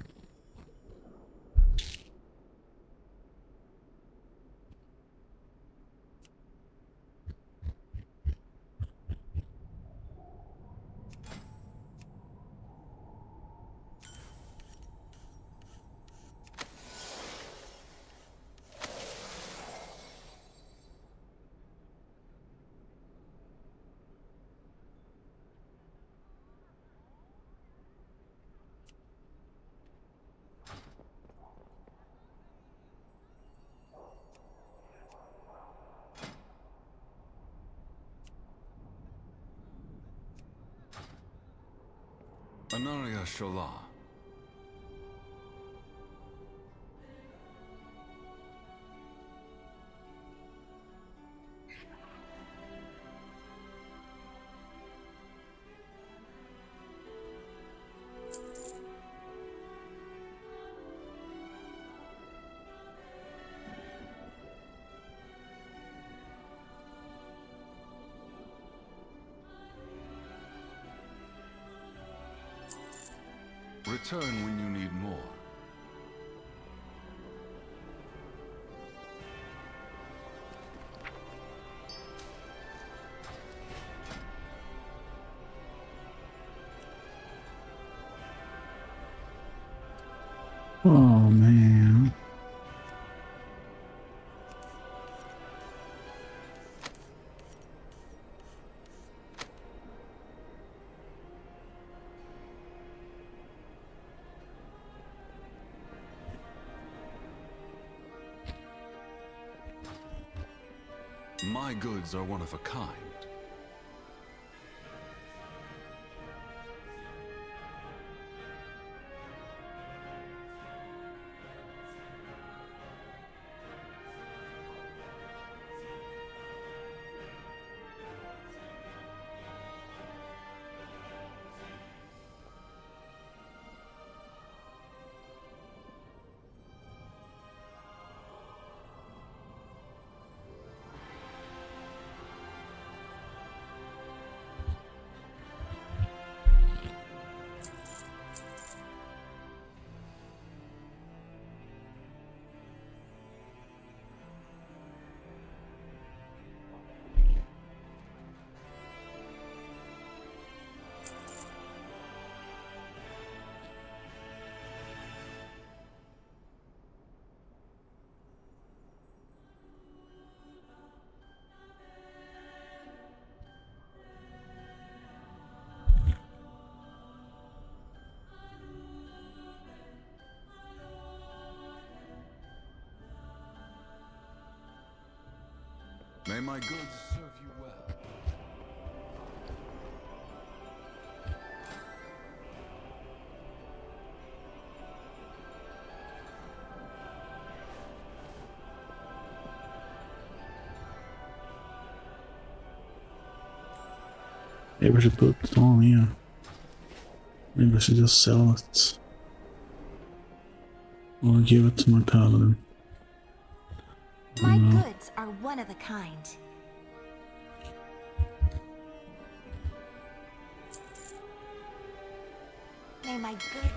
Anaria Shola. Return when you need more. Oh man. My goods are one of a kind. May my goods serve you well. Maybe I should put it on here. Maybe I should just sell it. Or give it to my paladin. My goods are one of a kind. May my goods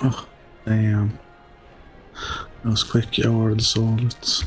Oh, damn. That was quick. I already sold it.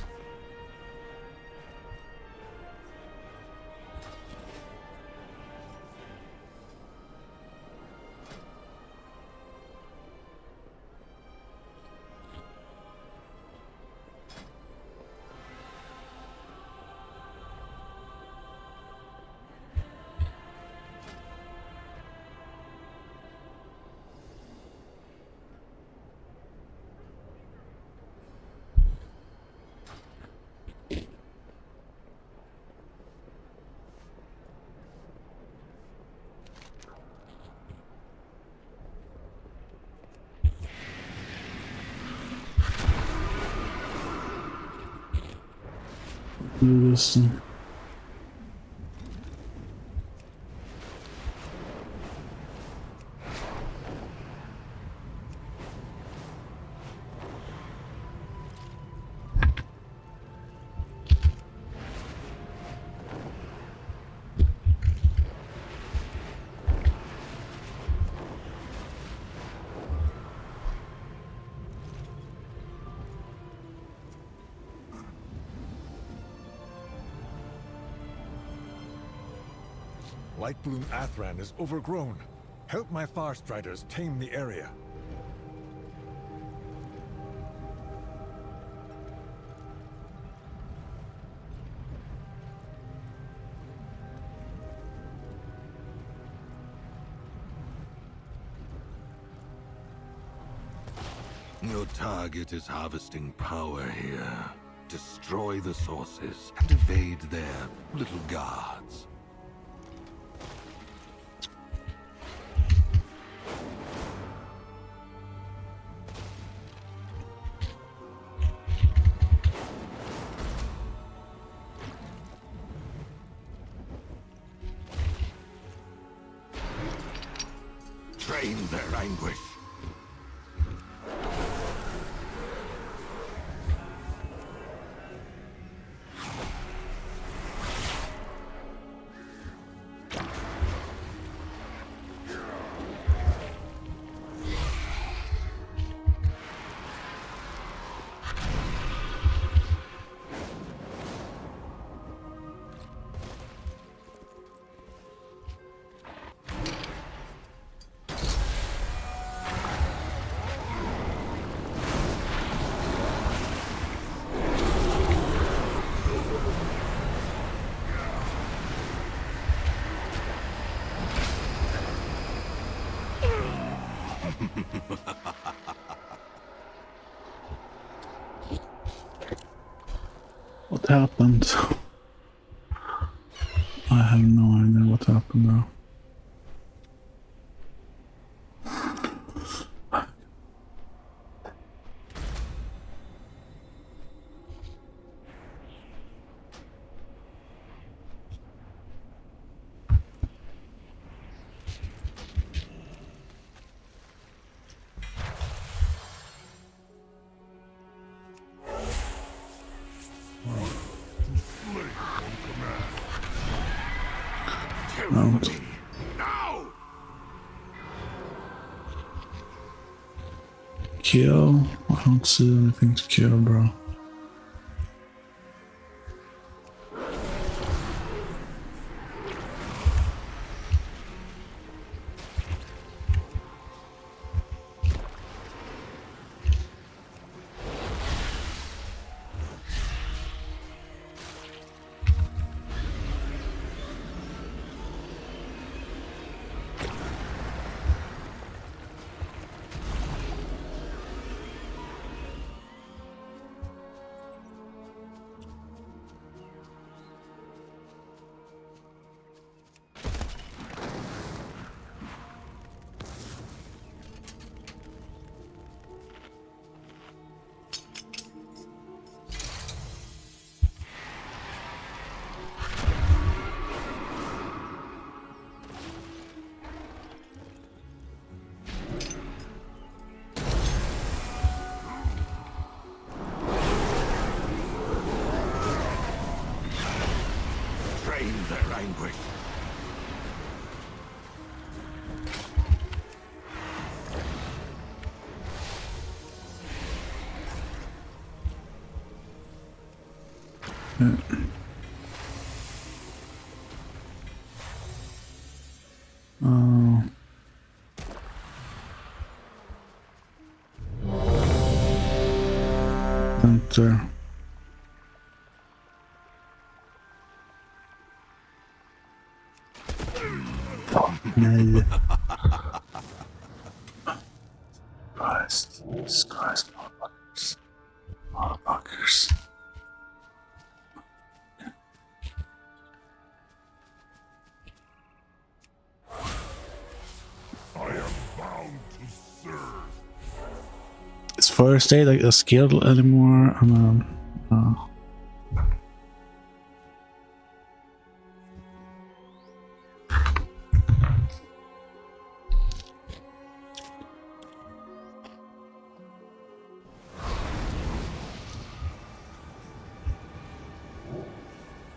Do this. Lightbloom Athran is overgrown. Help my Farstriders tame the area. Your target is harvesting power here. Destroy the sources and evade their little guards. Train their anguish. What happened? I have no idea what happened now. Kill? I don't see anything to kill, bro. Enter. Nej. Christ. Jesus Christ, motherfuckers. Motherfuckers. I am bound to serve. Is first aid like a skill anymore?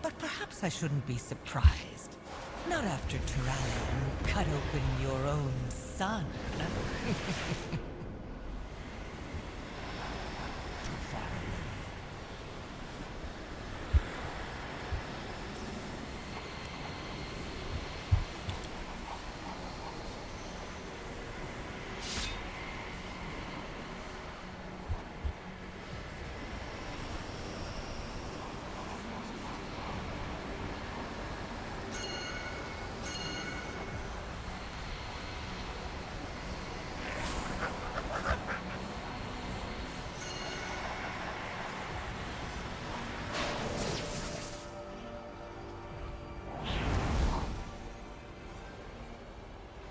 But perhaps I shouldn't be surprised. Not after Tyrallion cut open your own son.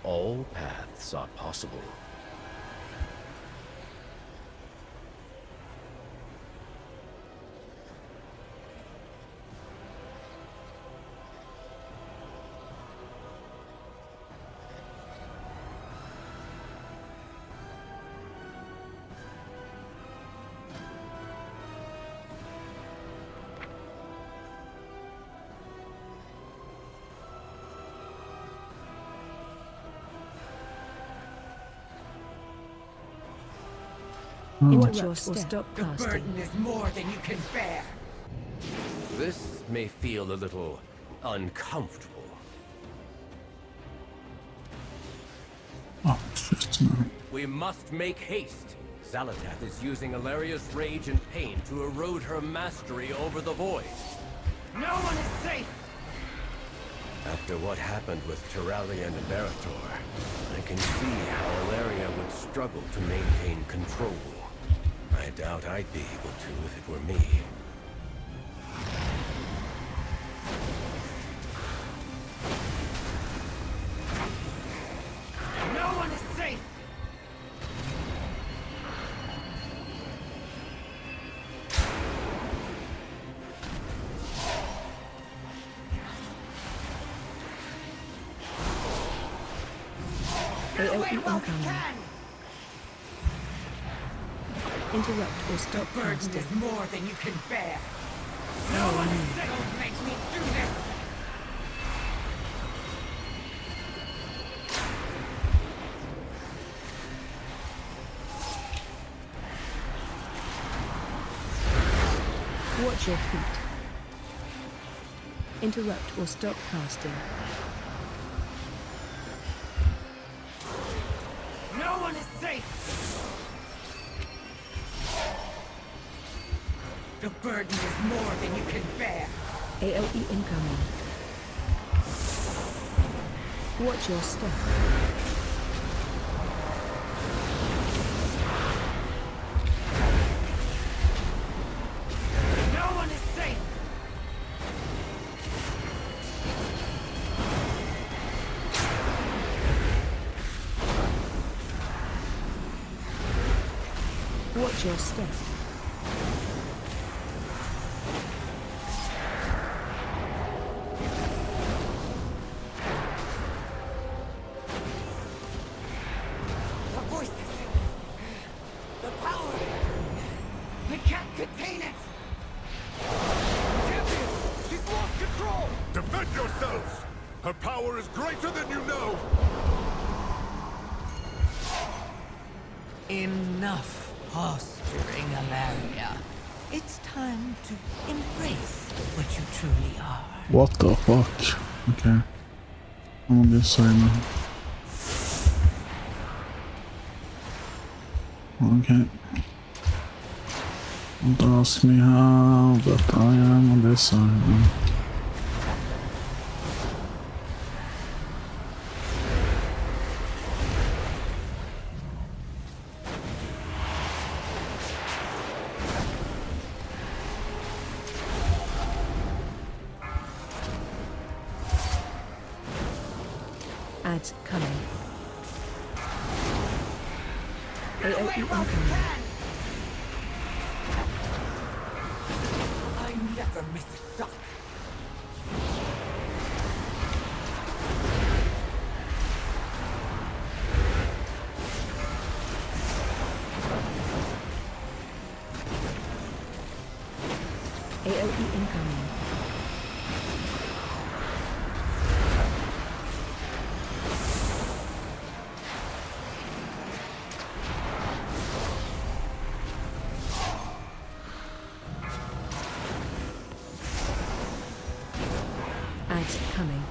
All paths are possible. Interrupt or stop The casting. burden is more than you can bear. This may feel a little uncomfortable. Oh, shit, man. We must make haste. Xalatath is using Ilaria's rage and pain to erode her mastery over the void. No one is safe. After what happened with Tyrallion and Barator, I can see how Ilaria would struggle to maintain control. I doubt I'd be able to if it were me. No one is safe! AOE incoming. Interrupt or stop The burden casting. is more than you can bear. No Oh, one no. don't make me do this! Watch your feet. Interrupt or stop casting. No one is safe! The burden is more than you can bear. AOE incoming. Watch your step. No one is safe! Watch your step. The voices! The power! I can't contain it! Champion! She's lost control! Defend yourselves! Her power is greater than you know! Enough posturing, Alaria. It's time to embrace what you truly are. What the fuck? Okay. I'm on this side now. Okay. Don't ask me how, but I am on this side now. Ads coming. AOE incoming. I never miss a shot. AOE incoming. Ads coming.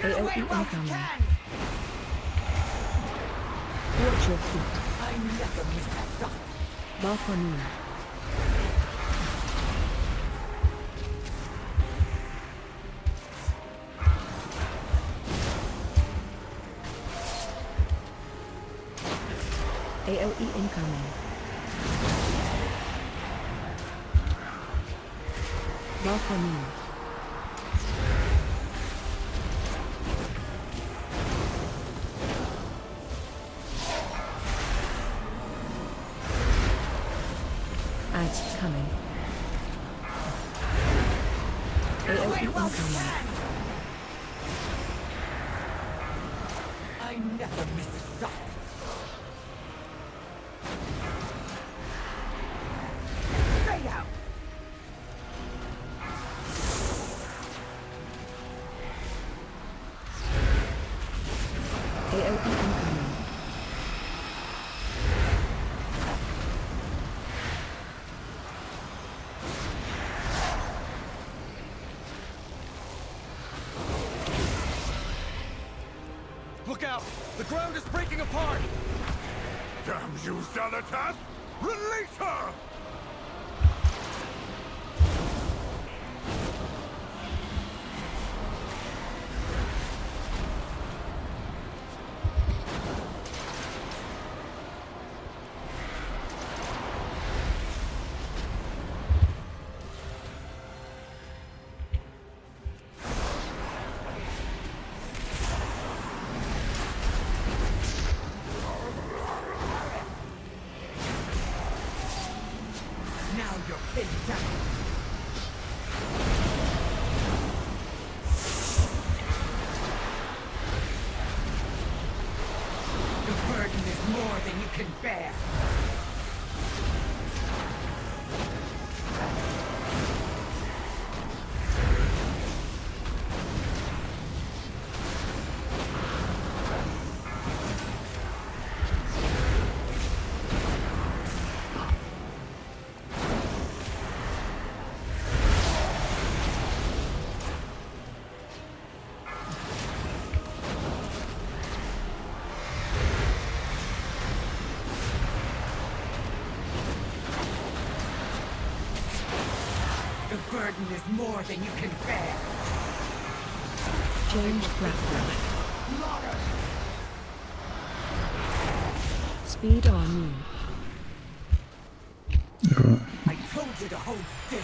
AOE incoming. Watch your feet. I never miss a shot. Mark on you. AOE incoming. Mark on you. Ads coming. AOE incoming. I never miss a shot. Stay out. AOE incoming. Look out! The ground is breaking apart! Damn you, Zalatath! Release her! than you can bear. The burden is more than you can bear. Change platform. Speed on me. I told you to hold still.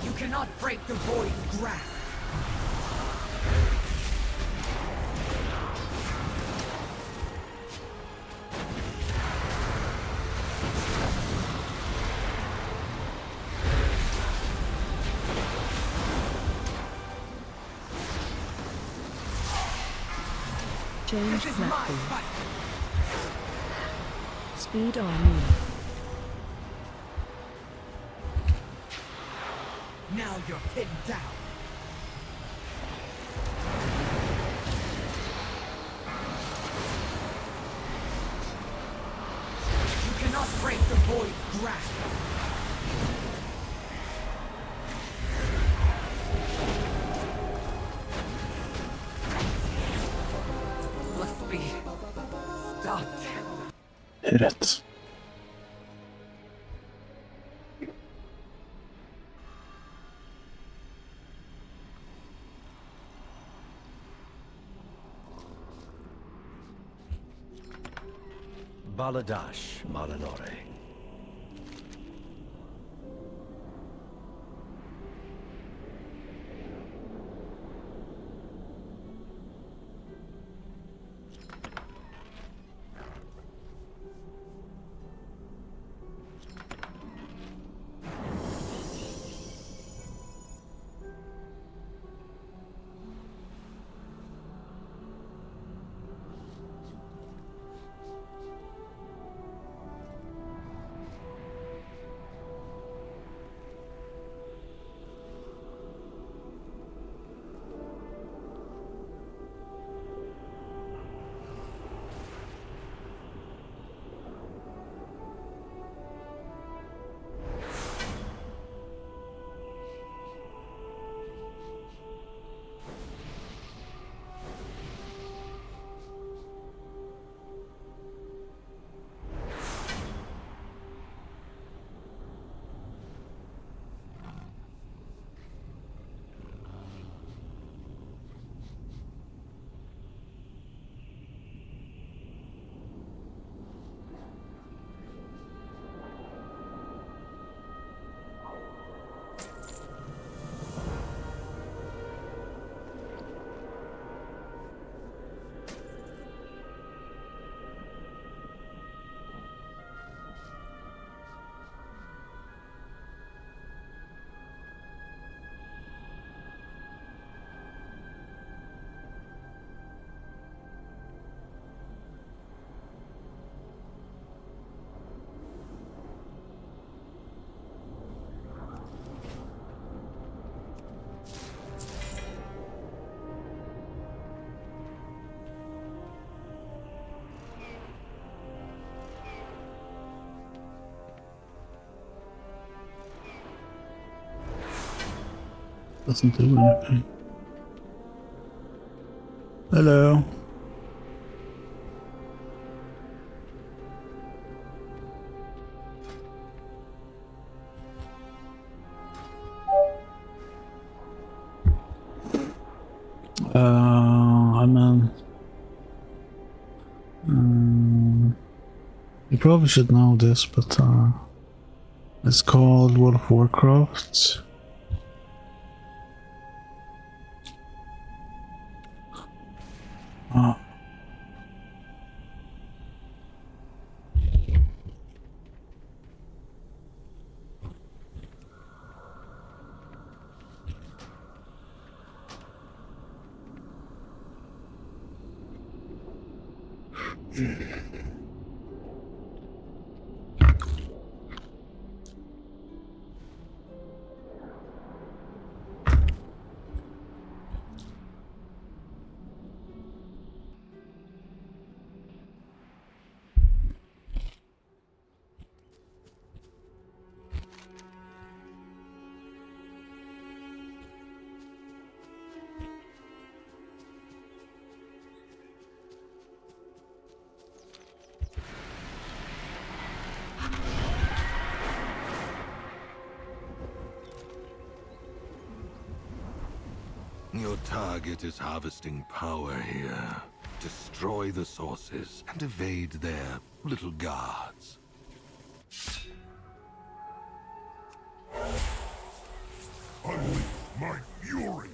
You cannot break the void's grasp. Change This is my platform. fight. Speed on me. Now you're pinned down. You cannot break the void's grasp. Must be stopped. Rätt. Baladash Malanore. Doesn't do anything. Hello. I mean, You probably should know this, but it's called World of Warcraft. Your target is harvesting power here. Destroy the sources and evade their little guards. Unleash my fury!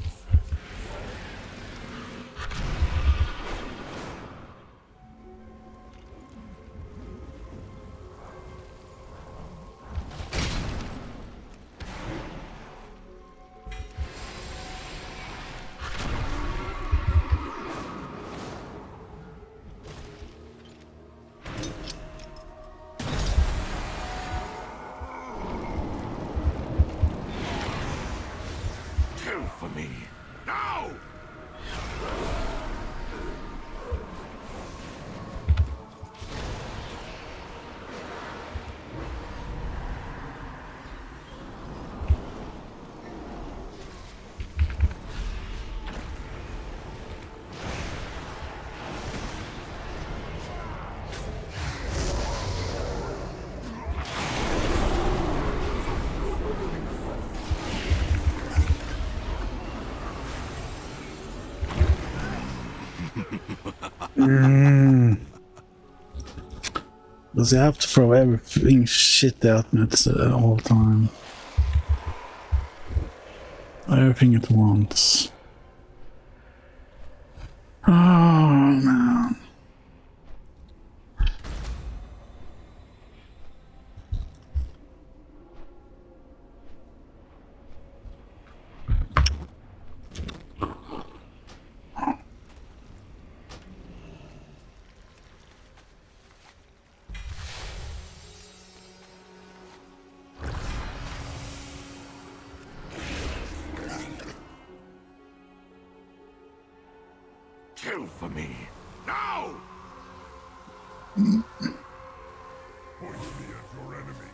For me. Now! Does he have to throw everything shit at me all the time? Everything at once. Oh man. Kill for me. Now! Point me at your enemy.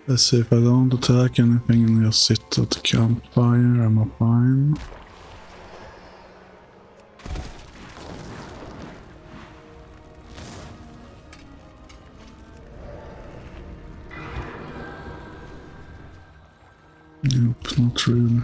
Let's see, if I don't attack anything and just sit at the campfire, am I fine? Nope, not really.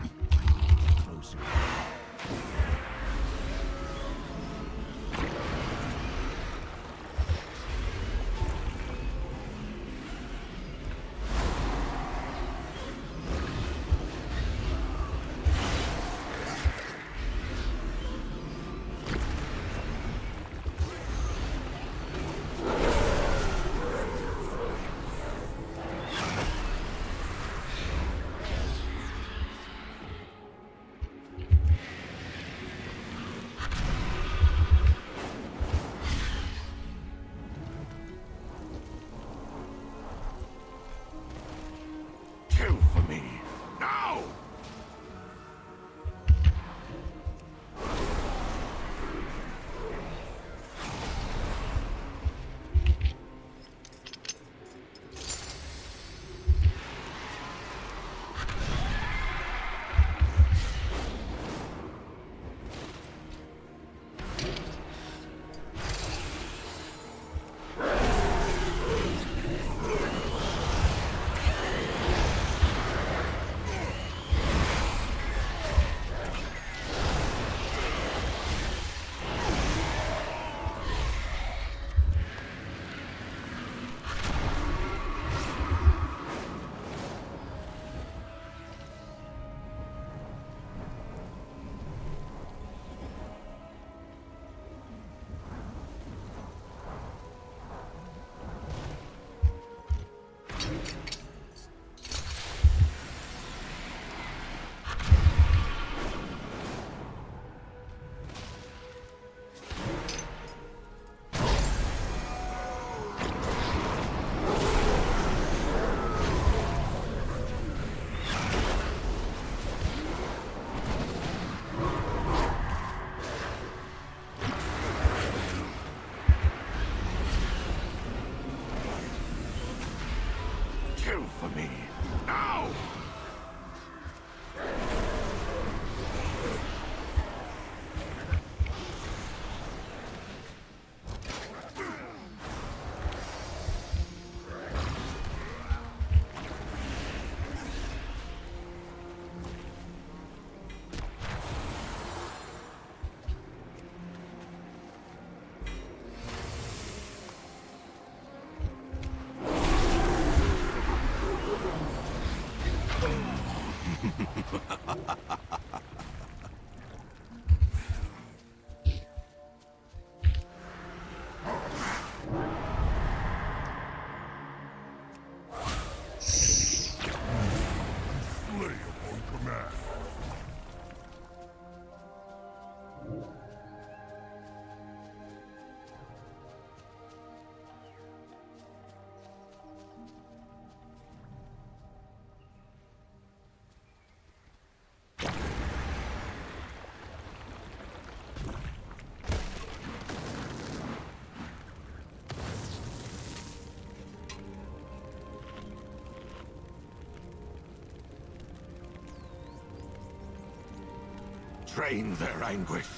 drain their anguish.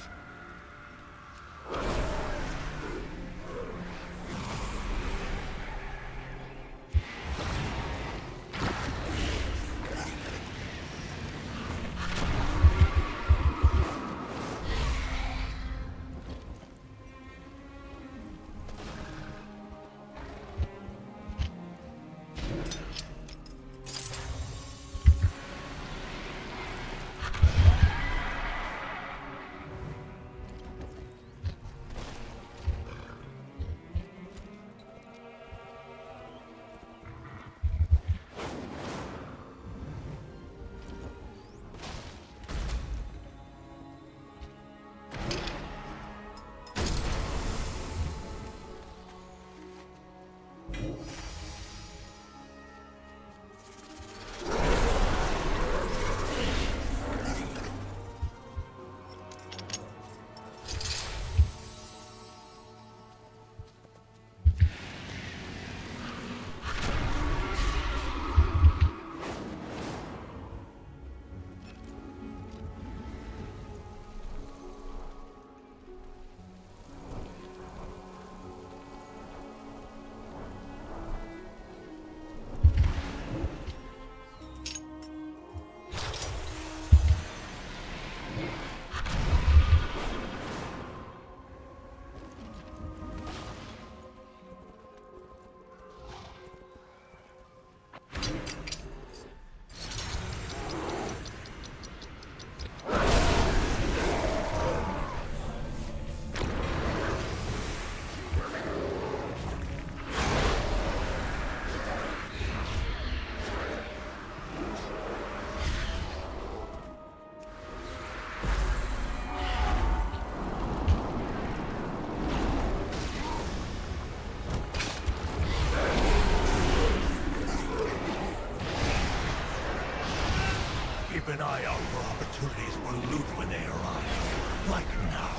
Keep an eye out for opportunities for loot when they arrive. Like now.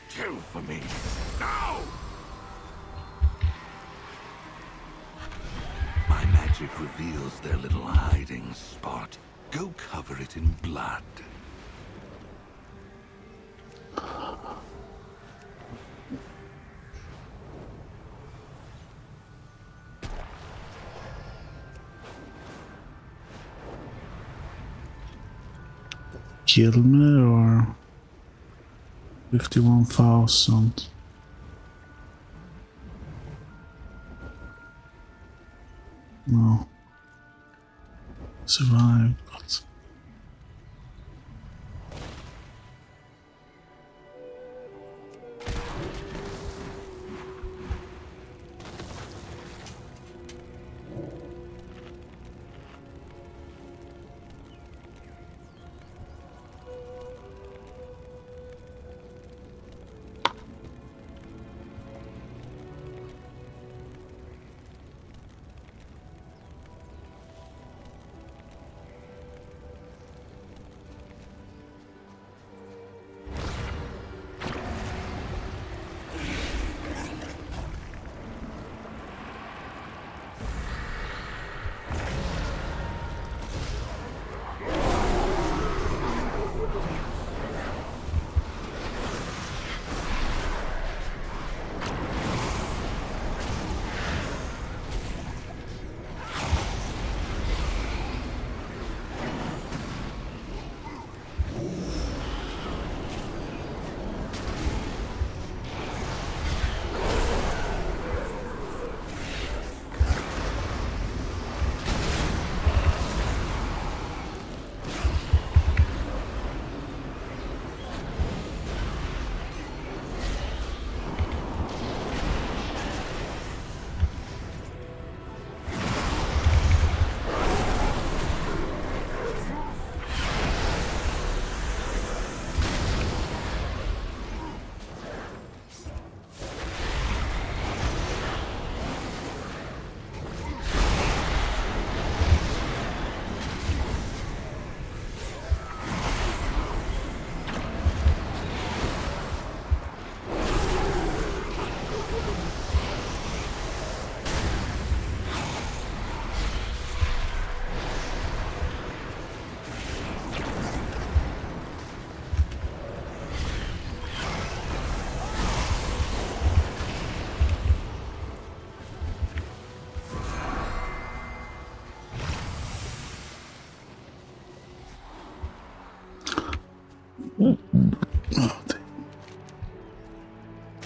Kill for me. Now! My magic reveals their little hiding spot. Go cover it in blood. Kill me or 51,000. No. Survive, but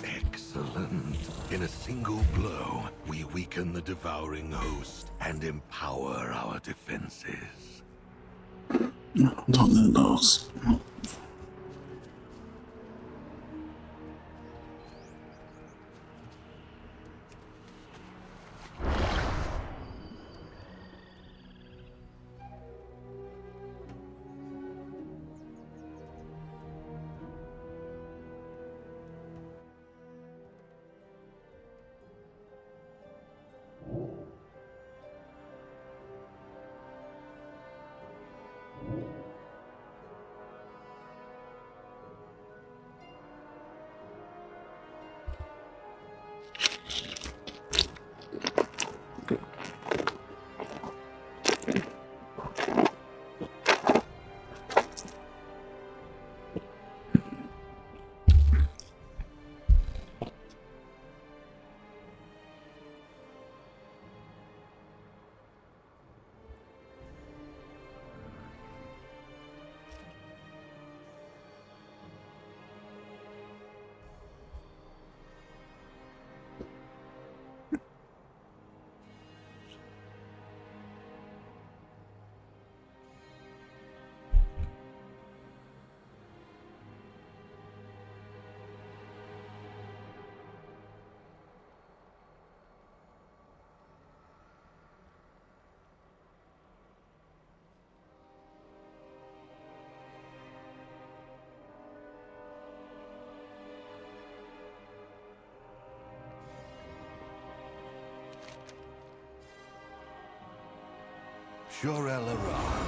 Excellent. In a single blow, we weaken the devouring host and empower our defenses. Don't need those. Jor-El Aran.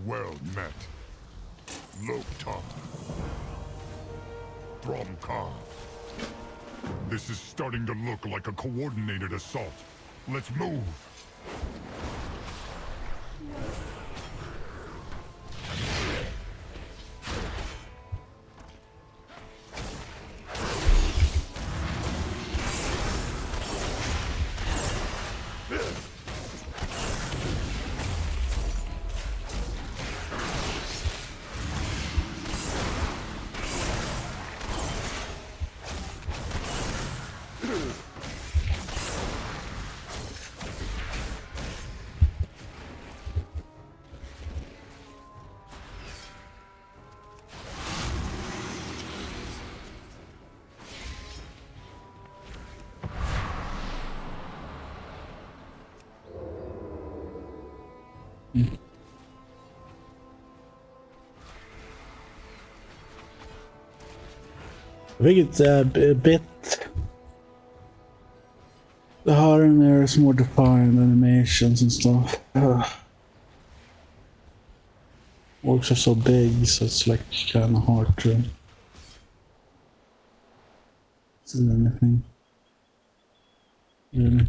well met. Loktar. Thromkar. This is starting to look like a coordinated assault. Let's move. I think it's a bit the harder and there is more defined animations and stuff. Orcs are so big, so it's like kind of hard to see anything. Really.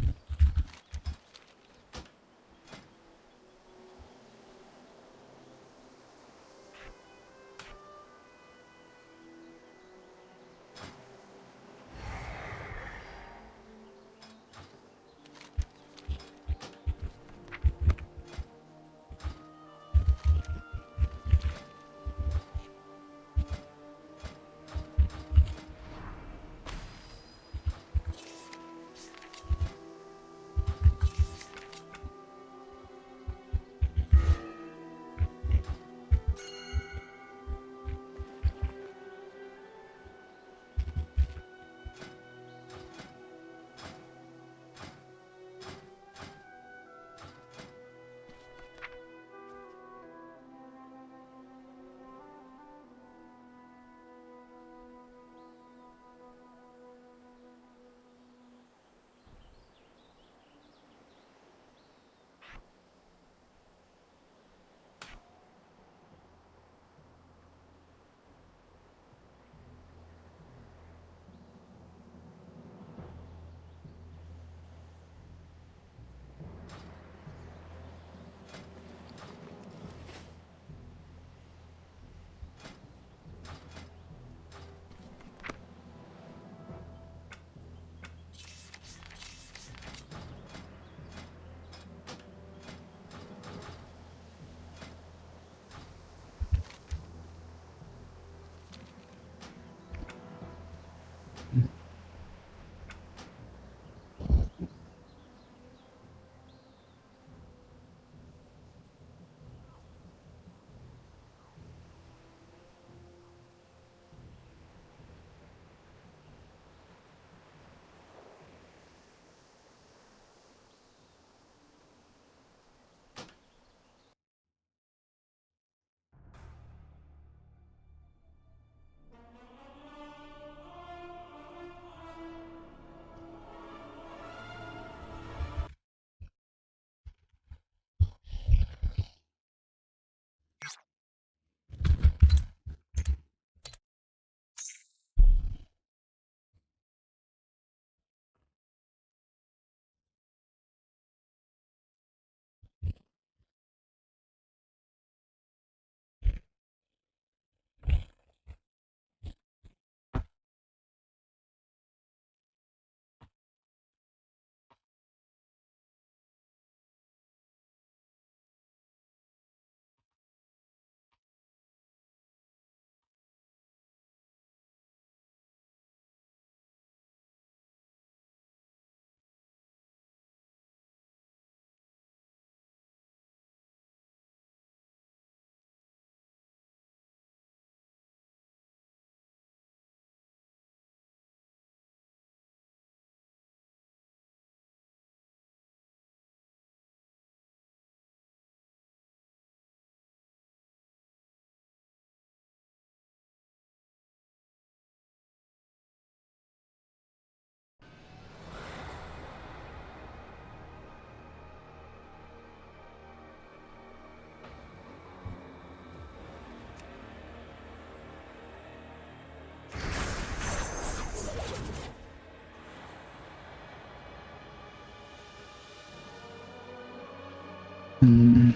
Towering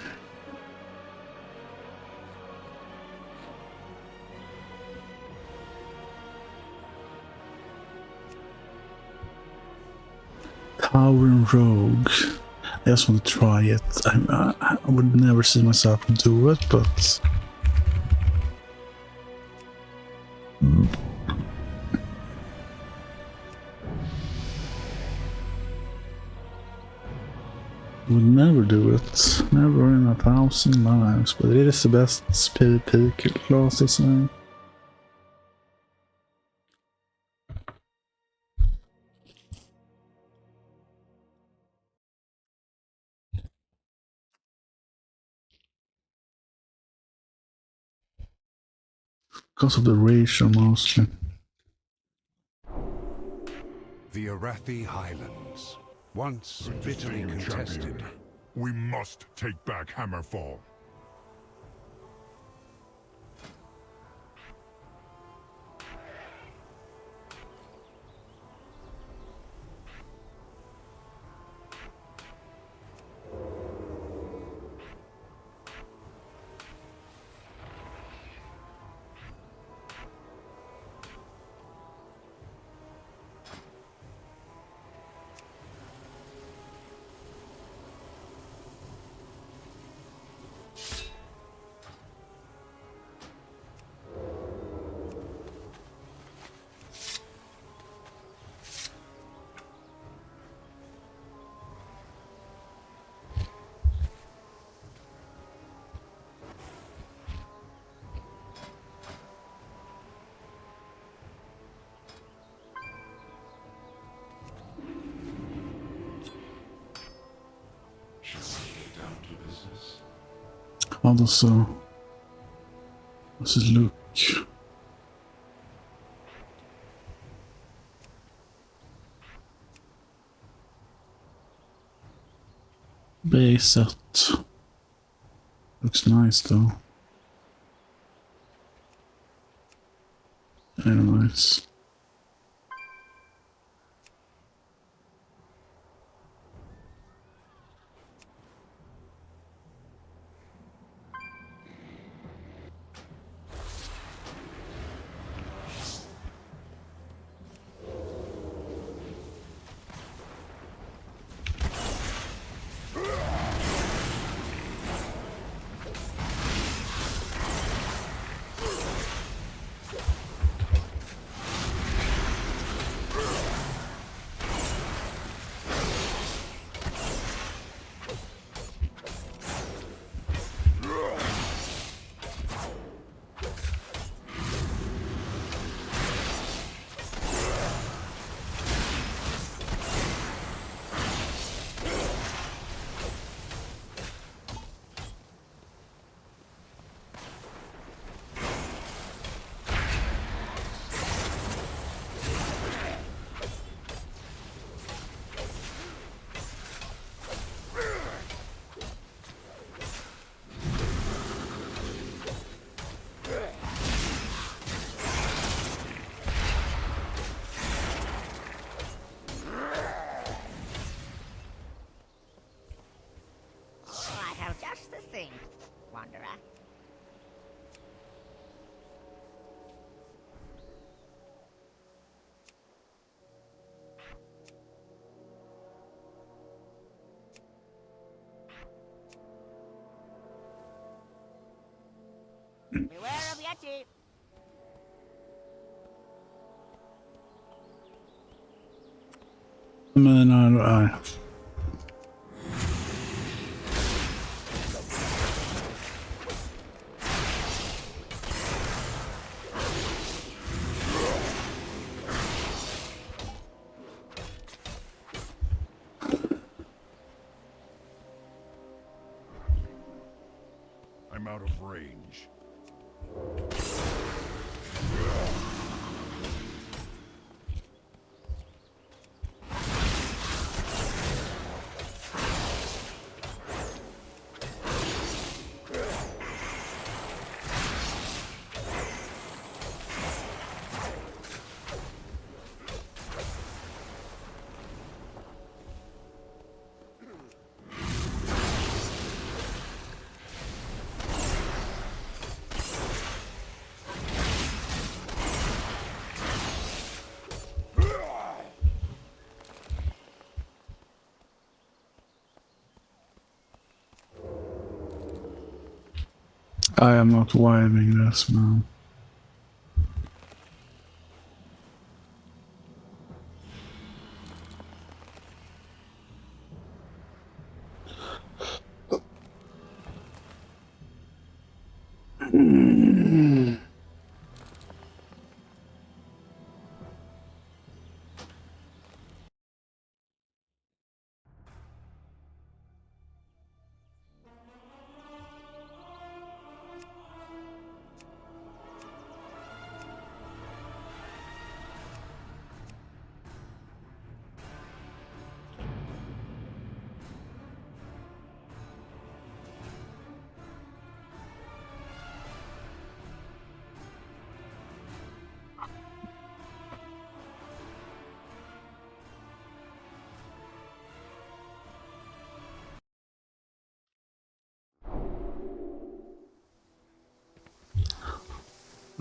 Rogue. I just want to try it. I would never see myself do it, but would never do it. Never in 1,000 lives. But it is the best PvP class, they say. Because of the ratio, mostly. The Arathi Highlands, once bitterly contested. We must take back Hammerfall. How does it look? Base set. Looks nice though. Very nice. Beware of Yeti! Men I'm out of range. I am not wiving this, man.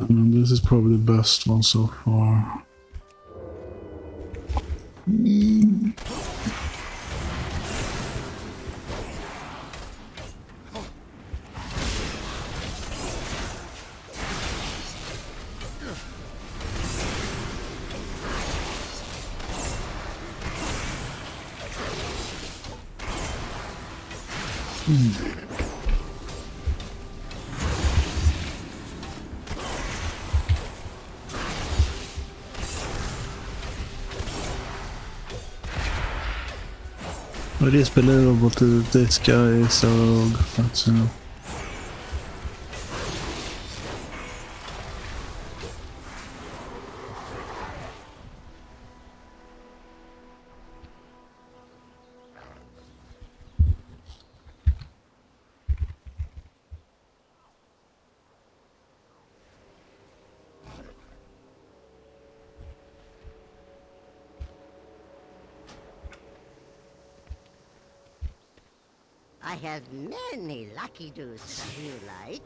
And this is probably the best one so far. It is believable that this guy is a rogue, but you know. I have many lucky doos that you like.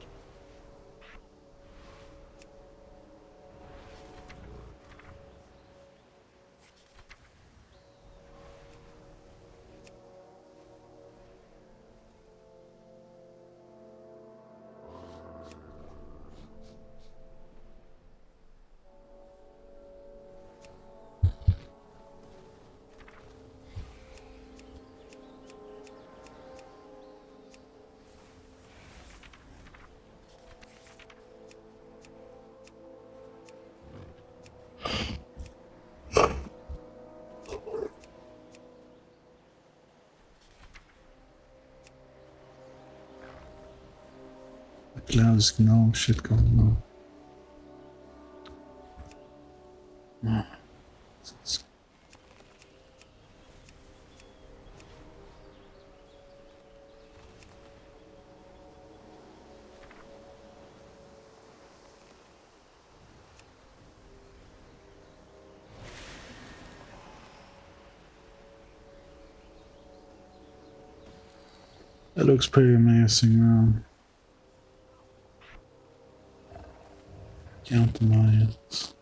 Clouds, no shit going on. It looks pretty amazing, man. Can't deny it.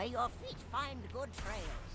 May your feet find good trails.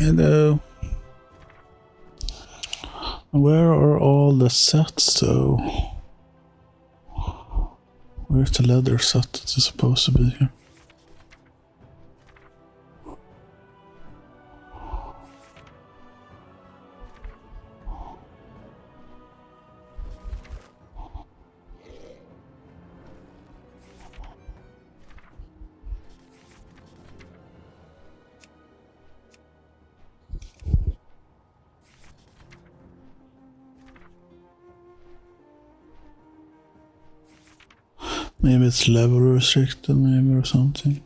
Hello. Where are all the sets though? Where's the leather set that is supposed to be here? Maybe it's level restricted, maybe, or something.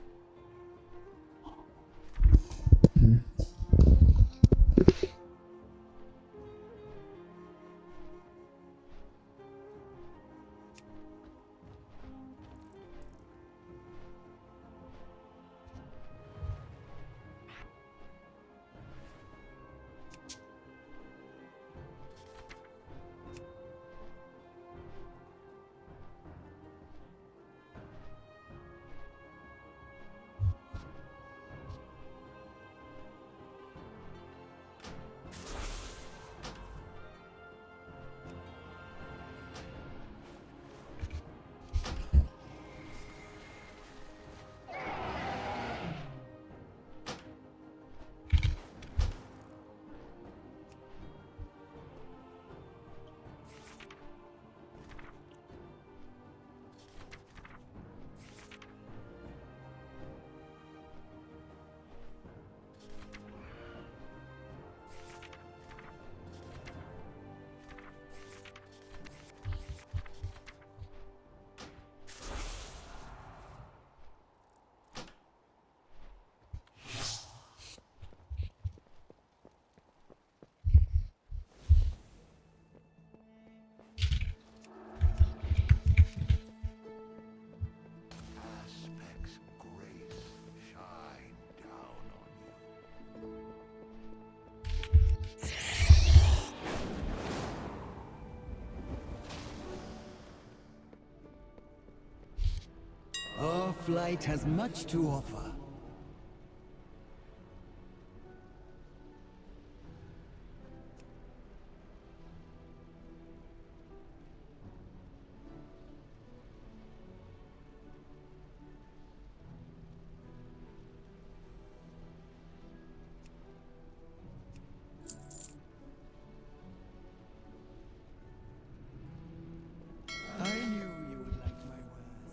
Our flight has much to offer. I knew you would like my wares.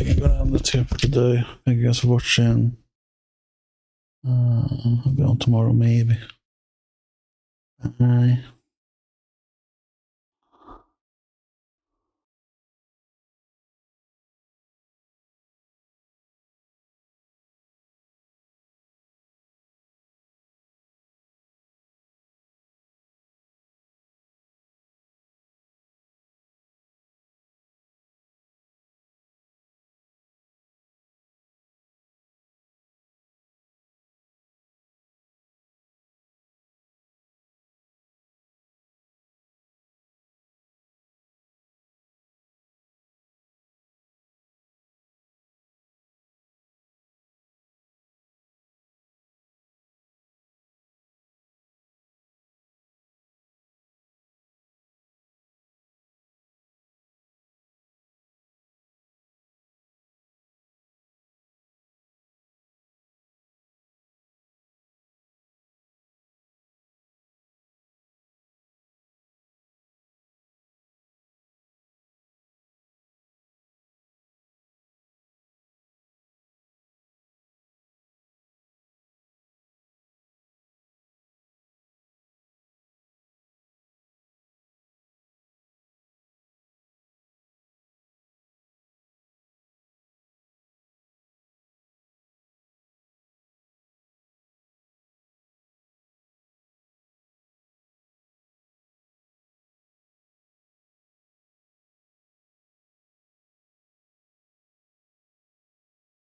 think I'm gonna end it here for today. Thank you guys for watching. I'll be on tomorrow maybe. Bye.